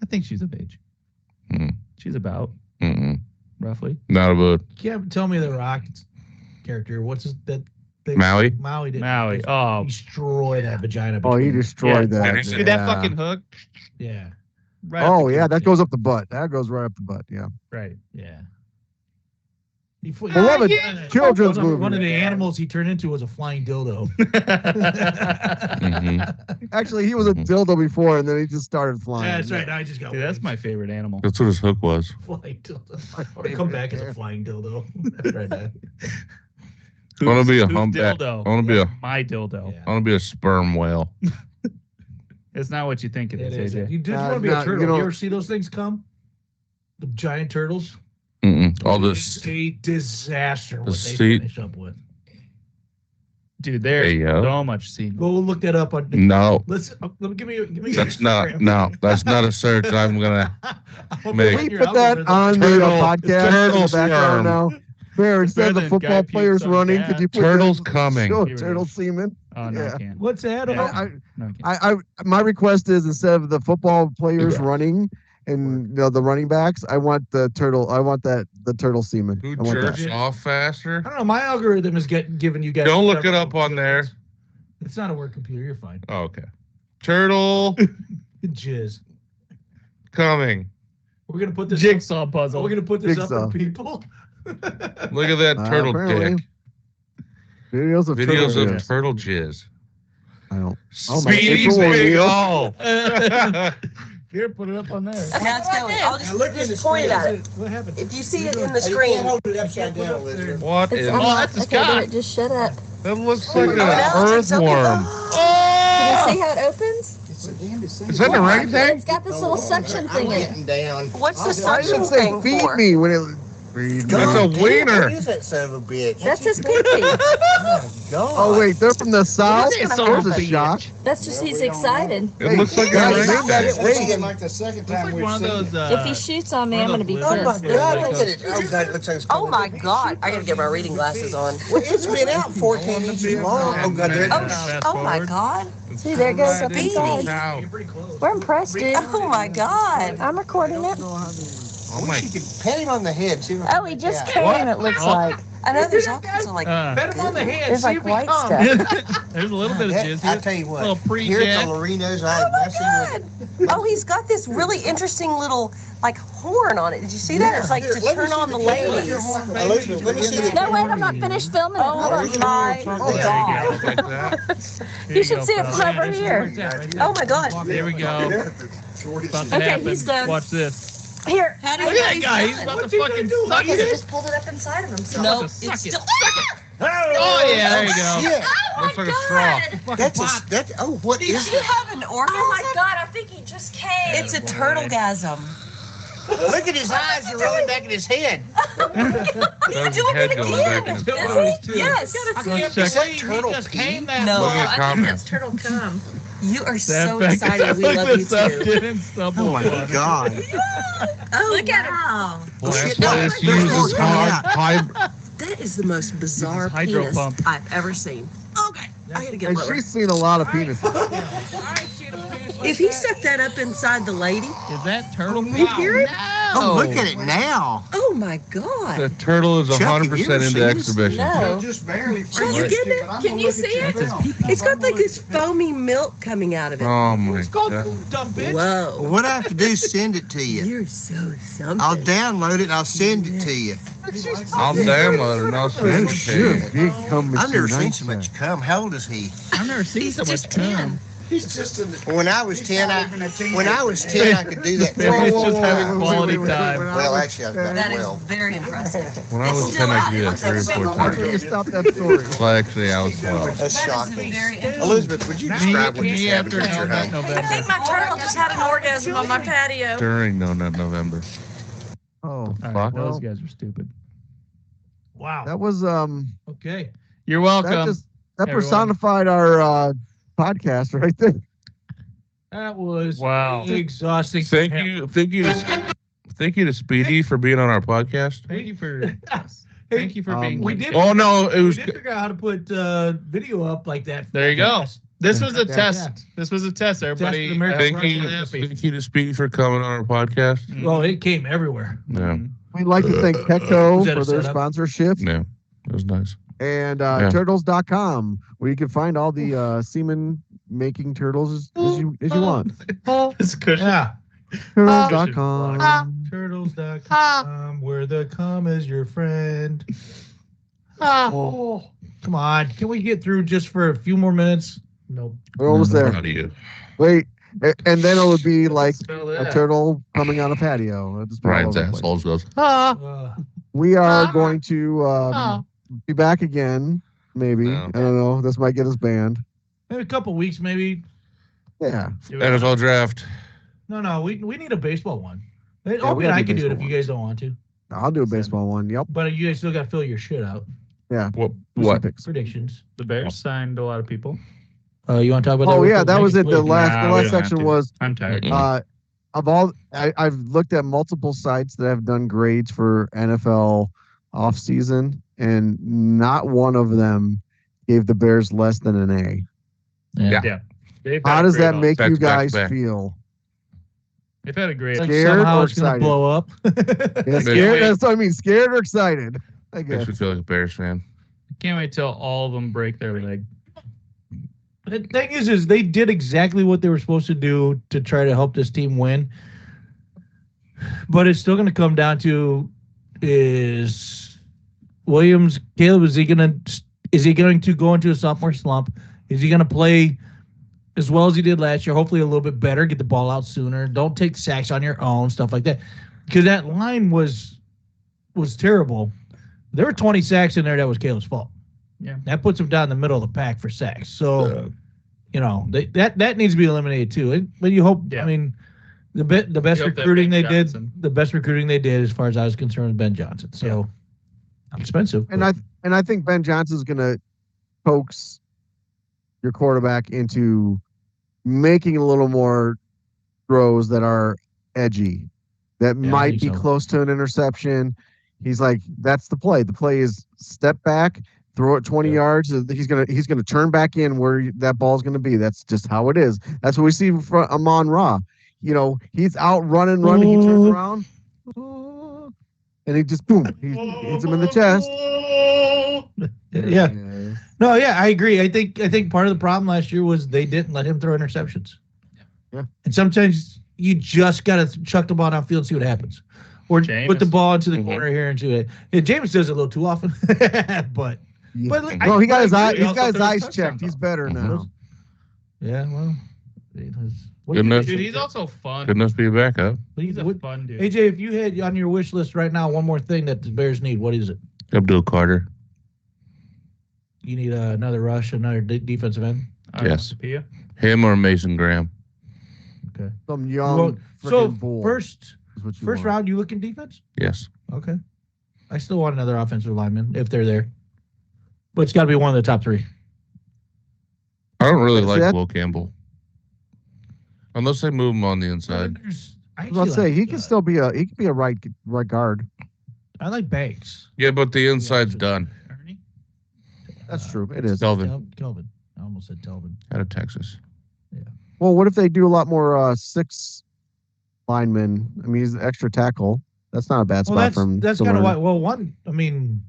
A: I think she's of age.
B: Mm.
A: She's about roughly.
B: Not about
E: You can't tell me the Rockets character. What's his, that?
B: Maui.
E: Maui did.
A: Maui. Oh,
E: Destroy that vagina.
D: Oh, he
E: between-
D: destroyed
B: Yeah.
D: that.
A: dude, that fucking hook.
E: Yeah.
A: Right up
D: Oh
A: the
D: yeah,
A: coochie.
D: that goes up the butt. That goes right up the butt. Yeah.
A: right.
E: Yeah.
D: Beloved children's movie.
E: One of the animals he turned into was a flying dildo.
D: Actually, he was a dildo before, and then he just started flying.
E: Yeah, that's right. Now I just got
A: Dude, that's my favorite animal.
B: That's what his hook was.
E: flying dildo. I'm gonna come back as a flying dildo. right now.
B: I want to be a
A: Whose
B: humpback.
A: dildo?
B: I want to be a.
A: My dildo.
E: Yeah.
B: I want to be a sperm whale.
A: It's not what you think it
E: It
A: is,
E: is.
A: AJ.
E: You just
D: Uh,
E: want to be
D: no,
E: a turtle.
D: you know-
E: You ever see those things come? The giant turtles?
B: All
E: It's
B: this.
E: a disaster what they
B: seat-
E: finish up with.
A: Dude, there's
B: Payo.
A: so much scene.
E: Go look that up on.
B: No,
E: Let's give me.
B: that's not. No, that's not a search. I'm gonna. Make-
D: Can we put that on the
B: Turtle-
D: podcast
B: turtle
D: in the background
B: sperm.
D: now? Fair, instead of the
A: Better than
D: football
A: guy
D: players
A: pukes on
D: running,
A: gas.
D: could you put
B: Turtles
D: that-
B: coming.
D: show
A: Here it
D: turtle
A: is.
D: semen?
A: Oh, no,
D: Yeah.
A: I can't.
E: What's that?
A: Yeah.
E: about?
A: No, I can't.
D: My request is instead of the football players running and the running backs, I want the turtle. I want the turtle semen.
B: Who
D: I want that.
B: jerks off faster?
E: I don't know. My algorithm is giving you guys.
B: Don't look it up on there.
E: It's not a work computer. You're fine.
B: Oh, okay. Turtle
E: Jizz.
B: coming.
E: We're gonna put this.
A: Jigsaw puzzle.
E: We're gonna put this up
D: Jigsaw.
E: for people.
B: Look at that turtle
D: apparently.
B: dick.
D: Videos of
B: Videos
D: turtle.
B: of turtle jizz.
D: I don't. Oh, my
B: Speedy's
D: April
B: big
D: O'Neil.
B: all.
A: Here, put it up on there.
G: Now it's going. I'll just point at it.
E: What happened?
G: If you see it in the screen,
B: What is?
A: Oh, that's a Scott.
H: Just shut up.
B: That looks like an
G: no, it's okay.
B: earthworm.
H: Can you see how it opens?
B: Is that an orangutan?
H: It's got this little suction thing in it.
G: what's the
D: Why
G: suction
D: didn't say
G: thing
D: feed
G: for?
D: me when it? Feed me.
B: That's a wiener.
I: that son of a bitch?
H: That's his pee-pee.
D: Oh wait, they're from the south.
G: It's
D: There's
G: gonna
D: a shock.
H: That's just he's excited.
B: It looks like an
D: guys,
B: orangutan.
D: wait.
I: like the second
A: Looks
I: time
A: like
I: we've
A: one of
I: seen
A: those.
H: If he shoots on me, I'm gonna be
I: Oh my
H: pissed.
I: God! Look at it! Oh God! It looks like it's
G: Oh
I: coming.
G: my God! I gotta get my reading glasses on.
I: Well, it's been out 14 inches long. Oh God! There it
G: Oh,
I: is.
G: oh my God!
H: See, there it goes up
G: Speedy.
H: inside.
E: You're pretty close.
H: We're impressed, dude.
G: Oh my God!
H: I'm recording it.
B: Oh my.
I: You can pat him on the head. See what
H: Oh, he just came, it looks like.
G: I know there's all kinds of like.
E: Pat him on the hand.
H: There's
E: See
H: like
E: if he
H: white
E: comes.
H: stuff.
A: There's a little bit of
I: That-
A: jizz
I: I
A: here.
I: tell you
A: Little
I: what. Here at
A: pre-jet.
I: the Lorinos,
G: Oh
I: I
G: my
I: seen
G: God! Oh, he's got this really interesting little like horn on it. Did you see that? It's like to turn on the ladies.
I: Let me see
H: No, wait, I'm not finished filming it. Hold on.
G: My
B: There
G: God!
B: you go, like that.
H: You should see it from over here.
G: Oh my God!
A: There we go. About to
H: Okay,
A: happen.
H: he's done.
A: Watch this.
H: Here.
G: How do
A: Look
G: you
A: at that
G: think
A: guy.
G: he's
A: He's
G: done?
A: about to fucking suck
H: Because he
A: it.
H: just pulled it up inside of himself.
G: No,
A: Just suck
G: it's
A: it.
G: still.
A: Oh yeah, there you go.
I: Yeah,
B: Looks like a straw.
I: that's oh, what
G: Did
I: is
G: you
I: that?
G: have an orgasm?
H: Oh my God, I think he just came.
G: It's a turtlegasm.
I: Look at his eyes are rolling back in his head.
B: That's his head going back in his mouth.
G: Yes.
A: Let's
I: Is
A: check.
I: that turtle pee?
G: No,
B: Look at
G: I think
B: comment.
G: that's turtle cum. You are
A: That
G: so
A: fact-
G: excited. We
A: look
G: love you
A: this up,
G: too.
A: didn't stumble
I: Oh my
A: upon it.
I: God!
G: Oh, look at him.
B: Well, that's
I: shit,
B: why
I: no,
B: this
I: there's
B: uses
I: more coming
B: hard.
G: That is the most bizarre
A: hydro
G: penis
A: pump.
G: I've ever seen. Okay, I gotta get
D: And
G: lower.
D: she's seen a lot of penises.
G: If he stuck that up inside the lady,
A: Is that turtle?
G: you hear it?
I: Oh, look at it now.
G: Oh my God.
B: The turtle is
I: Chuck, have you
B: 100%
I: ever
B: into
I: seen this?
B: exhibition.
H: No.
I: Just barely.
G: Are you getting it? Can you see it? It's got like this foamy milk coming out of it.
B: Oh my
E: It's called
B: god.
E: dumb bitch.
G: Whoa.
I: What I have to do is send it to you.
G: You're so something.
I: I'll download it and I'll send it to you.
B: I'll download it and I'll send it to
D: You're
B: you.
D: a big cum
I: I've never
D: machine,
I: seen
D: ain't
I: so
D: ya?
I: much cum. How old is he?
A: I've never seen
G: He's
A: so much
G: just 10.
A: cum.
F: He's just in the.
I: When I was 10, I could do that.
A: Family's just having quality time.
I: Well, actually, I was about
G: That is
I: 12.
G: very impressive.
B: When I was 10, I could do that 3 or 4
D: Why don't you
B: times.
D: stop that story?
B: Well, actually, I was 12.
I: That's
G: That is
I: shocking.
G: very interesting.
I: Elizabeth, would you describe what
A: Me
I: just happened
A: after
I: at your
A: November.
I: home?
H: I think my turtle just had an orgasm on my patio.
B: During November.
D: Oh,
A: All right,
B: Fuck.
A: those guys are stupid.
E: Wow.
D: that was
E: Okay.
A: You're
D: that
A: welcome.
D: that
A: everyone.
D: personified our podcast right there.
E: That was
A: Wow.
E: exhausting.
B: Thank you to Speedy for being on our podcast.
A: Thank you for being.
E: We did.
B: Oh no, it
E: We
B: was.
E: did figure out how to put video up like that.
A: There you go. This was a
D: Yeah.
A: test. This was a test, everybody.
E: Test of American
B: Thank you to Speedy for coming on our podcast.
E: Well, it came everywhere.
B: Yeah,
D: We'd like to thank Petco
E: Was that a
D: for their
E: setup?
D: sponsorship
B: yeah, it was nice.
D: and
B: Yeah.
D: turtles.com where you can find all the semen making turtles as you want.
A: This cushion.
E: Yeah.
D: Turtles.com.
E: Turtles.com, where the com is your friend. Oh, come on. Can we get through just for a few more minutes? Nope.
D: We're almost there.
B: Proud of you.
D: Wait, and then it would be like
A: Spell
D: a
A: that.
D: turtle coming on a patio. It'll just be all
B: Ryan's
D: over the place.
B: assholes goes.
D: We are going to be back again. Maybe
B: No.
D: I don't know. This might get us banned.
E: Maybe a couple weeks, maybe.
D: Yeah.
B: NFL draft.
E: No, we need a baseball one.
D: we
E: Opie and
D: gotta
E: I
D: do
E: can do it if
D: baseball
E: you guys don't want to.
D: I'll do a baseball one. Yep.
E: But you guys still got to fill your shit out.
B: What?
D: Picks.
E: Predictions.
A: The Bears signed a lot of people.
E: You want to talk about that?
D: Oh
E: real
D: yeah,
E: quick?
D: that
E: Make
D: was
E: it
D: it. The
E: quick.
D: last
A: Nah,
D: the
A: we
D: last
A: don't have
D: section
A: to.
D: was
A: I'm tired.
D: of all I've looked at multiple sites that have done grades for NFL offseason, and not one of them gave the Bears less than an A.
E: Yeah.
A: They've
D: How
A: had a
D: does
A: great
D: that make
B: Back
D: you
B: to back to
D: guys
B: back.
D: feel?
A: They've had a great.
E: Like
D: Scared
E: somehow
D: or
E: it's gonna
D: excited?
E: blow up.
D: Yeah, scared. That's what I mean. Scared or excited? I guess.
B: Makes me feel like a Bears fan.
A: Can't wait till all of them break their leg.
E: The thing is they did exactly what they were supposed to do to try to help this team win. But it's still going to come down to is Caleb, is he going to go into a sophomore slump? Is he going to play as well as he did last year? Hopefully a little bit better, get the ball out sooner. Don't take sacks on your own, stuff like that. Because that line was terrible. There were 20 sacks in there that was Caleb's fault.
A: Yeah.
E: That puts him down in the middle of the pack for sacks. So, that needs to be eliminated too. But you hope,
A: Yeah.
E: I mean, the best
A: You hope that
E: recruiting
A: Ben
E: they
A: Johnson-
E: did, the best recruiting they did as far as I was concerned was Ben Johnson. So, expensive.
D: And
E: but-
D: I think Ben Johnson's going to coax your quarterback into making a little more throws that are edgy, that
E: Yeah, I
D: might
E: think
D: be
E: so.
D: close to an interception. He's like, that's the play. The play is step back, throw it 20 yards. He's gonna turn back in where that ball's gonna be. That's just how it is. That's what we see from Amon Ra. He's out running. He turns around, and he just boom. He hits him in the chest.
E: yeah. No, yeah, I agree. I think part of the problem last year was they didn't let him throw interceptions.
D: Yeah.
E: And sometimes you just gotta chuck the ball downfield and see what happens. Or put the ball into the corner here and do it. Yeah, James does it a little too often. but
D: No, he got his eye.
A: He
D: He's
A: also
D: got his
A: throws
D: eyes
A: touchdowns,
D: checked. He's better now.
E: yeah, well,
B: Good enough.
A: Dude, he's also fun.
B: Good enough to be a backup.
A: He's a fun dude.
E: AJ, if you had on your wish list right now one more thing that the Bears need, what is it?
B: Abdul Carter.
E: You need another rush, another defensive end.
B: Yes.
A: Pia.
B: Him or Mason Graham.
E: Okay.
D: Some young
E: Well, so
D: frickin' bull
E: first
D: is what you
E: first
D: want.
E: round, you looking defense?
B: Yes.
E: Okay. I still want another offensive lineman if they're there, but it's got to be one of the top three.
B: I don't really
D: See
B: like
D: that?
B: Will Campbell. Unless they move him on the inside.
D: I was about to say he can still be a right guard.
E: I like Banks.
B: Yeah, but the inside's done.
A: Ernie?
D: That's true. It is.
B: Kelvin
E: Kelvin. I almost said Telvin.
B: out of Texas.
D: Well, what if they do a lot more six linemen? I mean, he's an extra tackle. That's not a bad spot for him.
E: That's
D: to
E: kind of
D: learn.
E: why. Well, one. I mean,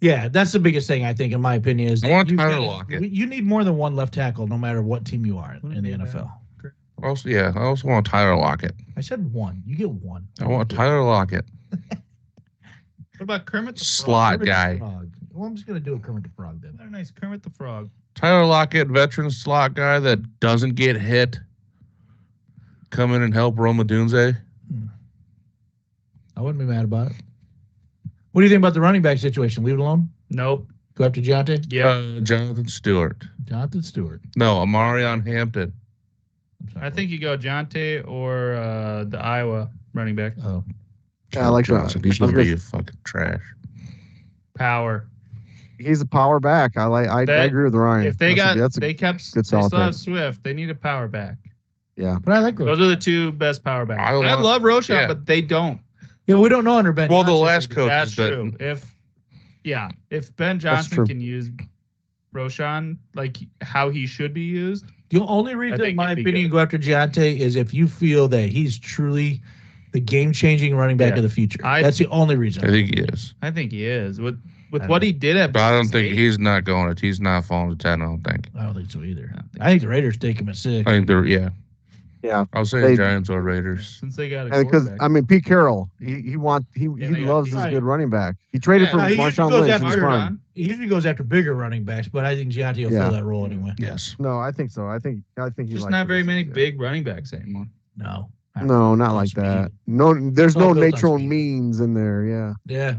E: yeah, that's the biggest thing I think, in my opinion, is
B: I want
E: you
B: Tyler
E: gotta-
B: Lockett.
E: You need more than one left tackle, no matter what team you are in the NFL.
B: Also, yeah, I also want Tyler Lockett.
E: I said one. You get one.
B: I want Tyler Lockett.
A: What about Kermit the
B: Slot
E: Kermit the
B: guy.
E: Frog. Well, I'm just gonna do a Kermit the Frog then.
A: Frog? Nice Kermit the Frog.
B: Tyler Lockett, veteran slot guy that doesn't get hit, come in and help Roma Dunze.
E: I wouldn't be mad about it. What do you think about the running back situation? Leave it alone?
A: Nope.
E: Go after Jonte?
A: Yeah.
B: Jonathan Stewart.
E: Jonathan Stewart.
B: No, Amarion Hampton.
A: I think you go Jonte or the Iowa running back.
E: Oh.
D: Yeah, I like
B: Johnson. He's going to be fucking trash.
A: Power.
D: He's a power back. I agree with Ryan.
A: If they
D: they
A: still
D: solid
A: have
D: pick.
A: Swift, they need a power back.
D: Yeah.
E: But I like
A: Those are the two best power backs.
B: I
A: love Roshan,
B: yeah.
A: but they don't.
E: Yeah, we don't know under Ben
B: Well, the
E: Johnson.
B: last coach
A: That's
B: is
A: true. If Ben Johnson
D: true.
A: can use Roshan like how he should be used,
E: The only
A: I
E: reason,
A: think
E: in my
A: it'd be
E: opinion,
A: good.
E: you go after Jonte is if you feel that he's truly the game-changing running back
A: Yeah.
E: of the future.
A: I-
E: That's the only reason.
B: I think he is.
A: I think he is. With
E: I
A: what
E: don't
A: he did at
B: But I don't
A: State,
B: think he's not going to. He's not falling to 10, I don't think.
E: I don't think so either.
A: I don't think
E: I think the Raiders take him at 6.
B: I think they're, yeah.
D: Yeah.
B: I was saying
D: They-
B: Giants or Raiders.
A: since they got a
D: Because
A: quarterback.
D: Pete Carroll, he
A: they
D: loves
A: got-
D: his good running back. He traded for
E: Yeah, he usually
D: Marshawn
E: goes
D: Lynch in
E: after
D: his prime.
E: He usually goes after bigger running backs, but I think Jonte will
D: Yeah.
E: fill that role anyway.
B: Yes.
D: No, I think so. I think he
A: Just
D: likes
A: not
D: it.
A: very many
D: Yeah.
A: big running backs anymore.
E: No.
D: No, not like that. No, there's
E: It's all
D: no
E: built on
D: natural
E: speed.
D: means in there. Yeah.
E: Yeah.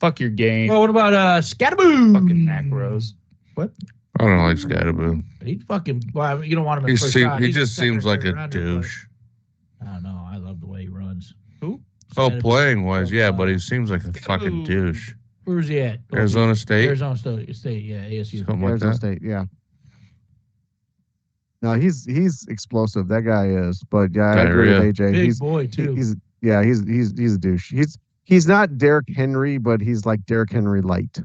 A: Fuck your game.
E: Well, what about Scatterboom?
A: Fucking Macros.
B: I don't like Scatterboo.
E: He fucking. Well, you don't want him in
B: He,
E: first round.
B: he
E: He's
B: just
E: second or
B: seems like
E: third
B: a
E: rounder, but
B: douche.
E: I don't know. I love the way he runs.
A: Who?
B: Oh,
E: Scatterboom.
B: playing wise, yeah, but he seems like a fucking douche.
E: Where's he at?
B: Arizona State?
E: Arizona State. Yeah, ASU.
B: Something like
D: Arizona
B: that.
D: State. Yeah. No, he's explosive. That guy is. But yeah, I agree
B: Diarrhea.
D: with AJ.
E: Big boy too.
D: He's a douche. He's not Derrick Henry, but he's like Derrick Henry light.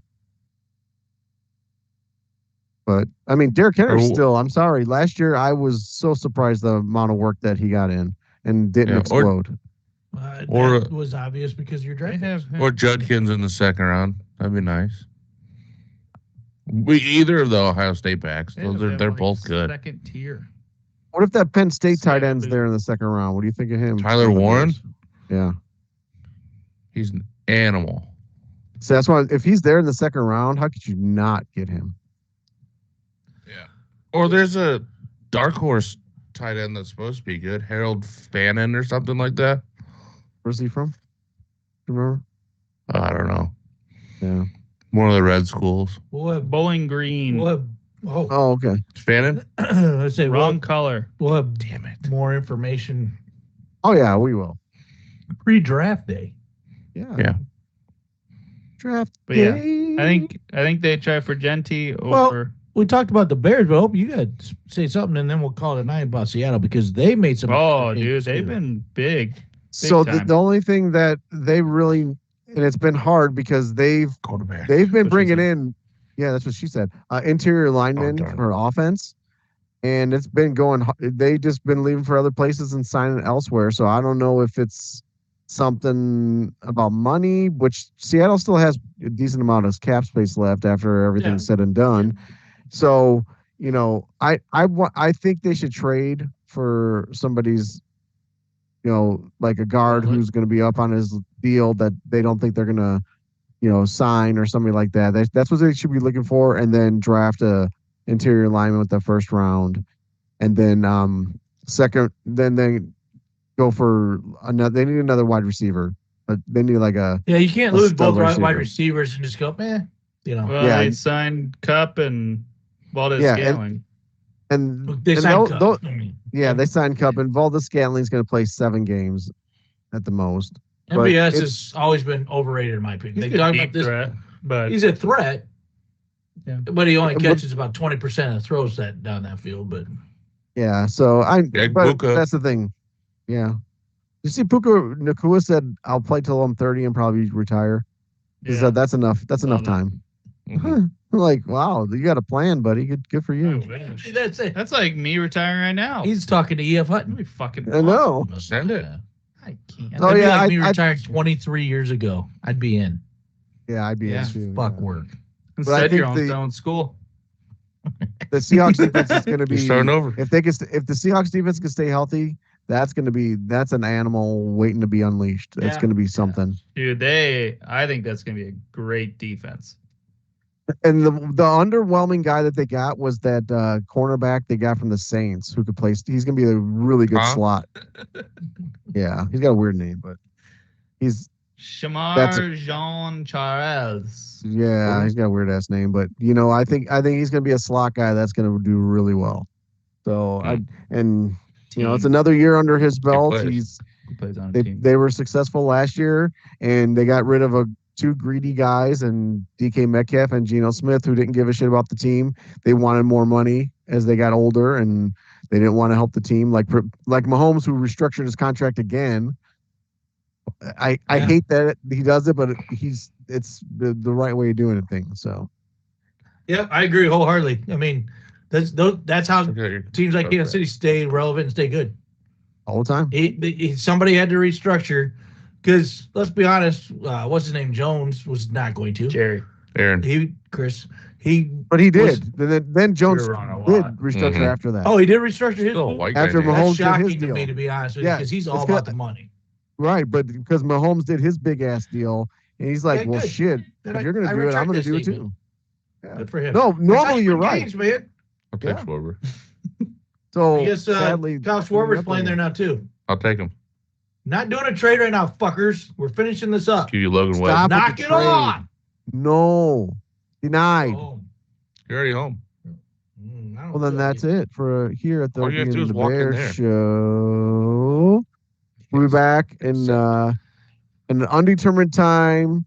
D: But I mean, Derrick Henry
B: Or-
D: still. I'm sorry. Last year, I was so surprised the amount of work that he got in and didn't
B: Yeah,
D: explode.
B: or-
E: That was obvious because you're
A: They
E: draft.
A: have
B: Or Judkins in the second round. That'd be nice. Either of the Ohio State backs.
A: they have
B: They're
A: like
B: both good.
A: Second tier.
D: What if that Penn State tight
A: Yeah,
D: end's
A: but-
D: there in the second round? What do you think of him?
B: Tyler Warren?
D: Yeah.
B: He's an animal.
D: So that's why if he's there in the second round, how could you not get him?
B: Or there's a dark horse tight end that's supposed to be good. Harold Fannin or something like that.
D: Where's he from? Do you remember?
B: I don't know.
D: Yeah.
B: One of the red schools.
E: We'll have,
A: Bowling Green.
E: we'll have, oh,
D: Oh, okay.
B: Fannin?
E: let's say
A: Wrong color.
E: we'll have
B: Damn it.
E: more information
D: Oh yeah, we will.
E: pre-draft day.
D: Yeah.
B: Yeah.
D: Draft.
A: But yeah,
D: day.
A: I think they try for Genti
E: Well,
A: over.
E: We talked about the Bears, but I hope you guys say something, and then we'll call it a night about Seattle because they made some.
A: Oh, dude,
E: changes,
A: they've
E: too.
A: been big.
D: So
A: time.
D: the only thing that they really, and it's been hard because they've
B: Quarterback.
D: been
E: That's what she
D: bringing
E: said.
D: in, yeah, that's what she said, interior linemen
B: darn.
D: for offense, and it's been going. They just been leaving for other places and signing elsewhere. So I don't know if it's something about money, which Seattle still has a decent amount of cap space left after everything's said and done. So I think they should trade for somebody's, like a guard who's going to be up on his deal that they don't think they're going to, sign or something like that. That's what they should be looking for, and then draft a interior lineman with the first round, and then second, then they go for another. They need another wide receiver. But they need like a
E: Yeah, you can't
D: a
E: lose
D: stud
E: both
D: receiver.
E: wide receivers and just go, man.
A: Well,
D: Yeah.
A: they signed Cup and Valdez
D: Yeah,
A: Scaling.
D: and
E: They
D: and
E: signed
D: they'll-
E: Cup.
D: they'll- yeah, they signed Cup, and Valdez Scantling's going to play 7 games at the most. but
E: MBS
D: it's-
E: has always been overrated in my opinion.
A: He's
E: They
A: a
E: talk
A: deep
E: about this.
A: threat, but
E: He's a threat,
A: Yeah.
E: but he only
D: But-
E: catches about 20% of the throws that down that field. But
D: Yeah, so
B: Big
D: but
B: Puka.
D: that's the thing. Yeah. You see, Puka Nakua said, "I'll play till I'm 30 and probably retire." He
A: yeah.
D: said, "That's enough. That's enough
A: Well,
D: time."
B: Mhm.
D: I'm like, wow, you got a plan, buddy. Good for you.
E: see, that's it.
A: That's like me retiring right now.
E: He's talking to EF
A: That'd
E: Hutton.
A: be fucking
D: I know.
B: Send it.
A: I can't.
D: Oh,
E: That'd be
D: yeah,
E: like me
D: I-
E: retired 23 years ago. I'd be in.
D: Yeah, I'd be
A: Yeah,
D: in too.
E: Fuck
D: yeah.
E: work.
D: But I
A: Instead, you're
D: think
A: on
D: the-
A: stone school.
D: The Seahawks defense is going to
B: You're
D: be
B: starting over.
D: if the Seahawks defense can stay healthy, that's an animal waiting to be unleashed. It's
E: Yeah.
D: going to be something.
A: Dude, I think that's gonna be a great defense.
D: And the underwhelming guy that they got was that cornerback they got from the Saints who could play. He's gonna be a really good slot. Yeah, he's got a weird name, but he's
A: Shamar Jean Charles.
D: Yeah, he's got a weird ass name, but I think he's gonna be a slot guy that's gonna do really well. So it's another year under his belt.
A: He plays on a team.
D: They were successful last year, and they got rid of two greedy guys and DK Metcalf and Geno Smith who didn't give a shit about the team. They wanted more money as they got older, and they didn't want to help the team. Like Mahomes, who restructured his contract again. I hate that he does it, but it's the right way of doing it thing. So,
E: yeah, I agree wholeheartedly. I mean, that's how teams like Kansas City stay relevant and stay good
D: all the time.
E: Somebody had to restructure because let's be honest, what's his name? Jones was not going to.
B: Aaron.
D: But he did. Then Jones did restructure after that.
E: Oh, he did restructure his deal?
D: After Mahomes
E: That's
D: did his
E: shocking to
D: deal.
E: me, to be honest with you, because he's all about the money.
D: Right, but because Mahomes did his big ass deal, and he's like, "Well,
E: good.
D: shit, if you're gonna do it, I'm gonna do it too."
E: Yeah. Good for him.
D: No, normally you're right.
E: Games, man.
B: I'll take Schwarber.
D: So
E: I guess
D: sadly,
E: Kyle Schwarber's playing there now too.
B: I'll take him.
E: Not doing a trade right now, fuckers. We're finishing this up.
B: Give you Logan Webb.
D: Stop
E: Knock it on.
D: No, denied.
B: You're already home.
D: Well, then that's it for here at the
B: All you have to do is
D: the
B: walk in
D: Bears
B: there.
D: show. We'll be back in an undetermined time.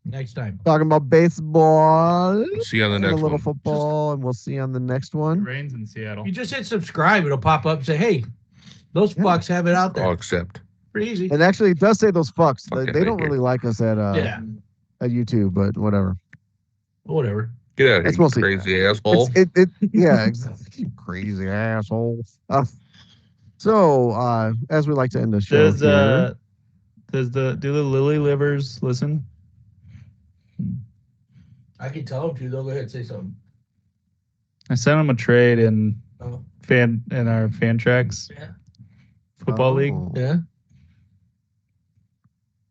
E: Next time.
D: Talking about baseball.
B: See you on the
D: and
B: next
D: a little
B: one.
D: football, and we'll see you on the next
A: It
D: one.
A: rains in Seattle.
E: You just hit subscribe. It'll pop up and say, hey, those fucks have it out there.
B: I'll accept.
E: Pretty easy.
D: And actually, it does say those fucks.
B: Okay,
D: They don't
B: thank you.
D: really like us at at YouTube, but whatever.
E: Whatever.
B: Get out of
D: It's
B: here,
D: mostly-
B: you crazy asshole.
D: Yeah, exactly. You crazy asshole. So, as we like to end the show, here,
A: Do the Lily Livers listen?
E: I can tell them to. They'll go ahead and say something.
A: I sent him a trade in
E: Oh.
A: our fan tracks football league.
D: Oh.
E: Yeah.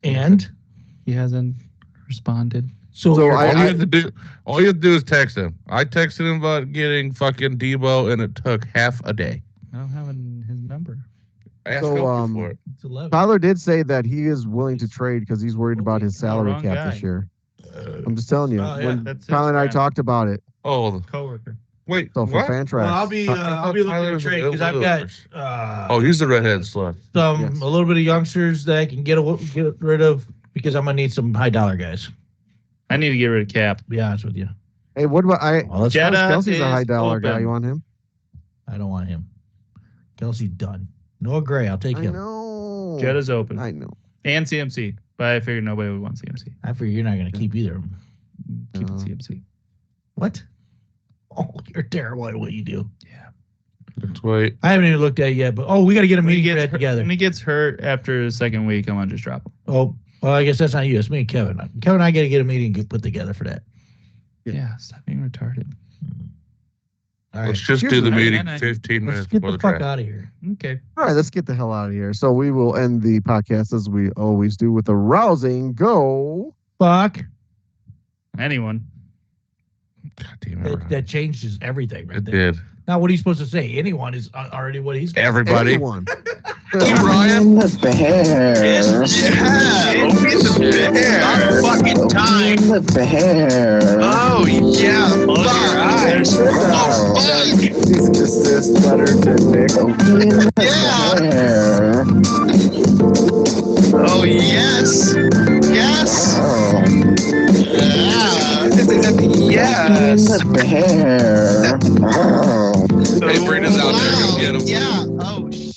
E: And
A: He hasn't responded.
D: So
B: all you have to do is text him. I texted him about getting fucking Debo, and it took half a day.
A: I don't have his number.
B: I asked
D: So,
B: Kelsey for it.
E: it's 11.
D: Tyler did say that he is willing to trade because he's worried about his salary
A: wrong
D: cap
A: guy.
D: this year. I'm just telling you.
E: Oh, yeah,
D: when
A: that's his
D: Tyler and I
A: friend.
D: talked about it.
B: Oh,
A: Coworker.
B: wait.
D: So for
B: what?
D: fan tracks.
E: Well, I'll be looking at trade because I've got
B: Oh, he's the redhead slut.
D: Yes.
E: a little bit of youngsters that I can get rid of because I'm gonna need some high dollar guys.
A: I need to get rid of Cap.
E: To be honest with you,
D: Hey, what about
A: Jetta
D: Kelsey's a
A: is
D: high dollar guy.
A: open.
D: You want him?
E: I don't want him. Kelsey done. Noah Gray, I'll take
D: I
E: him.
D: know.
A: Jetta's open.
D: I know.
A: And CMC. But I figured nobody would want CMC.
E: I figure you're not gonna keep either of them.
A: Keep
D: No.
A: the CMC.
E: What? Oh, you're terrible at what you do.
B: Let's wait.
E: I haven't even looked at it yet, but we got to get a
A: When he
E: meeting for
A: gets
E: that
A: hurt-
E: together.
A: When he gets hurt after the second week, I'm going to just drop him.
E: Oh, well, I guess that's not you. It's me and Kevin. Kevin and I got to get a meeting put together for that.
A: Yeah, stop being retarded.
E: All right.
B: Let's just
D: Here's
B: do the
A: the-
B: meeting
A: Let's
B: 15
E: Let's
B: minutes
E: get
B: before
E: the
B: the
E: fuck
B: draft.
E: out of here.
A: Okay.
D: All right, let's get the hell out of here. So we will end the podcast as we always do with a rousing go.
E: Fuck.
A: Anyone.
B: God damn it.
E: That changes everything right
B: It
E: there.
B: did.
E: Now, what are you supposed to say? Anyone is already what he's
B: Everybody.
D: Anyone.
B: Ryan.
I: The Bears.
C: About fucking time.
I: The Bears.
C: Oh, yeah. Fuck.
D: He's just this better than Nick.
I: Yeah.
C: Oh, yes. Yes. Yes.
I: The Bears.
B: Hey, Brandon's out there. Go get him.
C: Yeah. Oh, shit.